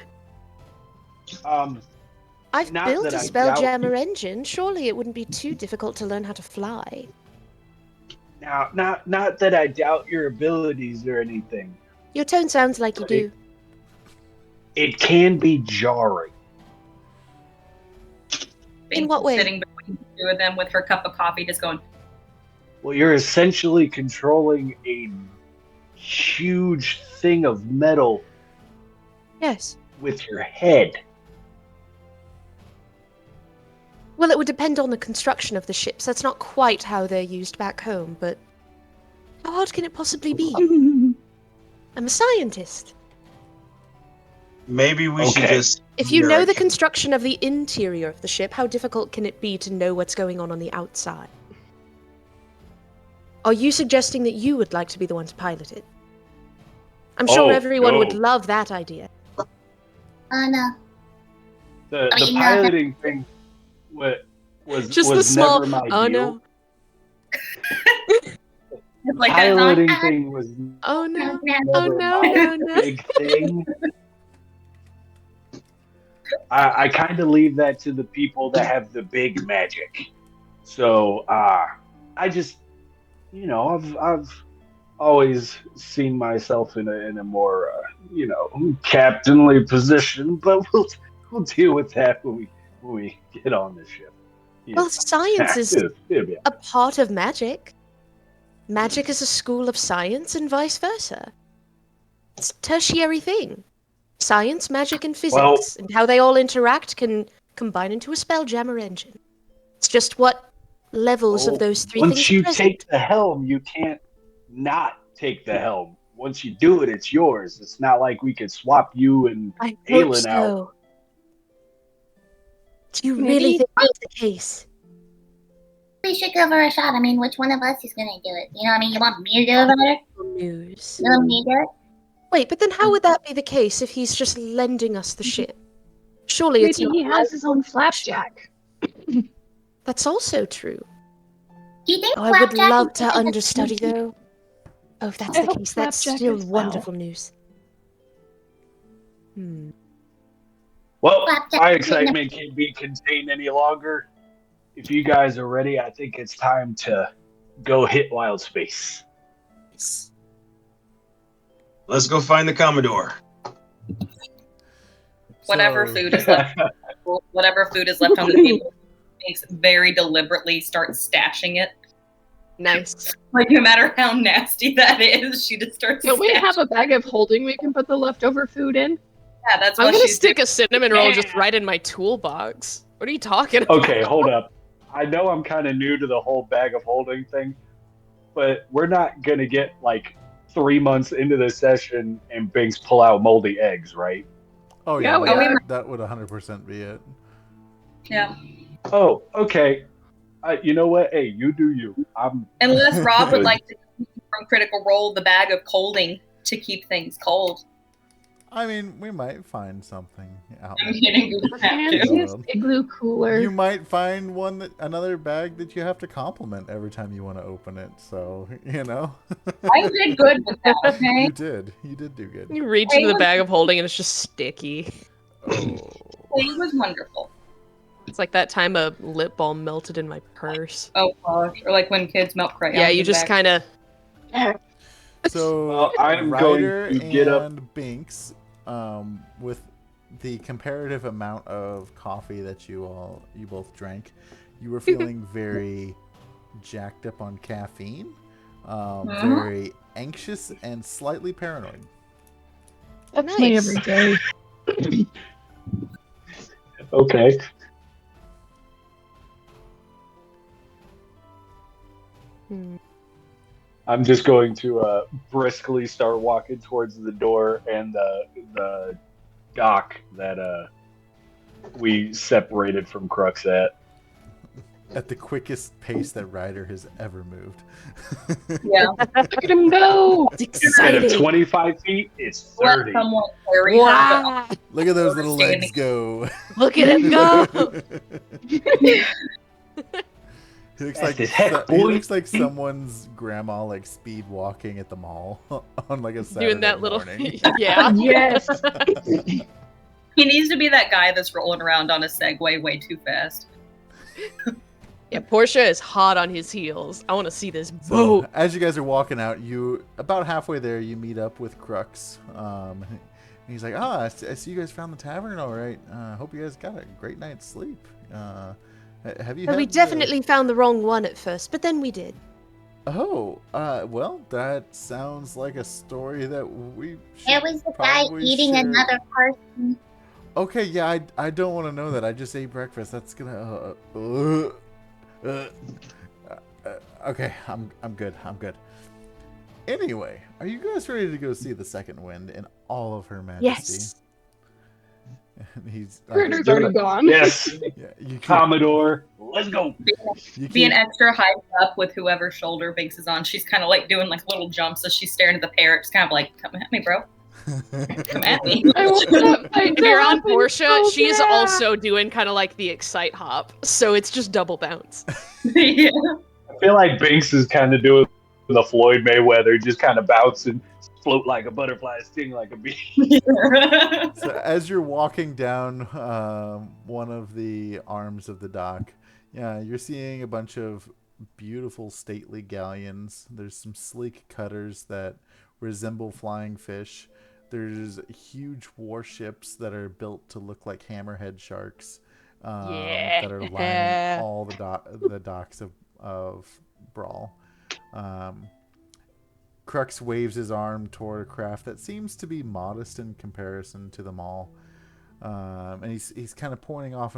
I've Not built that a I doubt Spelljammer you. engine. Surely it wouldn't be too difficult to learn how to fly. Now, not that I doubt your abilities or anything, Your tone sounds like you but do. it can be jarring. In Binx what is way? Sitting between the two of them with her cup of coffee, just going, Well, you're essentially controlling a huge thing of metal Yes. with your head. Well, it would depend on the construction of the ships. That's not quite how they're used back home, but how hard can it possibly be? I'm a scientist. Maybe we should Okay. just. If you know the Direction. construction of the interior of the ship, how difficult can it be to know what's going on the outside? Are you suggesting that you would like to be the one to pilot it? I'm sure Oh, everyone would no. love that idea. Oh no. The mean, piloting thing was Just was the small. never my Oh deal. no! it's like that's Piloting not. thing was Oh no! No, Oh never no! my No no! big thing. I kind of leave that to the people that have the big magic. So I just, I've always seen myself in a more, captainly position. But we'll deal with that when we get on the ship. Well, science is It'll be- a part of magic. Magic is a school of science, and vice versa. It's a tertiary thing. Science, magic, and physics, Well- and how they all interact can combine into a Spelljammer engine. It's just what levels of those three Once things you are present. take the helm, you can't not take the helm. Once you do it, it's yours. It's not like we could swap you and I hope Aylin out. so. Do you Maybe- really think that's the case? We should give her a shot. I mean, which one of us is gonna do it? You know what I mean? You want me to do it better? News. You want me to do it? Wait, but then how would that be the case if he's just lending us the ship? Surely it's Maybe not. he has his own flapjack. That's also true. Do you think Oh, I would Flapjack love is to good at understudy, though. Oh, if that's I the hope case, that's Flapjack still is well. wonderful news. Hmm. Well, Flapjack my is excitement can't be contained any longer. If you guys are ready, I think it's time to go hit wild space. Let's go find the Commodore. Whatever So- food is left, whatever food is left on the table, makes very deliberately start stashing it. Nice. Like no matter how nasty that is, she just starts. Don't we stashing. have a bag of holding we can put the leftover food in? Yeah, that's I'm what gonna she's stick doing. a cinnamon roll just right in my toolbox. What are you talking about? Okay, hold up. I know I'm kind of new to the whole bag of holding thing, but we're not going to get like 3 months into the session and Binx pull out moldy eggs, right? Oh Yeah, yeah, we that would 100% be it. Yeah, Oh, okay. You know what? Hey, you do you. unless Rob would Good. like to keep from Critical Role the bag of colding to keep things cold. I mean, we might find something out. I'm kidding. We don't have to. Fanciest igloo cooler. You might find another bag that you have to compliment every time you want to open it. So I did good with that. Okay. You did do good. You reach into the bag of holding and it's just sticky. Oh. It was wonderful. It's like that time a lip balm melted in my purse. Oh gosh, or like when kids melt crayons. Yeah, you in just bags. kind of. So Well, I'm Ryder going to get up. and Binx, with the comparative amount of coffee that you both drank, you were feeling very jacked up on caffeine, very anxious and slightly paranoid. That's my Nice. every day. Okay. Hmm. I'm just going to briskly start walking towards the door and the dock that we separated from Crux at. At the quickest pace that Ryder has ever moved. Yeah. Look at him go! It's Instead of exciting. 25 feet, it's Let 30. someone carry her. Wow! Look at those little Standing. legs go. Look at him go! He looks Fast like as heck, he boy. looks like someone's grandma like speed walking at the mall on like a Saturday Doing that little. morning. Yeah. Yes! He needs to be that guy that's rolling around on a Segway way too fast. Yeah, Portia is hot on his heels. I want to see this So, boat. as you guys are walking out, you about halfway there, you meet up with Crux. And he's like, I see you guys found the tavern. All right. Hope you guys got a great night's sleep. Have you? Well, we had definitely found the wrong one at first, but then we did. Oh, well, that sounds like a story that we should There was a guy probably eating share. another person. Okay, yeah, I don't want to know that. I just ate breakfast. That's gonna. Okay, I'm good. I'm good. Anyway, are you guys ready to go see the second wind in all of her majesty? Yes. And he's Critters already gone. Yes, yeah, you keep, Commodore. Let's go. you Being keep, extra hyped up with whoever shoulder Binx is on. She's kind of like doing like little jumps as she's staring at the parrot. It's kind of like, come at me, bro. Come at me. I want that fight If to you're on happen Portia, so she's bad. also doing kind of like the excite hop, so it's just double bounce. Yeah. I feel like Binx is kind of doing the Floyd Mayweather, just kind of bouncing, float like a butterfly, sting like a bee. So as you're walking down one of the arms of the dock, yeah, you're seeing a bunch of beautiful, stately galleons. There's some sleek cutters that resemble flying fish. There's huge warships that are built to look like hammerhead sharks that are lining all the docks of Brawl. Crux waves his arm toward a craft that seems to be modest in comparison to them all. And he's kind of pointing off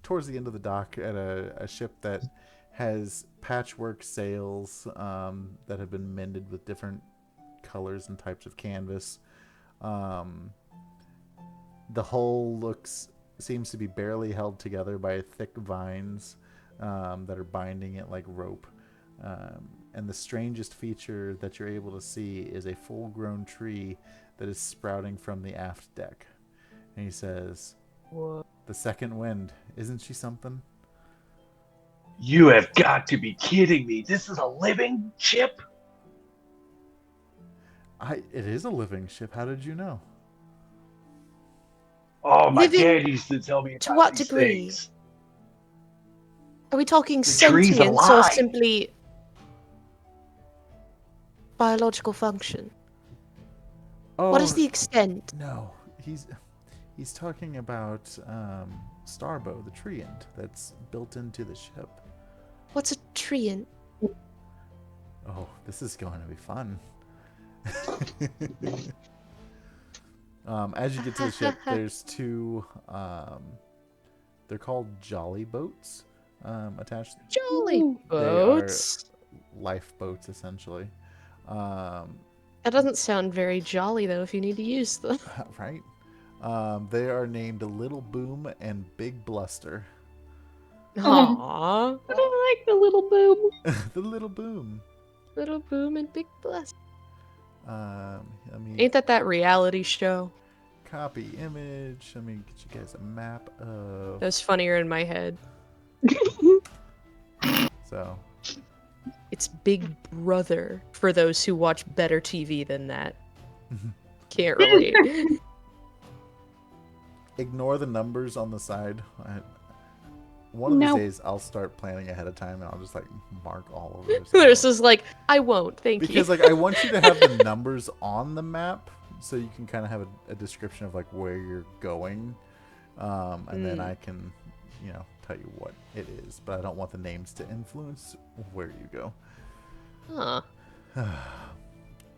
towards the end of the dock at a ship that has patchwork sails that have been mended with different colors and types of canvas. The hull seems to be barely held together by thick vines that are binding it like rope. And the strangest feature that you're able to see is a full-grown tree that is sprouting from the aft deck. And he says, What? "The second wind, isn't she something?" You have got to be kidding me. This is a living ship? It is a living ship. How did you know? Oh, my Living dad used to tell me about to what these degree? things. Are we talking The tree's sentience or alive. simply biological function? Oh, What is the extent? No, he's talking about Starbow, the treant that's built into the ship. What's a treant? Oh, this is going to be fun. As you get to the ship, there's two. They're called jolly boats attached. Jolly They boats. are lifeboats, essentially. That doesn't sound very jolly, though, if you need to use them. Right? They are named Little Boom and Big Bluster. Aww. But I like the little boom. The Little Boom. Little boom and big bless. Let me Ain't that reality show? copy image. Let me get you guys a map of. That was funnier in my head. So, It's Big Brother for those who watch better TV than that. Can't relate. ignore the numbers on the side. One of No. these days, I'll start planning ahead of time, and I'll just like mark all of those. This out. is like, I won't, thank Because you. like I want you to have the numbers on the map, so you can kind of have a description of like where you're going, and then I can, tell you what it is. But I don't want the names to influence where you go. Huh.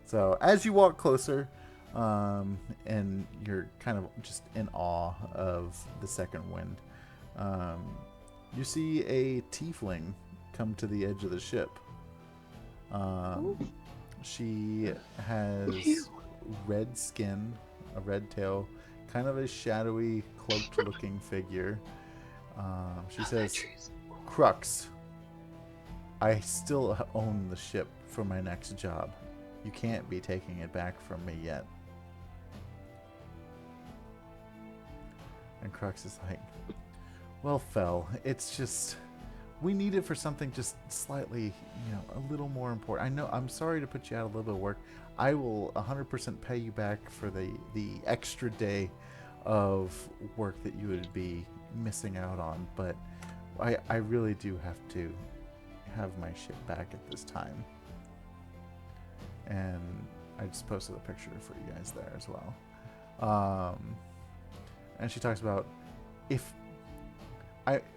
So as you walk closer, and you're kind of just in awe of the second wind, you see a tiefling come to the edge of the ship. She has red skin, a red tail, kind of a shadowy, cloaked-looking figure. She says, "Crux, I still own the ship for my next job. You can't be taking it back from me yet." And Crux is like, "Well, Fel, it's just, we need it for something just slightly, a little more important. I know, I'm sorry to put you out a little bit of work. I will 100% pay you back for the extra day. of work that you would be missing out on, but I really do have to have my ship back at this time. And I just posted a picture for you guys there as well. And she talks about if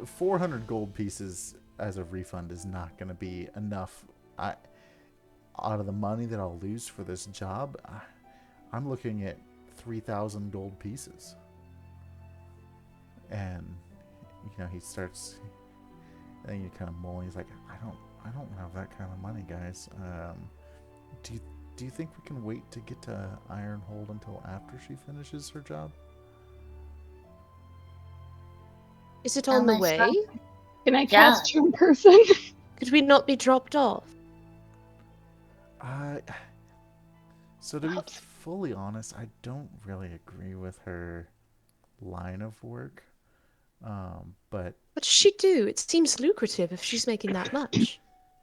400 gold pieces as a refund is not going to be enough. Out of the money that I'll lose for this job, I'm looking at 3,000 gold pieces. And he starts, and you kind of mulling. He's like, I don't have that kind of money, guys. Do you think we can wait to get to Ironhold until after she finishes her job? Is it on the way? Can I cast you in person? Could we not be dropped off? So to be fully honest, I don't really agree with her line of work. But what does she do? It seems lucrative if she's making that much.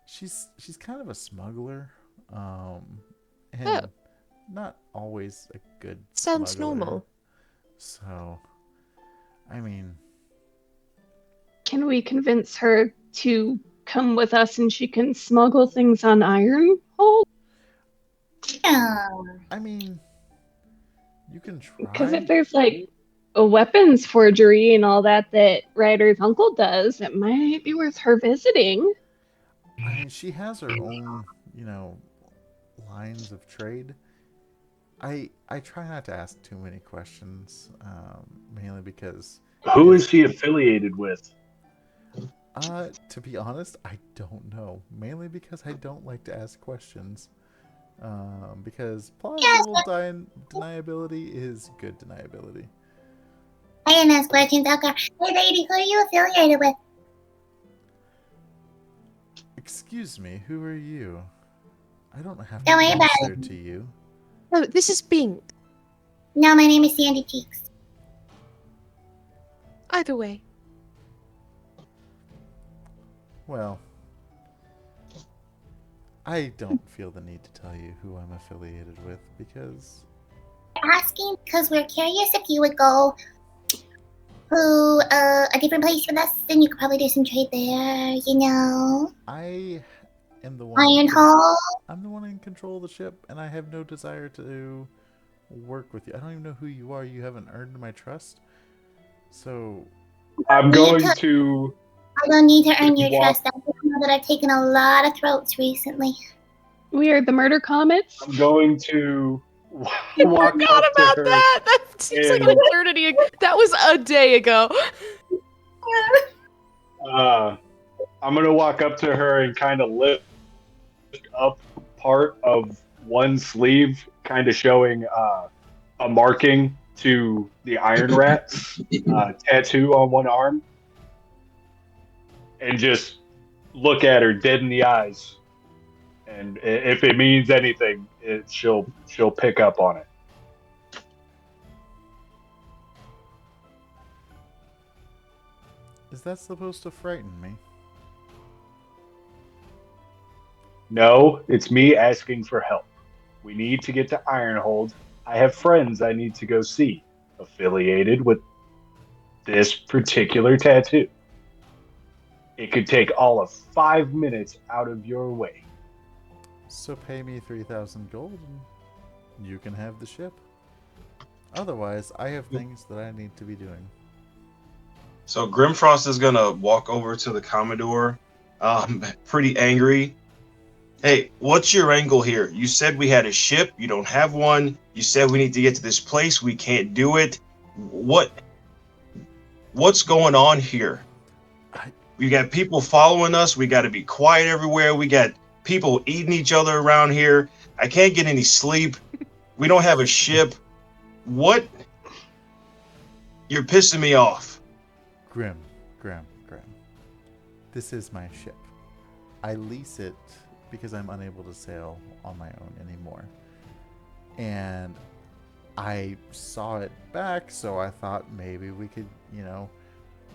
She's kind of a smuggler. And not always a good Sounds smuggler. normal. So, I mean, can we convince her to come with us and she can smuggle things on Ironhold? Yeah. I mean, you can try. Because if there's like a weapons forgery and all that Ryder's uncle does, it might be worth her visiting. I mean, she has her own, lines of trade. I try not to ask too many questions, mainly because... Who is she affiliated with? To be honest, I don't know. Mainly because I don't like to ask questions. Because plausible deniability is good deniability. I didn't ask questions. Okay. Hey, lady, who are you affiliated with? Excuse me, who are you? I don't have Don't to worry about answer to you. Oh, this is Binx. No, my name is Sandy Cheeks. Either way. Well, I don't feel the need to tell you who I'm affiliated with because... Asking because we're curious if you would go to a different place with us, then you could probably do some trade there, I am the one... Ironhold? I'm the one in control of the ship, and I have no desire to work with you. I don't even know who you are. You haven't earned my trust. So... I'm going to... I don't need to earn your trust. I just know that I've taken a lot of throats recently. We are the Murder Comets. I'm going to I walk forgot up to about her. that! That seems like an eternity ago. That was a day ago. I'm going to walk up to her and kind of lift up part of one sleeve, kind of showing a marking to the Iron Rat's tattoo on one arm. And just look at her dead in the eyes. And if it means anything, she'll pick up on it. Is that supposed to frighten me? No, it's me asking for help. We need to get to Ironhold. I have friends I need to go see, affiliated with this particular tattoo. It could take all of 5 minutes out of your way. So pay me 3,000 gold and you can have the ship. Otherwise, I have things that I need to be doing. So Grimfrost is gonna walk over to the Commodore, pretty angry. Hey, what's your angle here? You said we had a ship. You don't have one. You said we need to get to this place. We can't do it. What's going on here? We got people following us. We got to be quiet everywhere. We got people eating each other around here. I can't get any sleep. We don't have a ship. What? You're pissing me off. Grim. This is my ship. I lease it because I'm unable to sail on my own anymore. And I saw it back, so I thought maybe we could,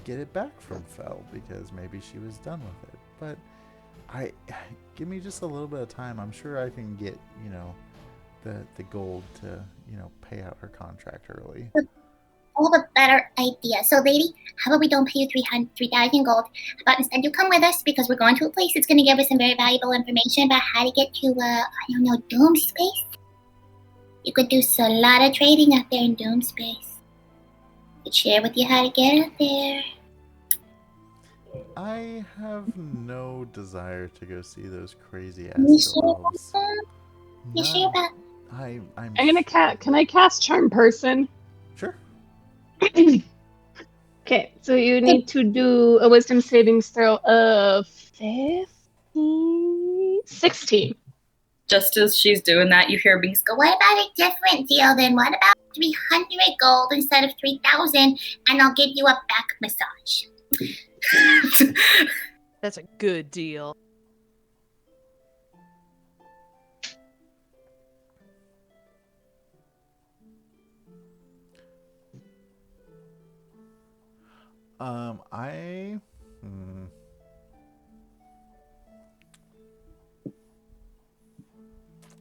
get it back from Fel because maybe she was done with it. But give me just a little bit of time. I'm sure I can get, the gold to, pay out her contract early. have a better idea. So, lady, how about we don't pay you 3,000 gold? How about instead you come with us because we're going to a place that's going to give us some very valuable information about how to get to, Doom Space. You could do a lot of trading out there in Doom Space. I could share with you how to get out there. I have no desire to go see those crazy You astral elves. sure about? I'm Can I cast Charm Person? Sure. Okay, so you need to do a Wisdom savings throw of 16. Just as she's doing that, you hear Binx go, What about a different deal then? What about 300 gold instead of 3,000, and I'll give you a back massage? That's a good deal.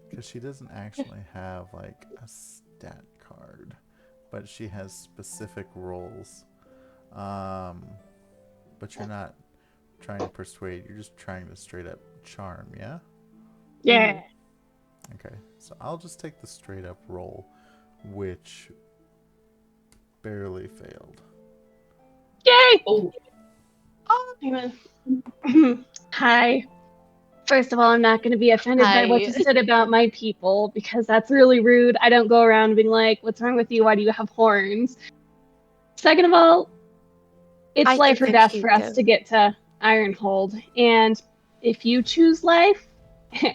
Because she doesn't actually have like a stat card, but she has specific roles. But you're not trying to persuade, you're just trying to straight up charm, yeah? Yeah. Okay, so I'll just take the straight up roll, which barely failed. Yay! oh, Hi. First of all, I'm not going to be offended by what you Hi. said about my people, because that's really rude. I don't go around being like, what's wrong with you? Why do you have horns? Second of all, it's I life think or they're death cute, for us too. to get to Ironhold. And if you choose life,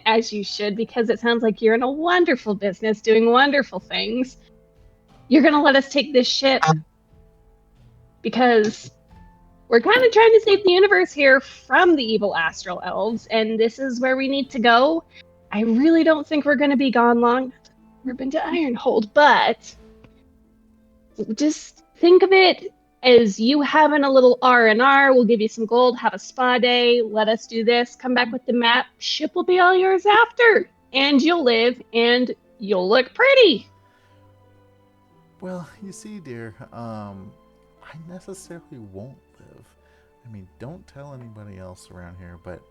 as you should, because it sounds like you're in a wonderful business doing wonderful things, you're going to let us take this ship because we're kind of trying to save the universe here from the evil astral elves, and this is where we need to go. I really don't think we're going to be gone long. We've been to Ironhold, but just think of it as you having a little R&R. We'll give you some gold, have a spa day, let us do this, come back with the map. Ship will be all yours after, and you'll live, and you'll look pretty. Well, you see, dear, I necessarily won't live. I mean, don't tell anybody else around here, but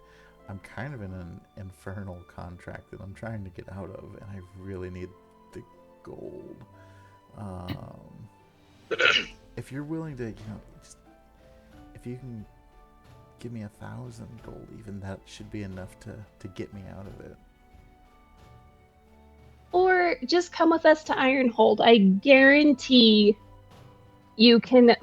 I'm kind of in an infernal contract that I'm trying to get out of, and I really need the gold. If you're willing to, just, if you can give me 1,000 gold, even that should be enough to get me out of it. Or just come with us to Ironhold. I guarantee you could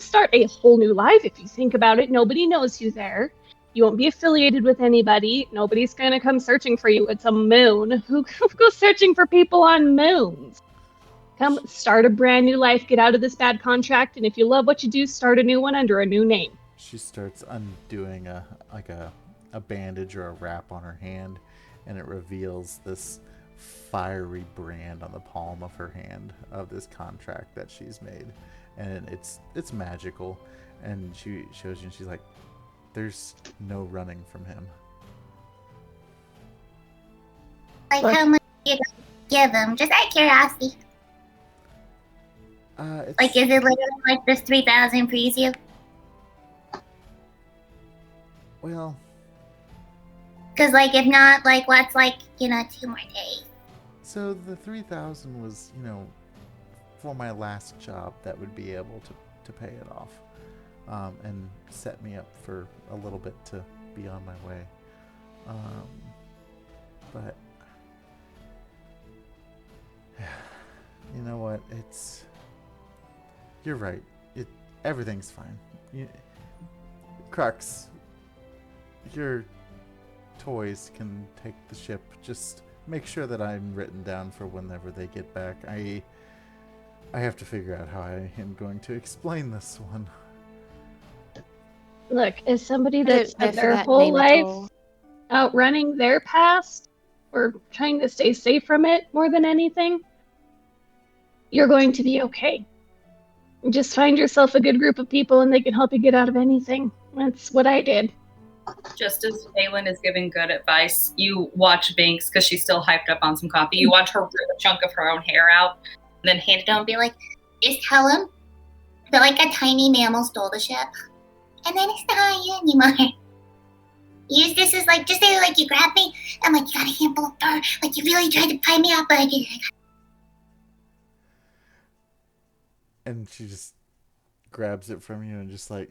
start a whole new life if you think about it. Nobody knows you there. You won't be affiliated with anybody. Nobody's going to come searching for you. It's a moon. Who goes searching for people on moons? Come start a brand new life, get out of this bad contract, and if you love what you do, start a new one under a new name. She starts undoing a bandage or a wrap on her hand, and it reveals this fiery brand on the palm of her hand of this contract that she's made, and it's magical. And she shows you, and she's like, "There's no running from him." Like, how much are you gonna give him? Just out of curiosity. Like, is it literally like this 3,000 frees you? Well, Because, like, if not, like, what's, like, 2 more days? so the 3,000 was, for my last job that would be able to pay it off, and set me up for a little bit to be on my way. But you know what? You're right. Everything's fine. Crux, your toys can take the ship. Just make sure that I'm written down for whenever they get back. I have to figure out how I am going to explain this one. Look, as somebody I that's didn't spent pay for their that whole name at life all. outrunning their past or trying to stay safe from it more than anything, you're going to be okay. Just find yourself a good group of people and they can help you get out of anything. That's what I did. just as Aylin is giving good advice, you watch Binx, because she's still hyped up on some coffee, you watch her rip a chunk of her own hair out, and then hand it down and be like, Just tell him that like a tiny mammal stole the ship, and then it's not you anymore. Use this as like, just say like you grabbed me, and like you got a handful of fur, like you really tried to pry me out, but I didn't. And she just grabs it from you and just like,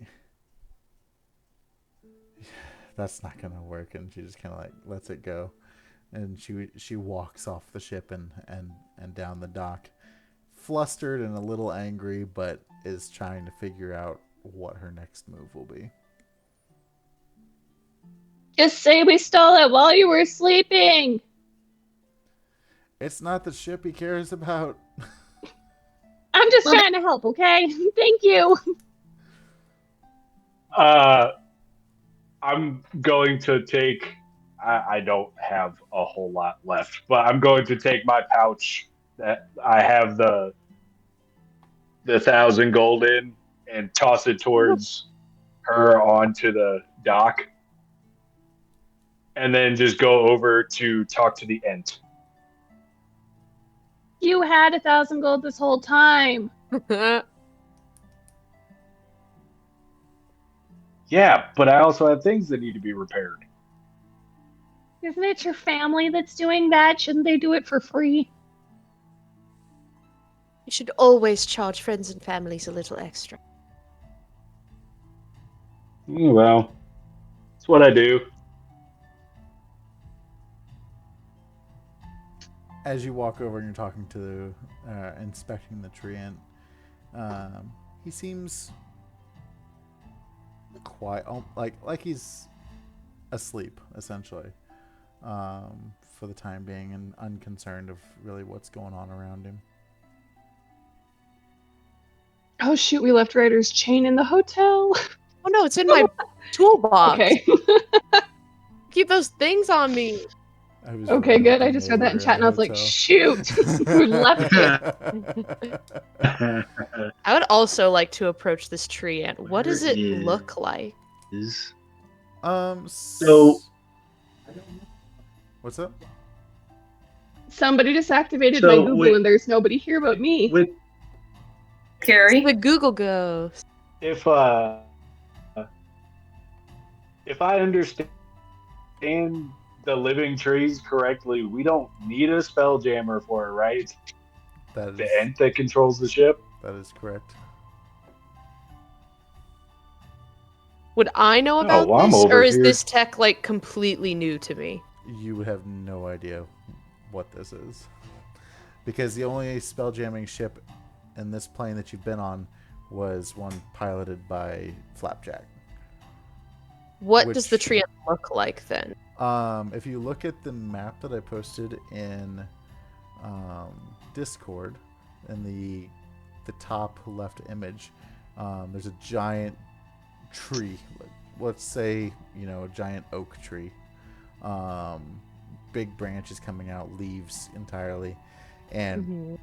that's not gonna work. And she just kind of like lets it go, and she walks off the ship and down the dock, flustered and a little angry, but is trying to figure out what her next move will be. Just say we stole it while you were sleeping. It's not the ship he cares about. I'm just trying to help, okay? Thank you. I'm going to take. I don't have a whole lot left, but I'm going to take my pouch that I have the 1,000 gold in and toss it towards her onto the dock, and then just go over to talk to the Ent. You had 1,000 gold this whole time. Yeah, but I also have things that need to be repaired. Isn't it your family that's doing that? Shouldn't they do it for free? You should always charge friends and families a little extra. Well, that's what I do. As you walk over and you're talking to inspecting the treant, he seems quiet, like he's asleep essentially, for the time being, and unconcerned of really what's going on around him. Oh shoot, we left Ryder's chain in the hotel. Oh no, it's in my toolbox. Okay. Keep those things on me. Okay, good. I just read that in chat and I was like, shoot, we left it. I would also like to approach this tree ant. What does it look like? So what's up? Somebody just activated my Google and there's nobody here but me. Carrie? The Google ghost. If I understand the living trees correctly, we don't need a Spelljammer for it, right? That is the Ent that controls the ship? That is correct. Would I know about I'm this, over or is here. this tech like completely new to me? You would have no idea what this is, because the only spelljamming ship in this plane that you've been on was one piloted by Flapjack. What does the tree look like then? If you look at the map that I posted in Discord, in the top left image, there's a giant tree. Let's say, a giant oak tree. Big branches coming out, leaves entirely, and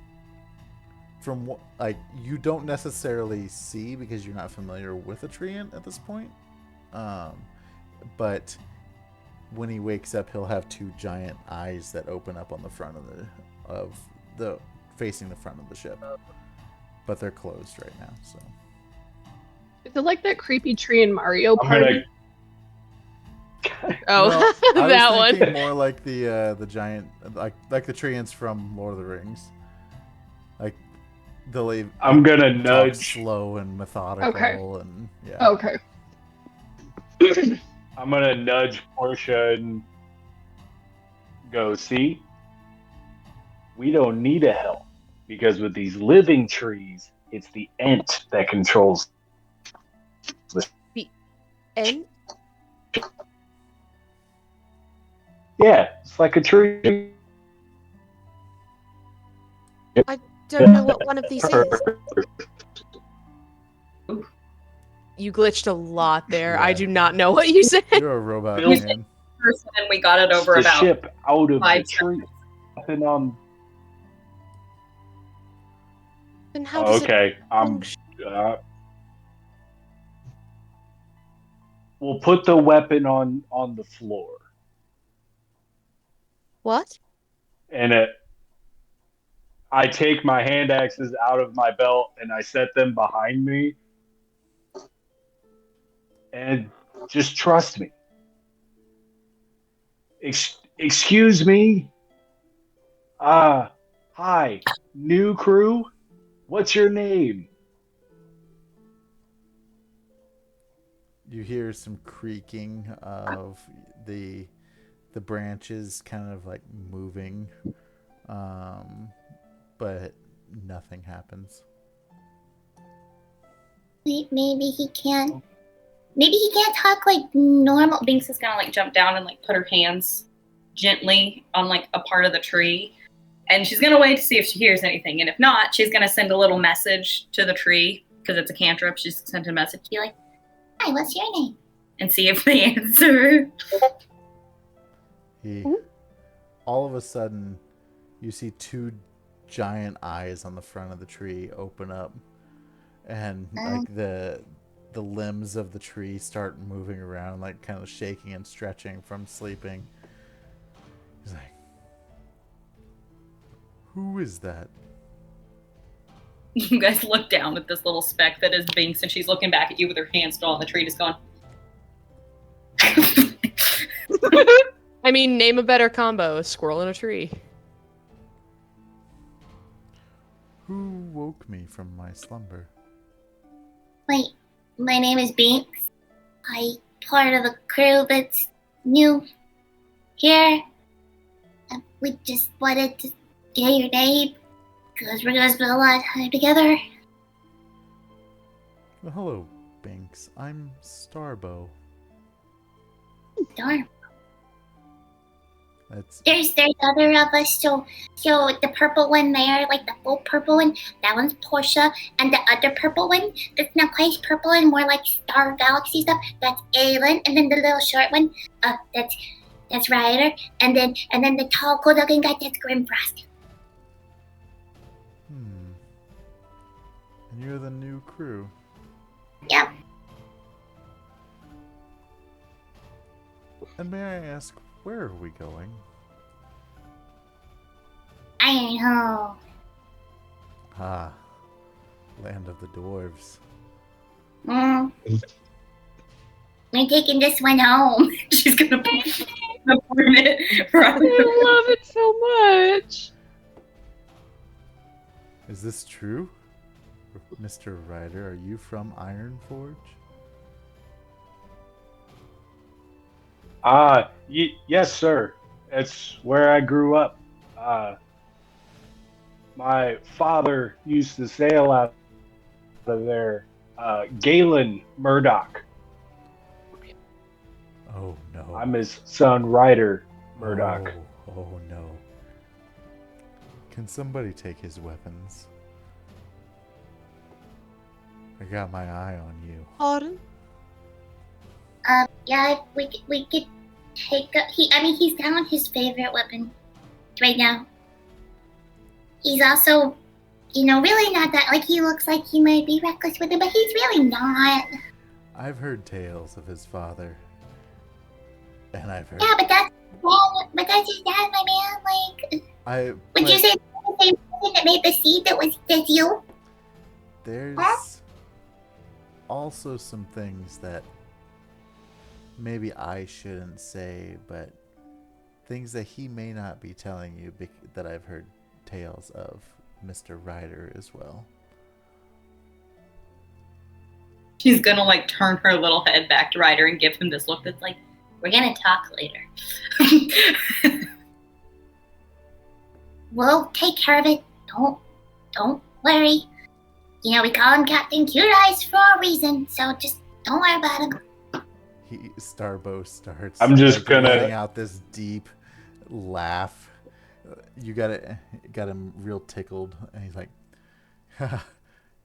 from what you don't necessarily see because you're not familiar with a treant at this point, but when he wakes up, he'll have two giant eyes that open up on the front of the facing the front of the ship, but they're closed right now. So Is it like that creepy tree in Mario Party? Oh, no, that I was one. thinking more like the giant, like the treants from Lord of the Rings. Like I'm gonna talk nudge. slow and methodical, and yeah. Okay. I'm gonna nudge Portia and go, see? We don't need a help, because with these living trees, it's the Ent that controls the Ent? Yeah, it's like a tree. I don't know what one of these is. You glitched a lot there. Yeah. I do not know what you said. You're a robot, Built- man. Person, and we got it over the about ship out of the 5 tree. Nothing on. Then how does Okay, function? We'll put the weapon on the floor, What? and I take my hand axes out of my belt and I set them behind me. And just trust me. Excuse me. Hi, new crew. What's your name? You hear some creaking of the branches kind of like moving, but nothing happens. Maybe he can't. Maybe he can't talk like normal. Binx is gonna like jump down and like put her hands gently on like a part of the tree, and she's gonna wait to see if she hears anything. And if not, she's gonna send a little message to the tree because it's a cantrip. She's sent a message to Be like, hi, what's your name? and see if they answer. All of a sudden, you see two giant eyes on the front of the tree open up, and like the limbs of the tree start moving around, like kind of shaking and stretching from sleeping. He's like, "Who is that?" You guys look down at this little speck that is Binx, and she's looking back at you with her hand still on the tree, just going. I mean, name a better combo: a squirrel in a tree. Who woke me from my slumber? Wait, my name is Binx. I'm part of the crew that's new here. We just wanted to get your name because we're gonna spend a lot of time together. Well, hello, Binx. I'm Starbow. Darn. That's There's other of us. So the purple one there, like the full purple one, that one's Portia, and the other purple one that's not quite purple and more like Star Galaxy stuff, that's Aylin, and then the little short one, that's Ryder, and then the tall, good-looking guy, that's Grimforst. And you're the new crew. Yep. And may I ask, where are we going? I don't know. Ah, land of the dwarves. We're taking this one home. She's gonna burn it. Right. I love it so much. Is this true? Mr. Ryder, are you from Ironforge? Yes, sir. It's where I grew up. My father used to sail out of there. Galen Murdoch. Oh no. I'm his son, Ryder Murdoch. Oh no. Can somebody take his weapons? I got my eye on you. Pardon? Yeah, we could take he's down his favorite weapon right now. He's also, really not that, like, he looks like he might be reckless with it, but he's really not. I've heard tales of his father. And I've heard... Yeah, but that's his dad, my man, like... Would you say the same person that made the seed that's you? There's also some things that maybe I shouldn't say, but things that he may not be telling you that I've heard tales of Mr. Ryder as well. She's gonna like turn her little head back to Ryder and give him this look that's like, we're gonna talk later. We'll take care of it. Don't worry. We call him Captain Cute Eyes for a reason, so just don't worry about him. Starbow starts. I'm just gonna letting out this deep laugh. You got him real tickled, and he's like,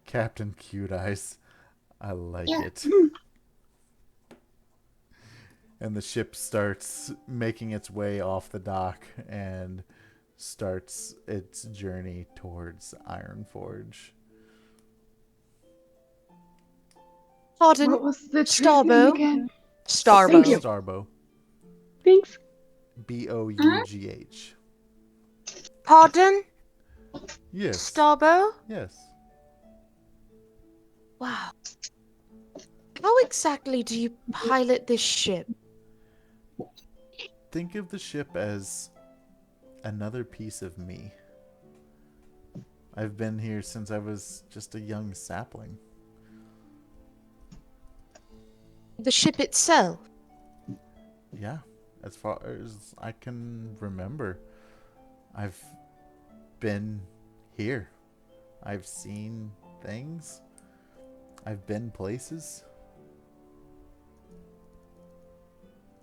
"Captain Cute Eyes, I like it." And the ship starts making its way off the dock and starts its journey towards Ironforge. Pardon? What was the Starbow? again? Starbow. Starbow. Thanks. Bough. Pardon? Yes. Starbow? Yes. Wow. How exactly do you pilot this ship? Think of the ship as another piece of me. I've been here since I was just a young sapling. The ship itself? Yeah, as far as I can remember, I've been here. I've seen things. I've been places.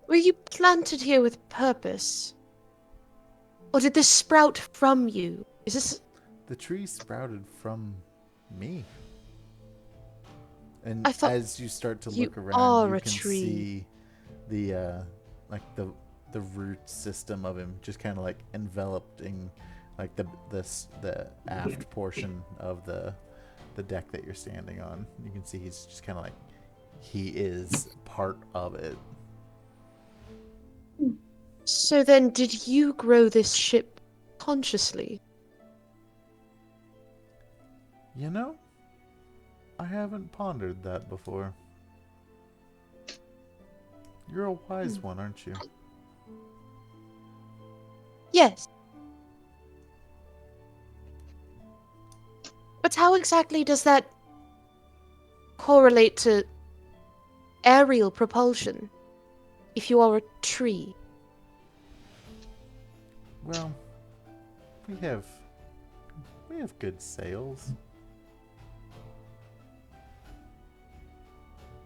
Were you planted here with purpose? Or did this sprout from you? Is this... The tree sprouted from me. And I thought as you start to you look around, are you a can tree. see the like the root system of him just kind of like enveloping like the aft portion of the deck that you're standing on. You can see he's just kind of like he is part of it. So then, did you grow this ship consciously? You know, I haven't pondered that before. You're a wise one, aren't you? Yes. But how exactly does that correlate to aerial propulsion if you are a tree? Well, we have good sails.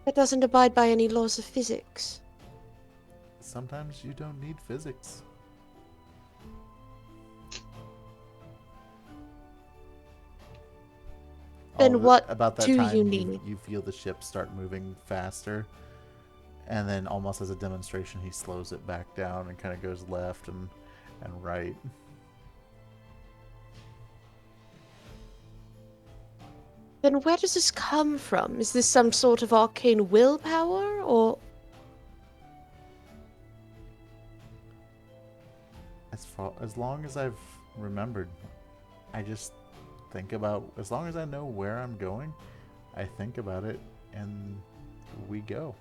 That doesn't abide by any laws of physics. Sometimes you don't need physics. Then what about that do time you need? you feel the ship start moving faster, and then almost as a demonstration he slows it back down and kind of goes left and right. Then where does this come from? Is this some sort of arcane willpower, or... As long as I've remembered, I just think about, as long as I know where I'm going, I think about it and we go.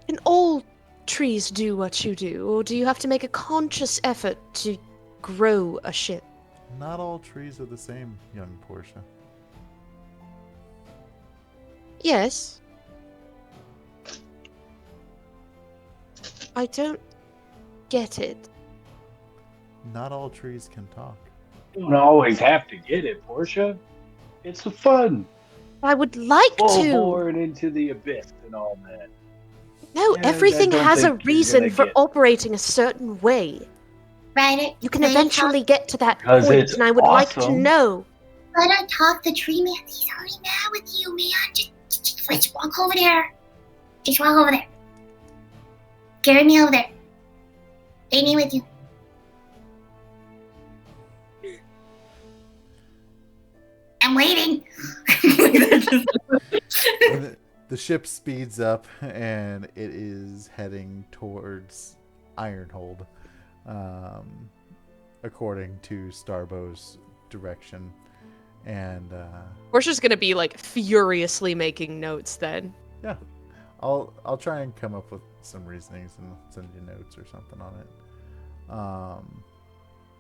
Can all trees do what you do, or do you have to make a conscious effort to grow a ship? Not all trees are the same, young Portia. Yes. I don't get it. Not all trees can talk. You don't always have to get it, Portia. It's fun. I would like Full to. board into the abyss and all that. No, Yeah, everything I don't has a think you're reason gonna for get- operating a certain way. Right? You can eventually get to that Because point, it's and I would like to awesome. know. Let her talk, the tree man. He's already mad with you, man. Just walk over there. Just walk over there. Carry me over there. Take me with you. I'm waiting. And the ship speeds up and it is heading towards Ironhold, according to Starbow's direction. And Portia's gonna be like furiously making notes then. yeah, I'll try and come up with some reasonings and send you notes or something on it.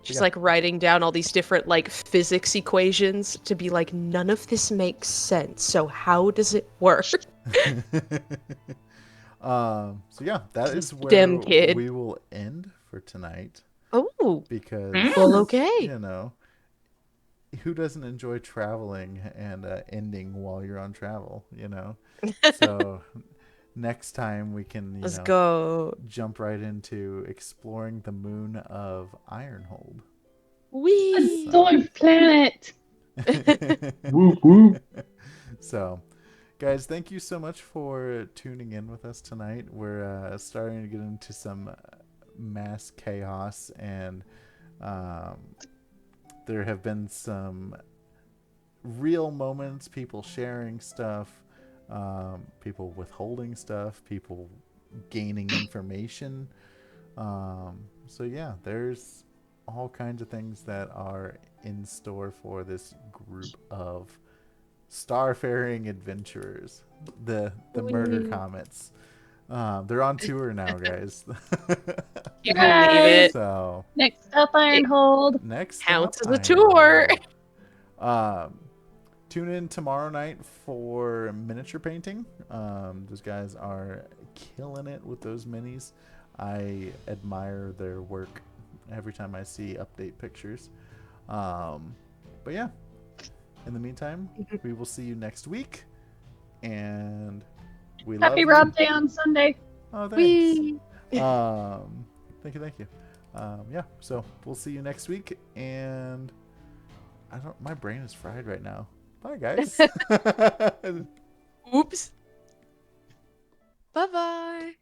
She's Yeah. like writing down all these different like physics equations to be like, none of this makes sense. So how does it work? So yeah, that is where Damn kid. we will end for tonight. Oh, Because well, okay. you know, who doesn't enjoy traveling and ending while you're on travel, you know? So next time we can, Let's go. jump right into exploring the moon of Ironhold. Wee. Sword planet. Woo woo. So, guys, thank you so much for tuning in with us tonight. We're starting to get into some mass chaos, and there have been some real moments, people sharing stuff, people withholding stuff, people gaining information. So yeah, there's all kinds of things that are in store for this group of starfaring adventurers, the murder comets. They're on tour now, guys. You believe it. So Next up, Ironhold. next Counts up, as a tour. Tune in tomorrow night for miniature painting. Those guys are killing it with those minis. I admire their work every time I see update pictures. But yeah, in the meantime, we will see you next week. And we love Happy you. Rob Day on Sunday. Oh, thanks. Whee! Thank you. Yeah, so we'll see you next week. And my brain is fried right now. Bye, guys. Oops. Bye-bye.